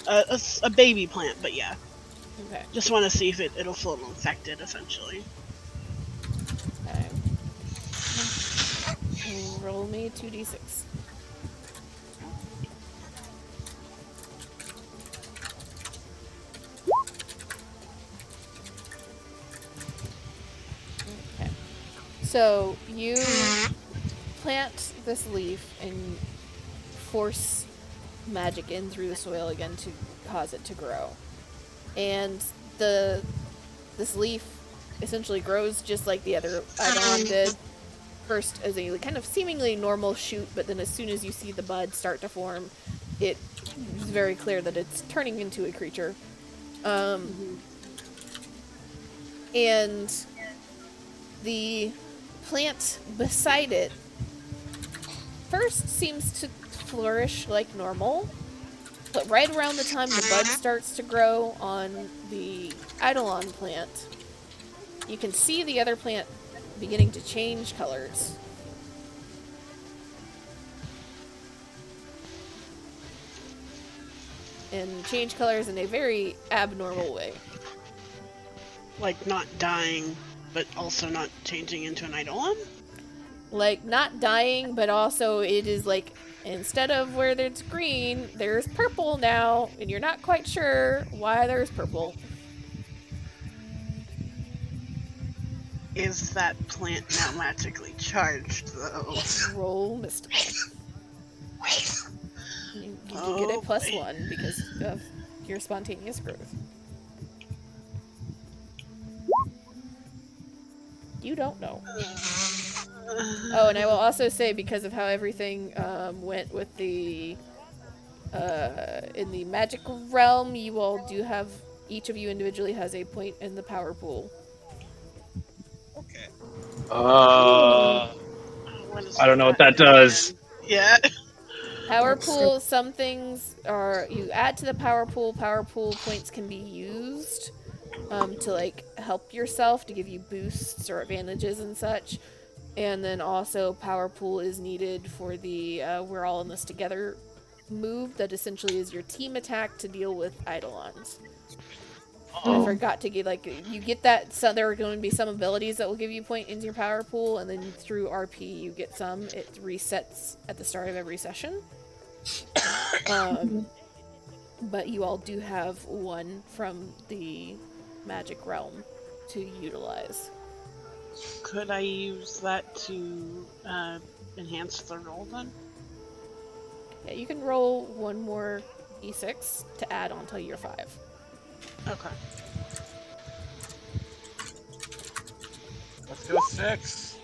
A baby plant, but yeah. Okay. Just want to see if it'll feel infected, essentially. Okay. Roll me 2d6. Okay. So you plant this leaf and force magic in through the soil again to cause it to grow. And this leaf essentially grows just like the other Eidolon did. First as a kind of seemingly normal shoot, but then as soon as you see the bud start to form, it is very clear that it's turning into a creature. And the plant beside it first seems to flourish like normal, but right around the time the bud starts to grow on the Eidolon plant, you can see the other plant beginning to change colors. And change colors in a very abnormal way. Like, not dying, but also not changing into an Eidolon? Like, not dying, but also it is like, instead of where it's green, there's purple now, and you're not quite sure why there's purple. Is that plant now magically charged, though? Roll mystical. You do get a +1 because of your spontaneous growth. You don't know. Oh, and I will also say, because of how everything went with the in the magic realm, you all do have, each of you individually has a point in the power pool. Okay. Ooh. What does I don't know what that that do does. again? Yeah. Power That's so pool, some things are, you add to the power pool points can be used to like help yourself, to give you boosts or advantages and such. And then also power pool is needed for the we're all in this together move that essentially is your team attack to deal with eidolons. I Oh, forgot to get, like, you get that, so there are going to be some abilities that will give you point into your power pool, and then through RP you get some. It resets at the start of every session. But you all do have one from the magic realm to utilize. Could I use that to enhance the roll then? Yeah, you can roll one more d6 to add onto your 5. Okay. Let's go 6.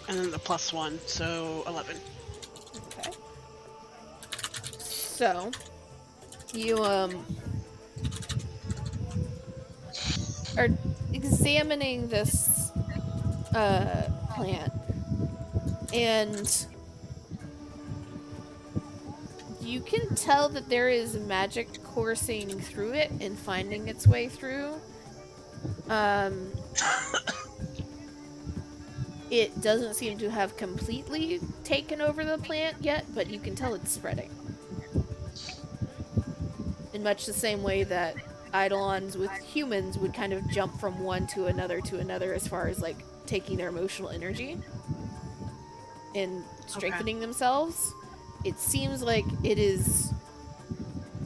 And then the +1, so 11. Okay. So, you are examining this plant, and you can tell that there is magic coursing through it and finding its way through. Um, it doesn't seem to have completely taken over the plant yet, but you can tell it's spreading. In much the same way that eidolons with humans would kind of jump from one to another as far as like taking their emotional energy and Okay. strengthening themselves. It seems like it is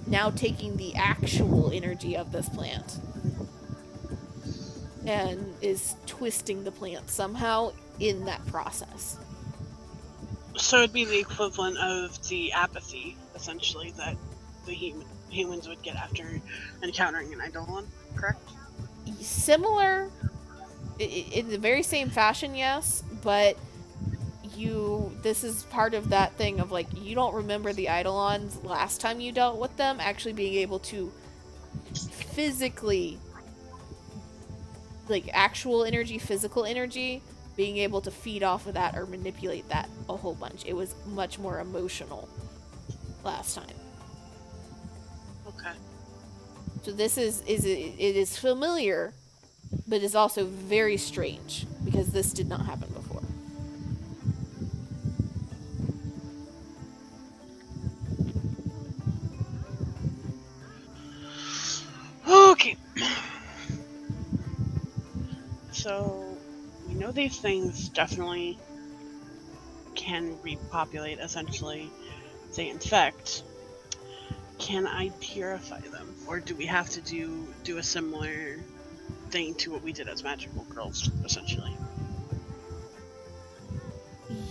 now taking the actual energy of this plant and is twisting the plant somehow in that process. So it'd be the equivalent of the apathy, essentially, that the humans would get after encountering an eidolon, correct? Similar in the very same fashion, yes, but this is part of that thing of like, you don't remember the eidolons last time you dealt with them actually being able to physically, like actual energy, physical energy, being able to feed off of that or manipulate that a whole bunch. It was much more emotional last time. Okay. So this is it is familiar, but is also very strange because this did not happen before. Okay. So we know these things definitely can repopulate, essentially. They infect. Can I purify them, or do we have to do a similar thing to what we did as magical girls, essentially?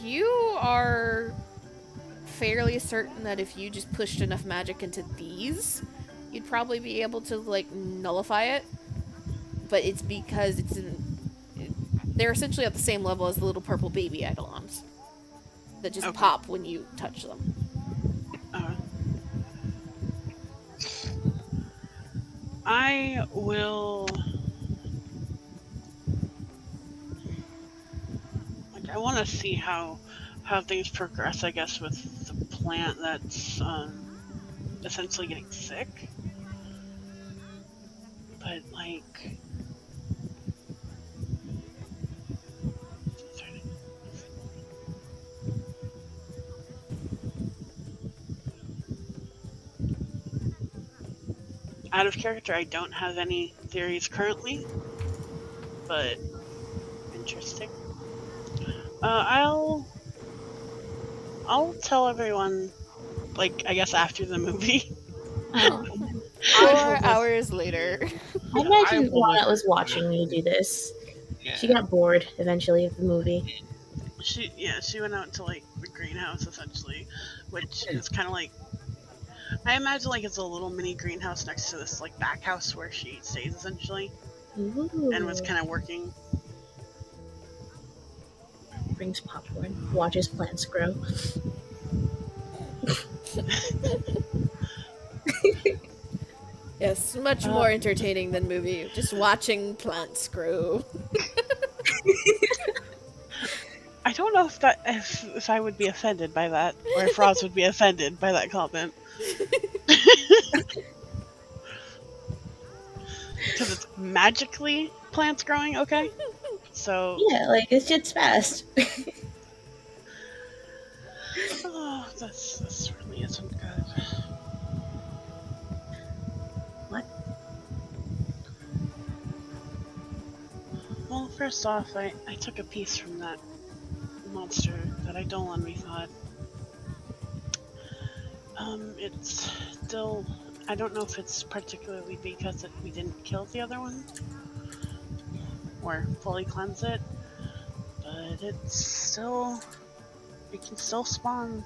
You are fairly certain that if you just pushed enough magic into these, you'd probably be able to like nullify it. But it's because they're essentially at the same level as the little purple baby eidolons that just Okay. pop when you touch them. Uh, I will. Like, I want to see how things progress. I guess with the plant that's essentially getting sick. But like, out of character, I don't have any theories currently, but interesting. I'll tell everyone, like, I guess after the movie. Oh. 4 hours later. I I imagine will Lana listen was to watching you it. do this. She Yeah. got bored eventually of the movie. She went out to like the greenhouse essentially, which is kind of like, I imagine like it's a little mini greenhouse next to this like back house where she stays essentially, and was Ooh. kind of working. brings popcorn, watches plants grow. Yes, much Uh, more entertaining than movie. Just watching plants grow. I don't know if I would be offended by that, or if Roz would be offended by that comment, because it's magically plants growing. Okay, so Yeah, like it's just fast. oh, this really isn't good. What? Well, first off, I took a piece from that monster that I Dolan we thought. It's still. I don't know if it's particularly because we didn't kill the other one or fully cleanse it, but it's still. It can still spawn.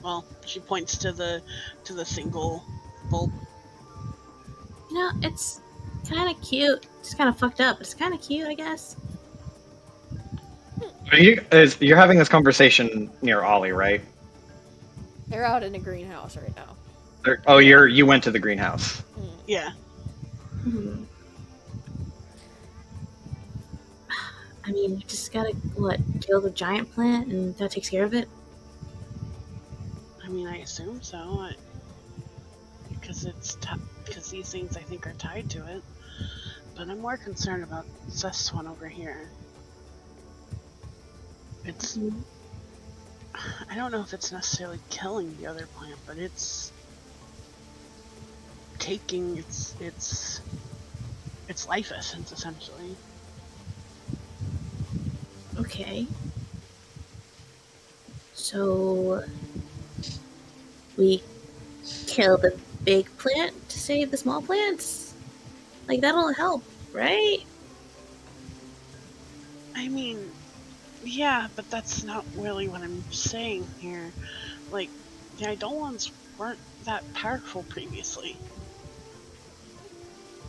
Well, she points to the single bulb. You know, it's kind of cute. It's kind of fucked up, but it's kind of cute, I guess. You're having this conversation near Ollie, right? They're out in a greenhouse right now. Oh, Yeah, you went to the greenhouse. yeah. Hmm. I mean, you just gotta, what, kill the giant plant and that takes care of it? I mean, I assume so, because because these things I think are tied to it. But I'm more concerned about this one over here. It's. Mhm. I don't know if it's necessarily killing the other plant, but it's taking its life essence essentially. Okay. So, we kill the big plant to save the small plants? Like, that'll help, right? I mean, yeah, but that's not really what I'm saying here. Like, the Eidolons weren't that powerful previously.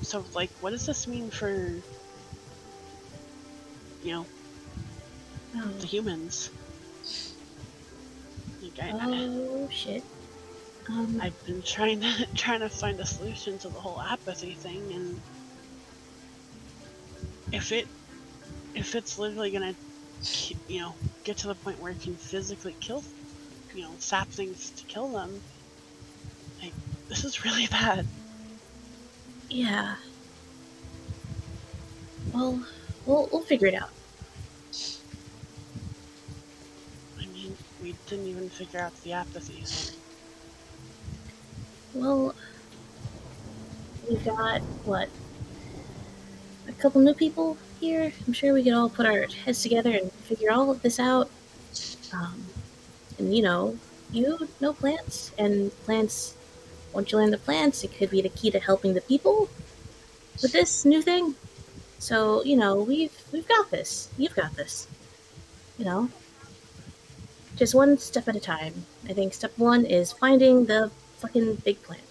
So, like, what does this mean for, Oh, the humans? Like, oh shit. Um, I've been trying to find a solution to the whole apathy thing, and if it's literally gonna, get to the point where it can physically kill, sap things to kill them, like, this is really bad. yeah. Well, we'll figure it out. I mean, we didn't even figure out the apathy thing. Well, we've got, what, a couple new people here? I'm sure we could all put our heads together and figure all of this out. Um, and you know plants, and plants, once you learn the plants, it could be the key to helping the people with this new thing. So, we've got this. You've got this. You know, just one step at a time. I think step one is finding the fucking big plant.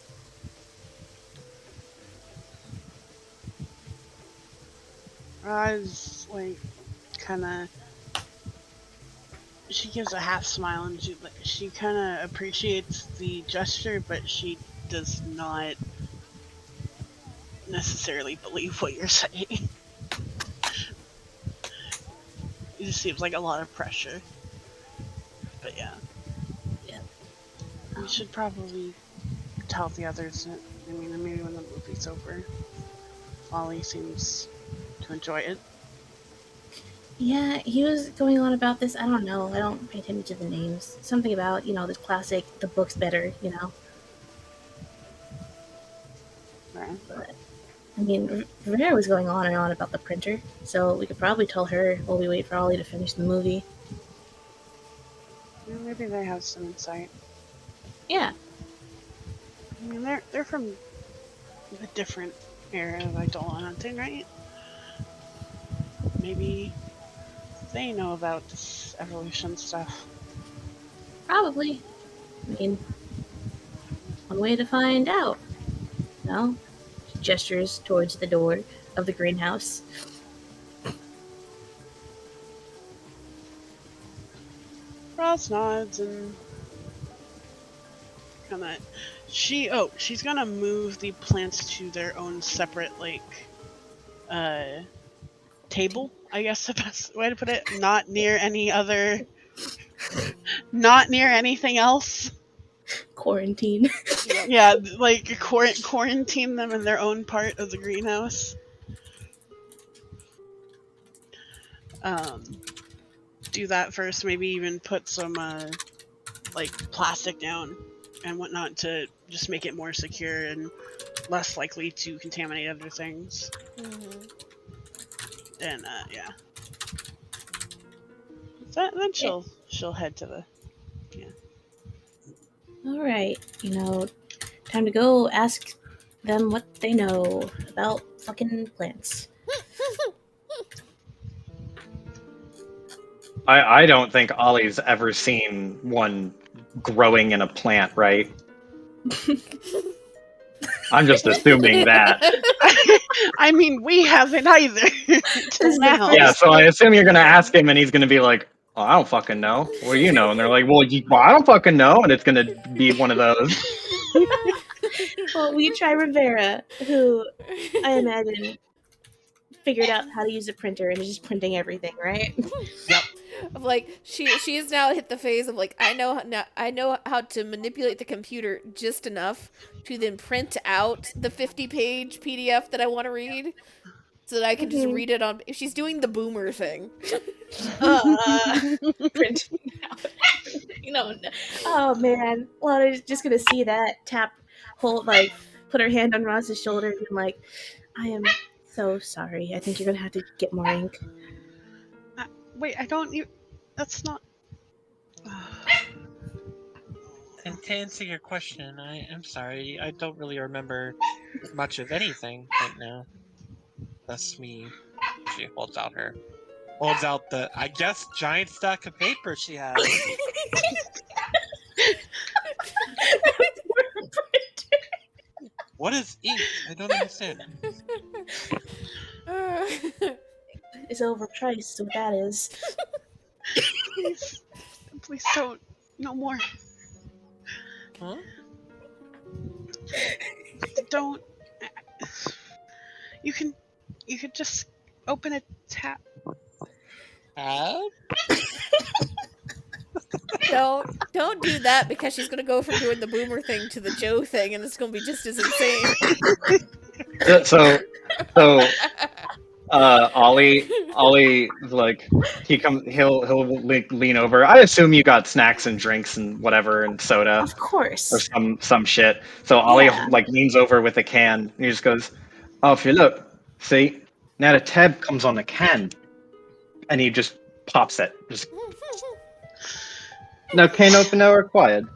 Roz, like, kind of. She gives a half smile and she kind of appreciates the gesture, but she does not necessarily believe what you're saying. It just seems like a lot of pressure. But yeah, Yeah. we should probably tell the others. I mean, maybe when the movie's over. Ollie seems to enjoy it. Yeah, he was going on about this. I don't know. I don't pay attention to the names. Something about, this classic, the book's better. Right? But, I mean, Rivera was going on and on about the printer, so we could probably tell her while we wait for Ollie to finish the movie. Yeah, maybe they have some insight. Yeah. I mean, they're from a different era of Eidolon hunting, right? Maybe they know about this evolution stuff. Probably. I mean, one way to find out. No? He gestures towards the door of the greenhouse. Roz nods and kind of she's gonna move the plants to their own separate uh table, I guess the best way to put it. Not near anything else. Quarantine. Yep. Yeah, like quarantine them in their own part of the greenhouse. Um, do that first. Maybe even put some like plastic down and whatnot to just make it more secure and less likely to contaminate other things. Mm-hmm. And yeah, then Yeah. she'll head to the All right. Time to go ask them what they know about fucking plants. I don't think Ollie's ever seen one growing in a plant, right? I'm just assuming that. I mean, we haven't either This till is the now. Yeah, first. so I assume you're gonna ask him, and he's gonna be like, "Oh, I don't fucking know. What do you know?" And they're like, "Well, I don't fucking know." And it's gonna be one of those. Well, we try Rivera, who I imagine figured out how to use a printer and is just printing everything, right? Yep. Of like she's now hit the phase of like I know how to manipulate the computer just enough to then print out the 50-page PDF that I want to read so that I can just Mhm. read it on. If she's doing the boomer thing. Uh, printing out. Oh man, Lana's just gonna see that tap, hold like, put her hand on Roz's shoulder and be like, "I am so sorry. I think you're gonna have to get more ink." Wait, I don't. That's not. And to answer your question, I am sorry, I don't really remember much of anything right now. That's me. She holds out the, I guess, giant stack of paper she has. What is ink? I don't understand. It's overpriced, so what that is. Please, please don't. No more. Huh? Don't. You can. You could just open a tap. Tab? Don't do that because she's gonna go from doing the boomer thing to the Joe thing, and it's gonna be just as insane. So Ollie like he'll lean over. I assume you got snacks and drinks and whatever and soda Of or course. some shit. So Ollie Yeah. like leans over with a can. And he just goes, "Oh, if you look, see now the tab comes on the can," and he just pops it. Just no can opener required.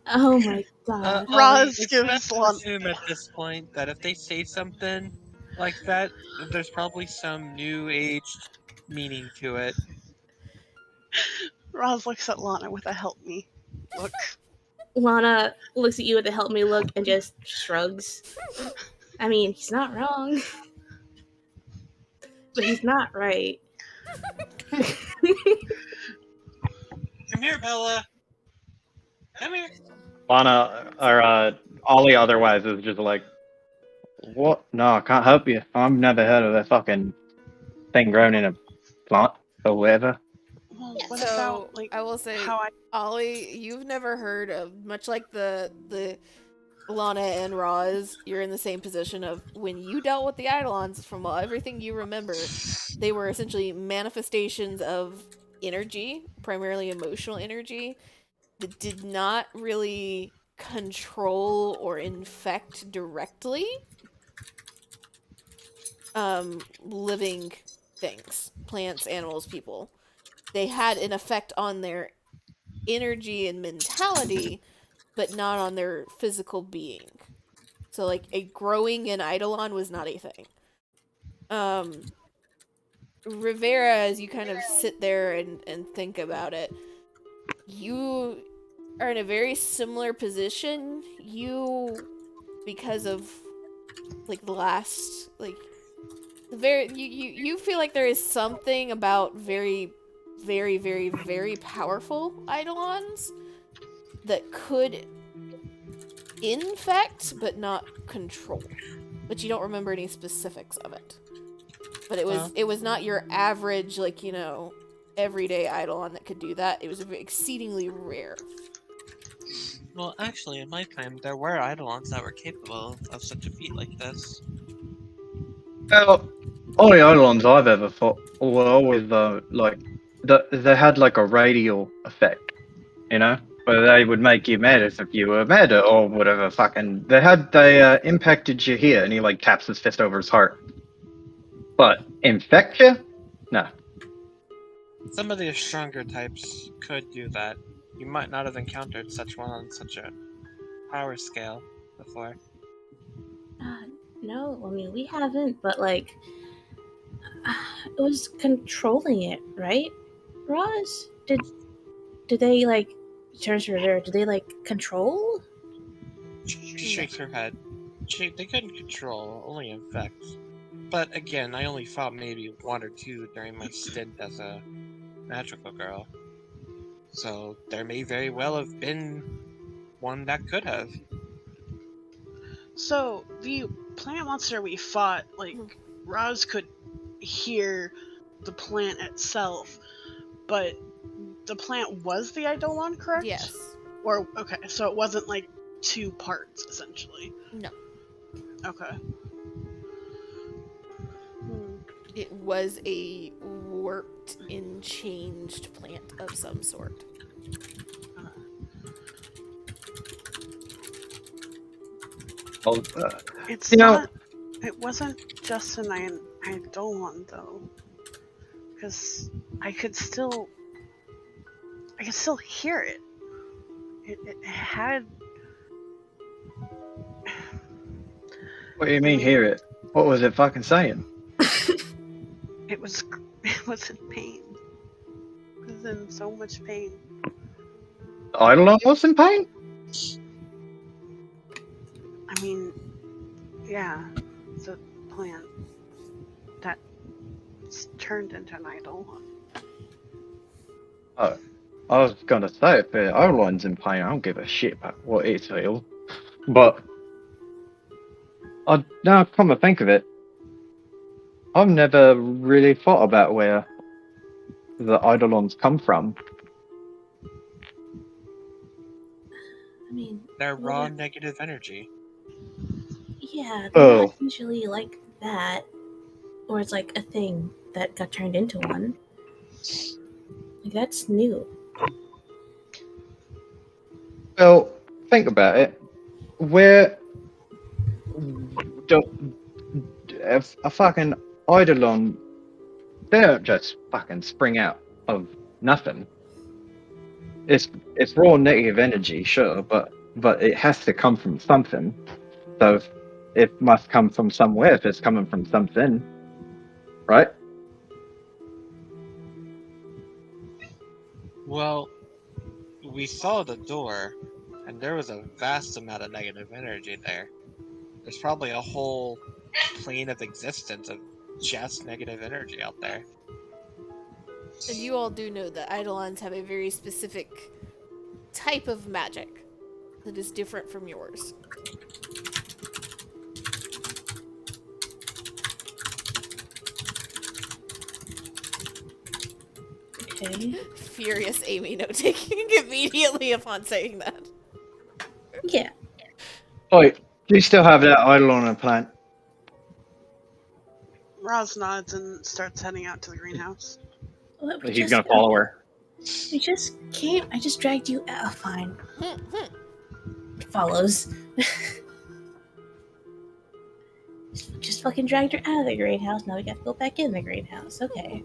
Oh my god. Ollie, Roz it's gives best to Lon. assume at this point that if they say something like that, there's probably some new age meaning to it. Roz looks at Lana with a help me look. Lana looks at you with a help me look and just shrugs. I mean, he's not wrong, but he's not right. Come here, Bella. Come here. Lana or Ollie otherwise is just like, what? No, I can't help you. I've never heard of a fucking thing grown in a plant or whatever. Well, what about So I will say, how I? Ollie, you've never heard of much like the Lana and Roz. You're in the same position of when you dealt with the Eidolons. From everything you remember, they were essentially manifestations of energy, primarily emotional energy, that did not really control or infect directly living things, plants, animals, people. They had an effect on their energy and mentality, but not on their physical being. So like a growing an eidolon was not a thing. Um Rivera, as you kind of sit there and think about it, you are in a very similar position. You, because of like the last like You feel like there is something about very, very, very, very powerful eidolons that could infect but not control. But you don't remember any specifics of it. But Well, it was not your average, like, everyday eidolon that could do that. It was exceedingly rare. well, actually, in my time, there were eidolons that were capable of such a feat like this. Well, all the Eidolons I've ever fought were always like they had like a radial effect, you know, where they would make you mad if you were mad or whatever. Fucking, they impacted you here, and he like taps his fist over his heart. But infect you? No. Some of the stronger types could do that. You might not have encountered such one on such a power scale before. Uh, no, I mean, we haven't, but like, it was controlling it, right? Roz? Did they like, turns to Rivera, did they like control? She No. shakes her head. They couldn't control, only infect. But again, I only fought maybe one or two during my stint as a magical girl. So there may very well have been one that could have. So the plant monster we fought, like Roz could hear the plant itself, but the plant was the Eidolon, correct? Yes. Or okay, so it wasn't like two parts essentially. No. Okay. Hmm. It was a warped and changed plant of some sort. Well, It's you know, not. It wasn't just an Eidolon though, because I could still. I could still hear it. It had. what do you I mean mean, hear it? What was it fucking saying? it was. It was in pain. It was in so much pain. The Eidolon was in pain? I mean, yeah, the plant that turned into an Eidolon. Oh, I was gonna say if the Eidolon's in pain, I don't give a shit about what it feels. But now come to think of it, I've never really thought about where the Eidolons come from. I mean, They're well, raw negative energy. yeah, they're not Oh, usually like that, or it's like a thing that got turned into one. Like, that's new. well, think about it. Where do a fucking Eidolon, they don't just fucking spring out of nothing. It's raw negative energy, sure, but it has to come from something. So it must come from somewhere if it's coming from something, right? Well, we saw the door, and there was a vast amount of negative energy there. There's probably a whole plane of existence of just negative energy out there. And you all do know that eidolons have a very specific type of magic that is different from yours. Okay. Furious Amy note taking immediately upon saying that. Yeah. Oh, do you still have that Eidolon plant? Roz nods and starts heading out to the greenhouse. Well, He's gonna follow her. we just came. I just dragged you out. Fine. Follows. Just fucking dragged her out of the greenhouse. Now we gotta go back in the greenhouse. Okay.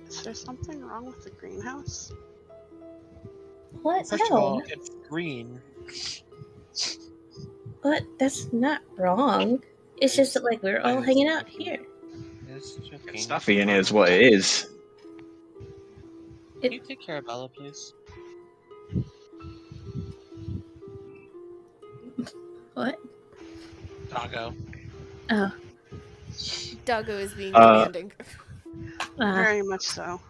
Is there something wrong with the greenhouse? What? First of No. all, it's green. What? That's not wrong. It's just that like we're I all was hanging out joking. here. I was joking. Stuffy in is what it is. Can you take care of Bella, please? What? Doggo. Oh. Doggo is being Uh, demanding. Very much so.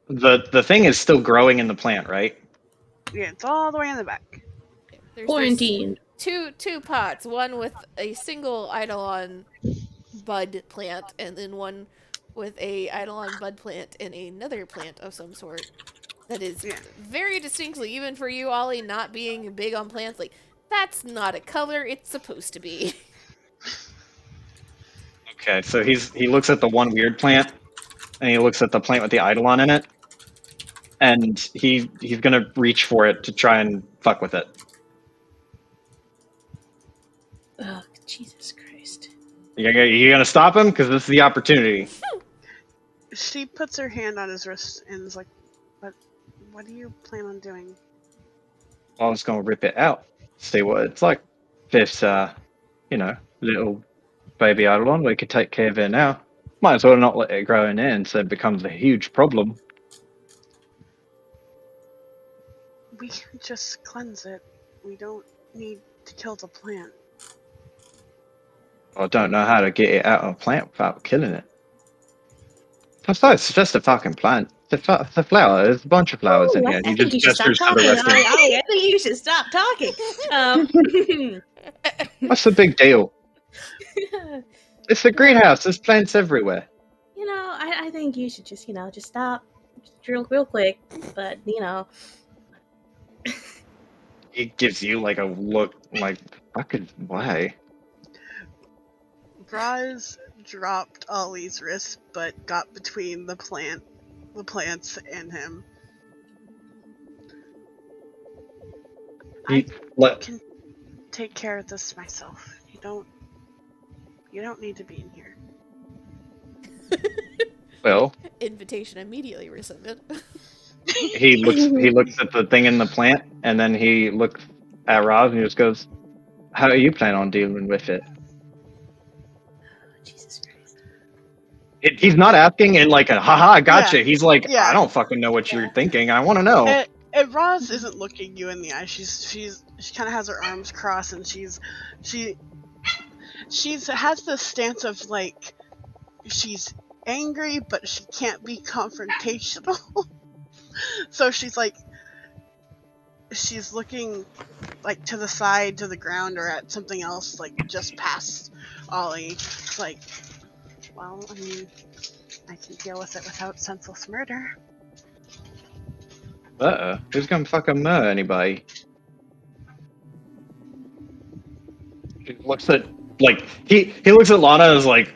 the thing is still growing in the plant, right? Yeah, it's all the way in the back. There's Quarantine. two pots, one with a single Eidolon bud plant, and then one with a Eidolon bud plant and another plant of some sort. That is Yeah. very distinctly, even for you, Ollie, not being big on plants, like, that's not a color it's supposed to be. Okay, so he looks at the one weird plant, and he looks at the plant with the Eidolon in it, and he's gonna reach for it to try and fuck with it. Oh, Jesus Christ. You gonna stop him? Because this is the opportunity. She puts her hand on his wrist and is like, what do you plan on doing? I was gonna rip it out, see what it's like. This, little baby Eidolon, we could take care of it now. Might as well not let it grow in ants, so it becomes a huge problem. We can just cleanse it. We don't need to kill the plant. I don't know how to get it out of a plant without killing it. Besides, it's just a fucking plant. It's a flower. There's a bunch of flowers in Ooh, here. I He think just you should stop gestures to the talking, rest of them. Ollie. I think you should stop talking. What's the big deal? It's a greenhouse. There's plants everywhere. I think you should just, just stop. Just real quick. But, He gives you like a look, like fucking why? Braz dropped Ollie's wrist, but got between the plants and him. He I let can take care of this myself. You don't need to be in here. well. Invitation immediately rescinded. He looks at the thing in the plant, and then he looks at Roz and he just goes, "How do you plan on dealing with it?" Jesus Christ. He's not asking in like a haha, I gotcha. Yeah, He's like, I yeah. don't fucking know what you're thinking. I want to know. And Roz isn't looking you in the eye. She kind of has her arms crossed, and she has this stance of like she's angry, but she can't be confrontational. So she's looking like to the side, to the ground, or at something else, like just past Ollie. It's like, well, I mean, I can deal with it without senseless murder. Who's gonna fucking murder anybody? He looks at like he looks at Lana and is like,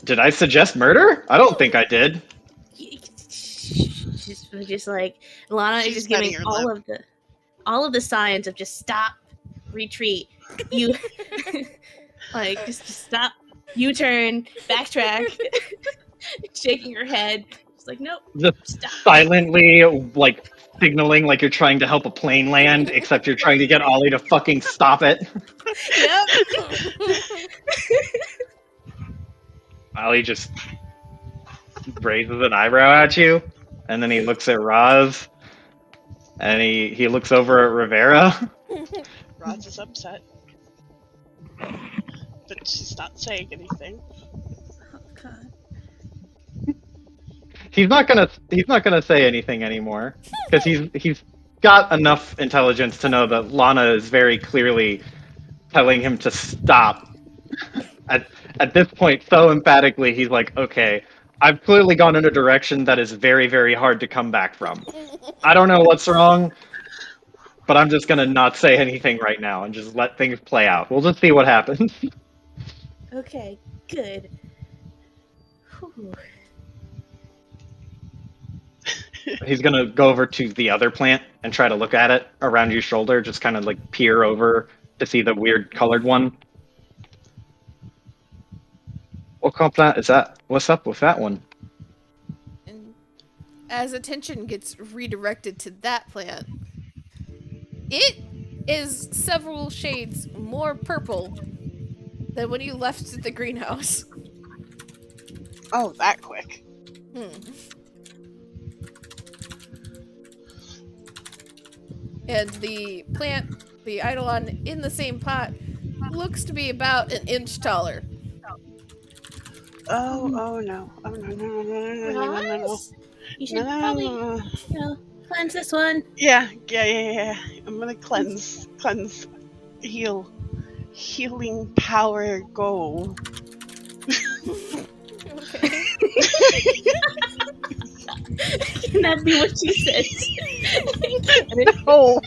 did I suggest murder? I don't think I did. Just like Lana is She's just biting giving her all lip. of the signs of just stop, retreat, you like just stop, U-turn, backtrack, shaking her head. It's like nope, Just stop. silently like signaling like you're trying to help a plane land, except you're trying to get Ollie to fucking stop it. Yep. Ollie just raises an eyebrow at you, and then he looks at Roz, and he looks over at Rivera. Roz is upset, but she's not saying anything. Oh God. He's not gonna say anything anymore because he's got enough intelligence to know that Lana is very clearly telling him to stop. At this point, so emphatically, he's like, okay, I've clearly gone in a direction that is very, very hard to come back from. I don't know what's wrong, but I'm just gonna not say anything right now and just let things play out. We'll just see what happens. Okay, good. Whew. He's gonna go over to the other plant and try to look at it around your shoulder, just kind of like peer over to see the weird colored one. What kind of plant is that? What's up with that one? And as attention gets redirected to that plant, it is several shades more purple than when you left the greenhouse. Oh, that quick. And the plant, the Eidolon in the same pot, looks to be about an inch taller. Oh no. Oh no no no no no no no no no. Ross, you No, should no, no, probably, no, no. cleanse this one. Yeah. I'm gonna cleanse, heal, healing power. Go. Okay. Can that be what she says? Can it? No,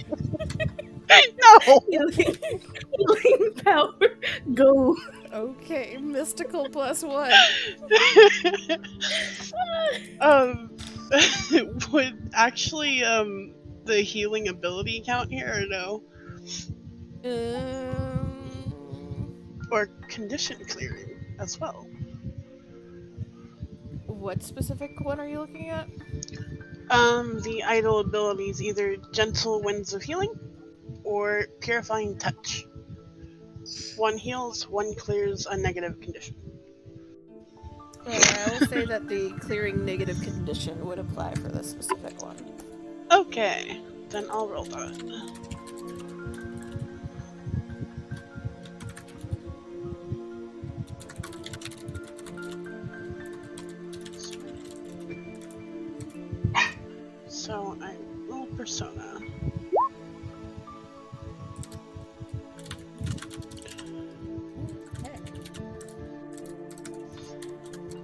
no. Healing, healing power. Go. Okay, mystical +1. um, would actually the healing ability count here or no? Um, Or condition clearing as well? what specific one are you looking at? The idle abilities either gentle winds of healing or purifying touch. One heals, one clears a negative condition. I will say that the clearing negative condition would apply for this specific one. Okay, then I'll roll that. So I roll persona. Okay.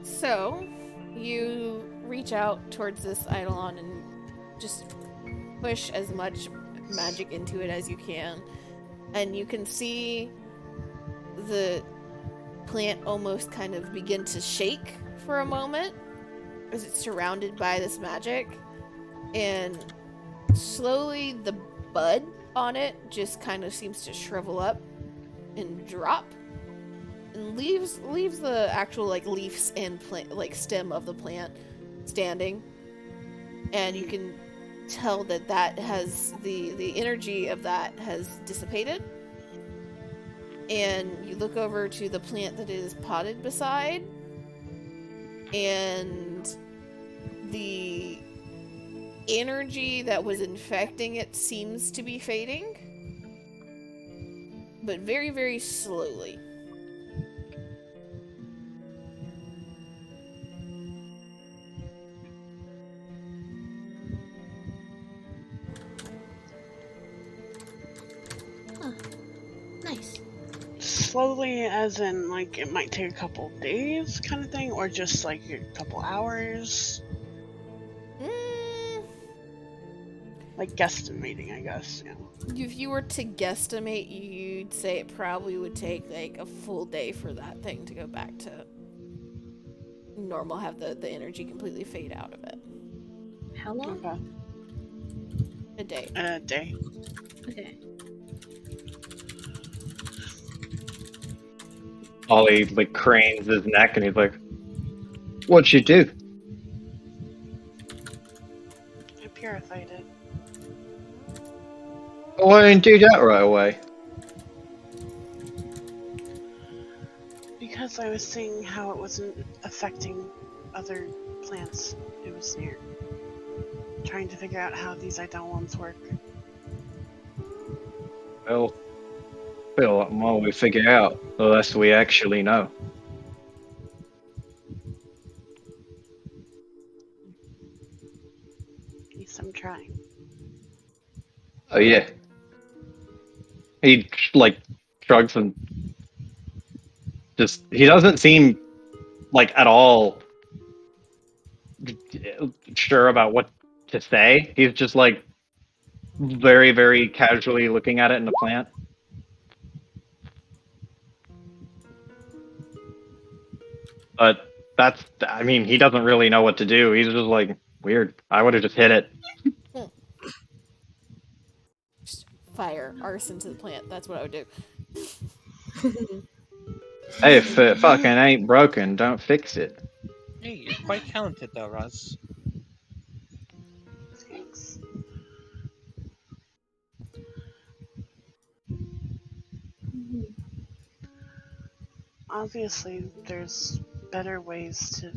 So, you reach out towards this eidolon and just push as much magic into it as you can. And you can see the plant almost kind of begin to shake for a moment as it's surrounded by this magic. And slowly the bud on it just kind of seems to shrivel up and drop and leaves the actual like leaves and plant like stem of the plant standing. And you can tell that that has the energy of that has dissipated. And you look over to the plant that is potted beside, and the energy that was infecting it seems to be fading, but very, very slowly. Nice. Slowly, as in like it might take a couple days, kind of thing, or just like a couple hours, Mm, like guesstimating, I guess. You know. if you were to guesstimate, you'd say it probably would take like a full day for that thing to go back to normal, have the energy completely fade out of it. How long? Okay. A day. A day. Okay. Ollie like cranes his neck and he's like, "What'd you do?" I purified it Why didn't you do that right away? because I was seeing how it wasn't affecting other plants it was near. Trying to figure out how these eidolons work. Well, the more we figure out, the less we actually know. At least I'm trying. Oh yeah. He like shrugs and just he doesn't seem like at all sure about what to say. He's just like very, very casually looking at it in the plant. But I mean, he doesn't really know what to do. He's just like, weird. I would have just hit it. Just fire arson to the plant. That's what I would do. Hey, if it fucking ain't broken, don't fix it. Hey, you're quite talented though, Roz. Thanks. Obviously, there's better ways to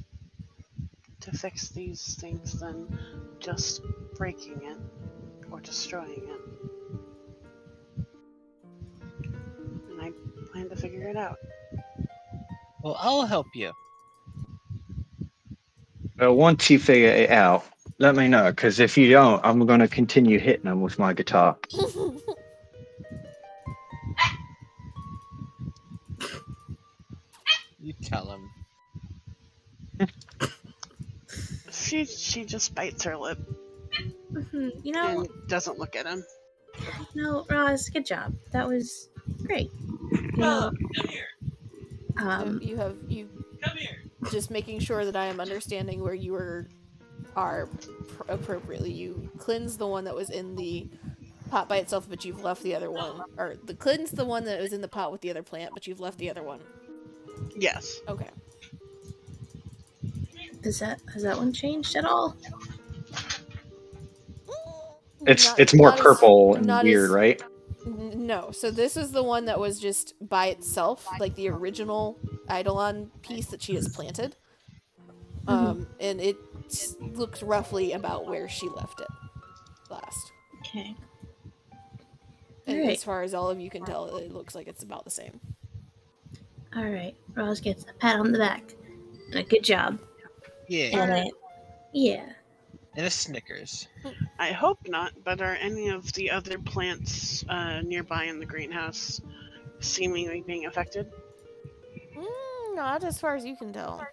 fix these things than just breaking it or destroying it. And I plan to figure it out. Well, I'll help you. Once you figure it out, let me know. Because if you don't, I'm gonna continue hitting them with my guitar. You tell him. She just bites her lip You know, and doesn't look at him. Roz, good job. That was great. You know, So um, you just making sure that I am understanding where you are appropriately. You cleanse the one that was in the pot by itself, but you've left the other one, or the cleanse the one that was in the pot with the other plant, but you've left the other one. Yes. Okay. has that one changed at all? It's more Not as purple and not weird, as right? no. So this is the one that was just by itself, like the original Eidolon piece that she has planted. And it looks roughly about where she left it last. Okay. All And right. as far as all of you can tell, it looks like it's about the same. All right. Roz gets a pat on the back and a good job. Yeah. And yeah. And a Snickers. I hope not, but are any of the other plants nearby in the greenhouse seemingly being affected? Not as far as you can tell.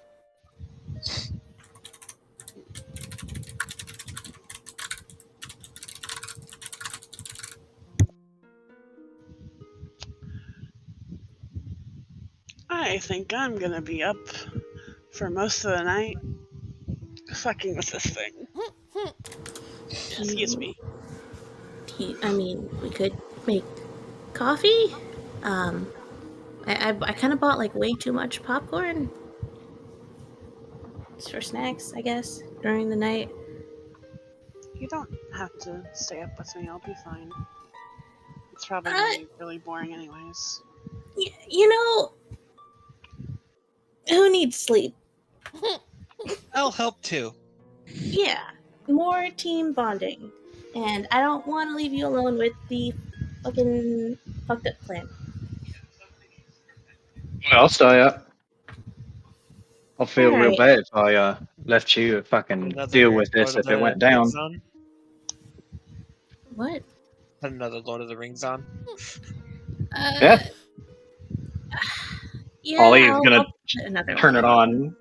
I think I'm gonna be up for most of the night fucking with this thing. Excuse me. I mean, we could make coffee. Um, I kind of bought like way too much popcorn. Just for snacks, I guess, during the night. You don't have to stay up with me, I'll be fine. It's probably gonna Uh, be really boring anyways. you know, who needs sleep? I'll help too. Yeah, more team bonding. And I don't want to leave you alone with the fucking fucked up plan. I'll stay up. I'll All feel real right. bad if I left you to Put fucking deal another with Lord this of if it the went Rings down. on. What? Put another Lord of the Rings on. Uh, Yeah, yeah, Ollie's gonna I'll put another one turn it on. on.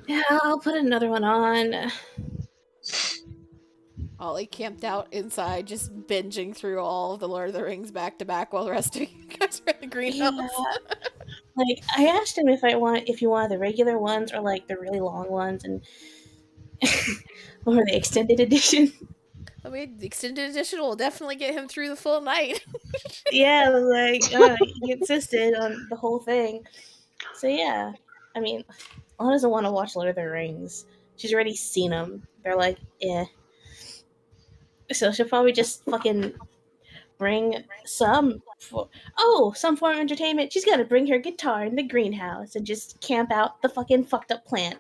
Yeah, I'll put another one on. Ollie camped out inside, just binging through all of the Lord of the Rings back to back while the rest of you guys are in the greenhouse. Yeah, like I asked him if you wanted the regular ones or like the really long ones and or the extended edition. I mean, the extended edition will definitely get him through the full night. Yeah, like he insisted on the whole thing. So yeah, I mean, Anna doesn't want to watch Lord of the Rings. She's already seen them. They're like, eh. So she'll probably just fucking bring some form of entertainment. She's gonna bring her guitar in the greenhouse and just camp out the fucking fucked up plant.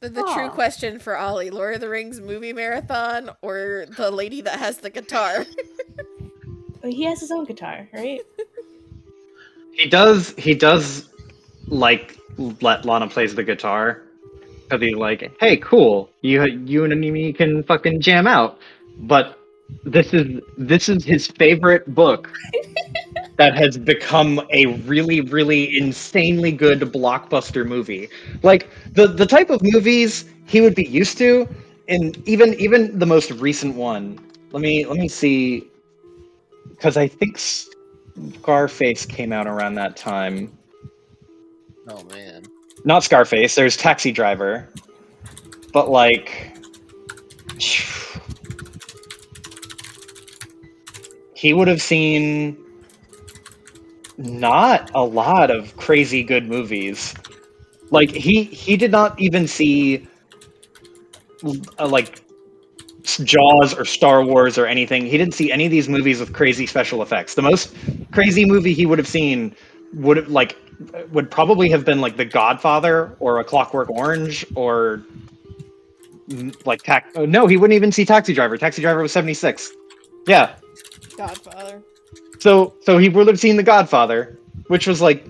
The true Aw. question for Ollie: Lord of the Rings movie marathon or the lady that has the guitar? I mean, he has his own guitar, right? He does. He does like let Lana plays the guitar because he's like, "Hey, cool, you and me can fucking jam out." But this is his favorite book that has become a really, really insanely good blockbuster movie. Like the type of movies he would be used to, and even the most recent one. Let me see, because I think Scarface came out around that time. Oh man. Not Scarface. There's Taxi Driver, but like he would have seen not a lot of crazy good movies. Like he did not even see like Jaws or Star Wars or anything. He didn't see any of these movies with crazy special effects. The most crazy movie he would have seen would probably have been like The Godfather or A Clockwork Orange or like no, he wouldn't even see Taxi Driver. Taxi Driver was 76. Yeah. Godfather. So he would have seen The Godfather, which was like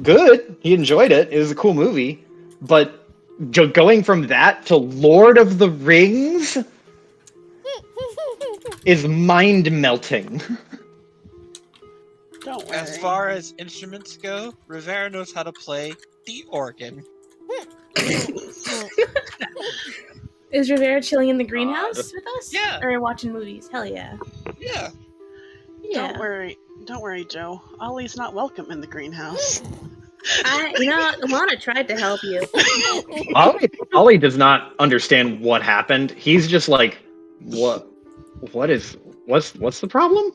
good. He enjoyed it. It was a cool movie, but going from that to Lord of the Rings is mind melting. Don't worry. As far as instruments go, Rivera knows how to play the organ. Is Rivera chilling in the greenhouse with us? Yeah. Or watching movies? Hell yeah. Yeah. Yeah. Don't worry, Joe. Ollie's not welcome in the greenhouse. Lana tried to help you. Ollie does not understand what happened. He's just like, what's the problem?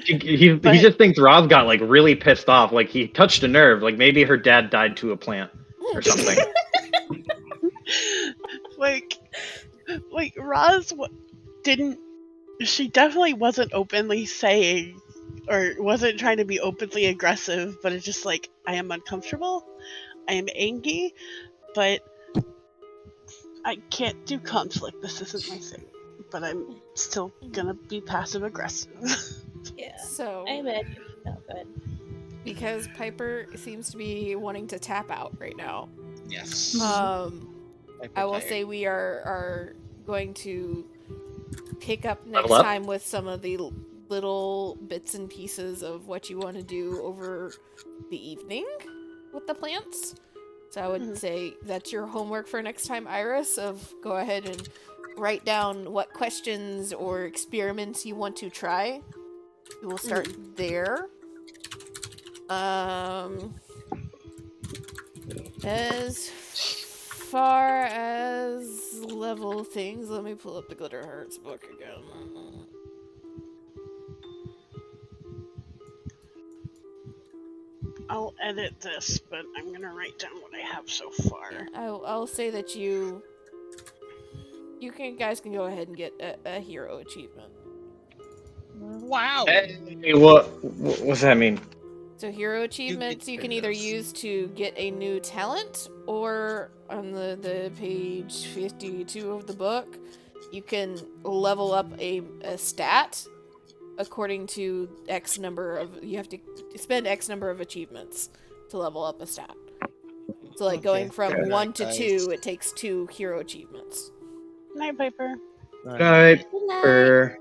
He just thinks Rob got like really pissed off, like he touched a nerve, like maybe her dad died to a plant or something. like Roz didn't. She definitely wasn't openly saying, or wasn't trying to be openly aggressive, but it's just like, I am uncomfortable, I am angry, but I can't do conflict. This isn't my thing. But I'm still gonna be passive aggressive. Yeah. So, I imagine. No, go ahead. because Piper seems to be wanting to tap out right now, Yes. I will say we are going to pick up next Level up? time with some of the little bits and pieces of what you want to do over the evening with the plants. So I would say that's your homework for next time, Iris, of go ahead and write down what questions or experiments you want to try. We will start there. As far as level things, let me pull up the Glitter Hearts book again. I'll edit this, but I'm gonna write down what I have so far. Yeah, I'll say that you guys can go ahead and get a hero achievement. Wow. Hey, what's that mean? So hero achievements you can either use to get a new talent, or on the page 52 of the book, you can level up a stat according to X number of, you have to spend X number of achievements to level up a stat. So like going from 1 to 2, it takes 2 hero achievements. Night, Piper. Piper.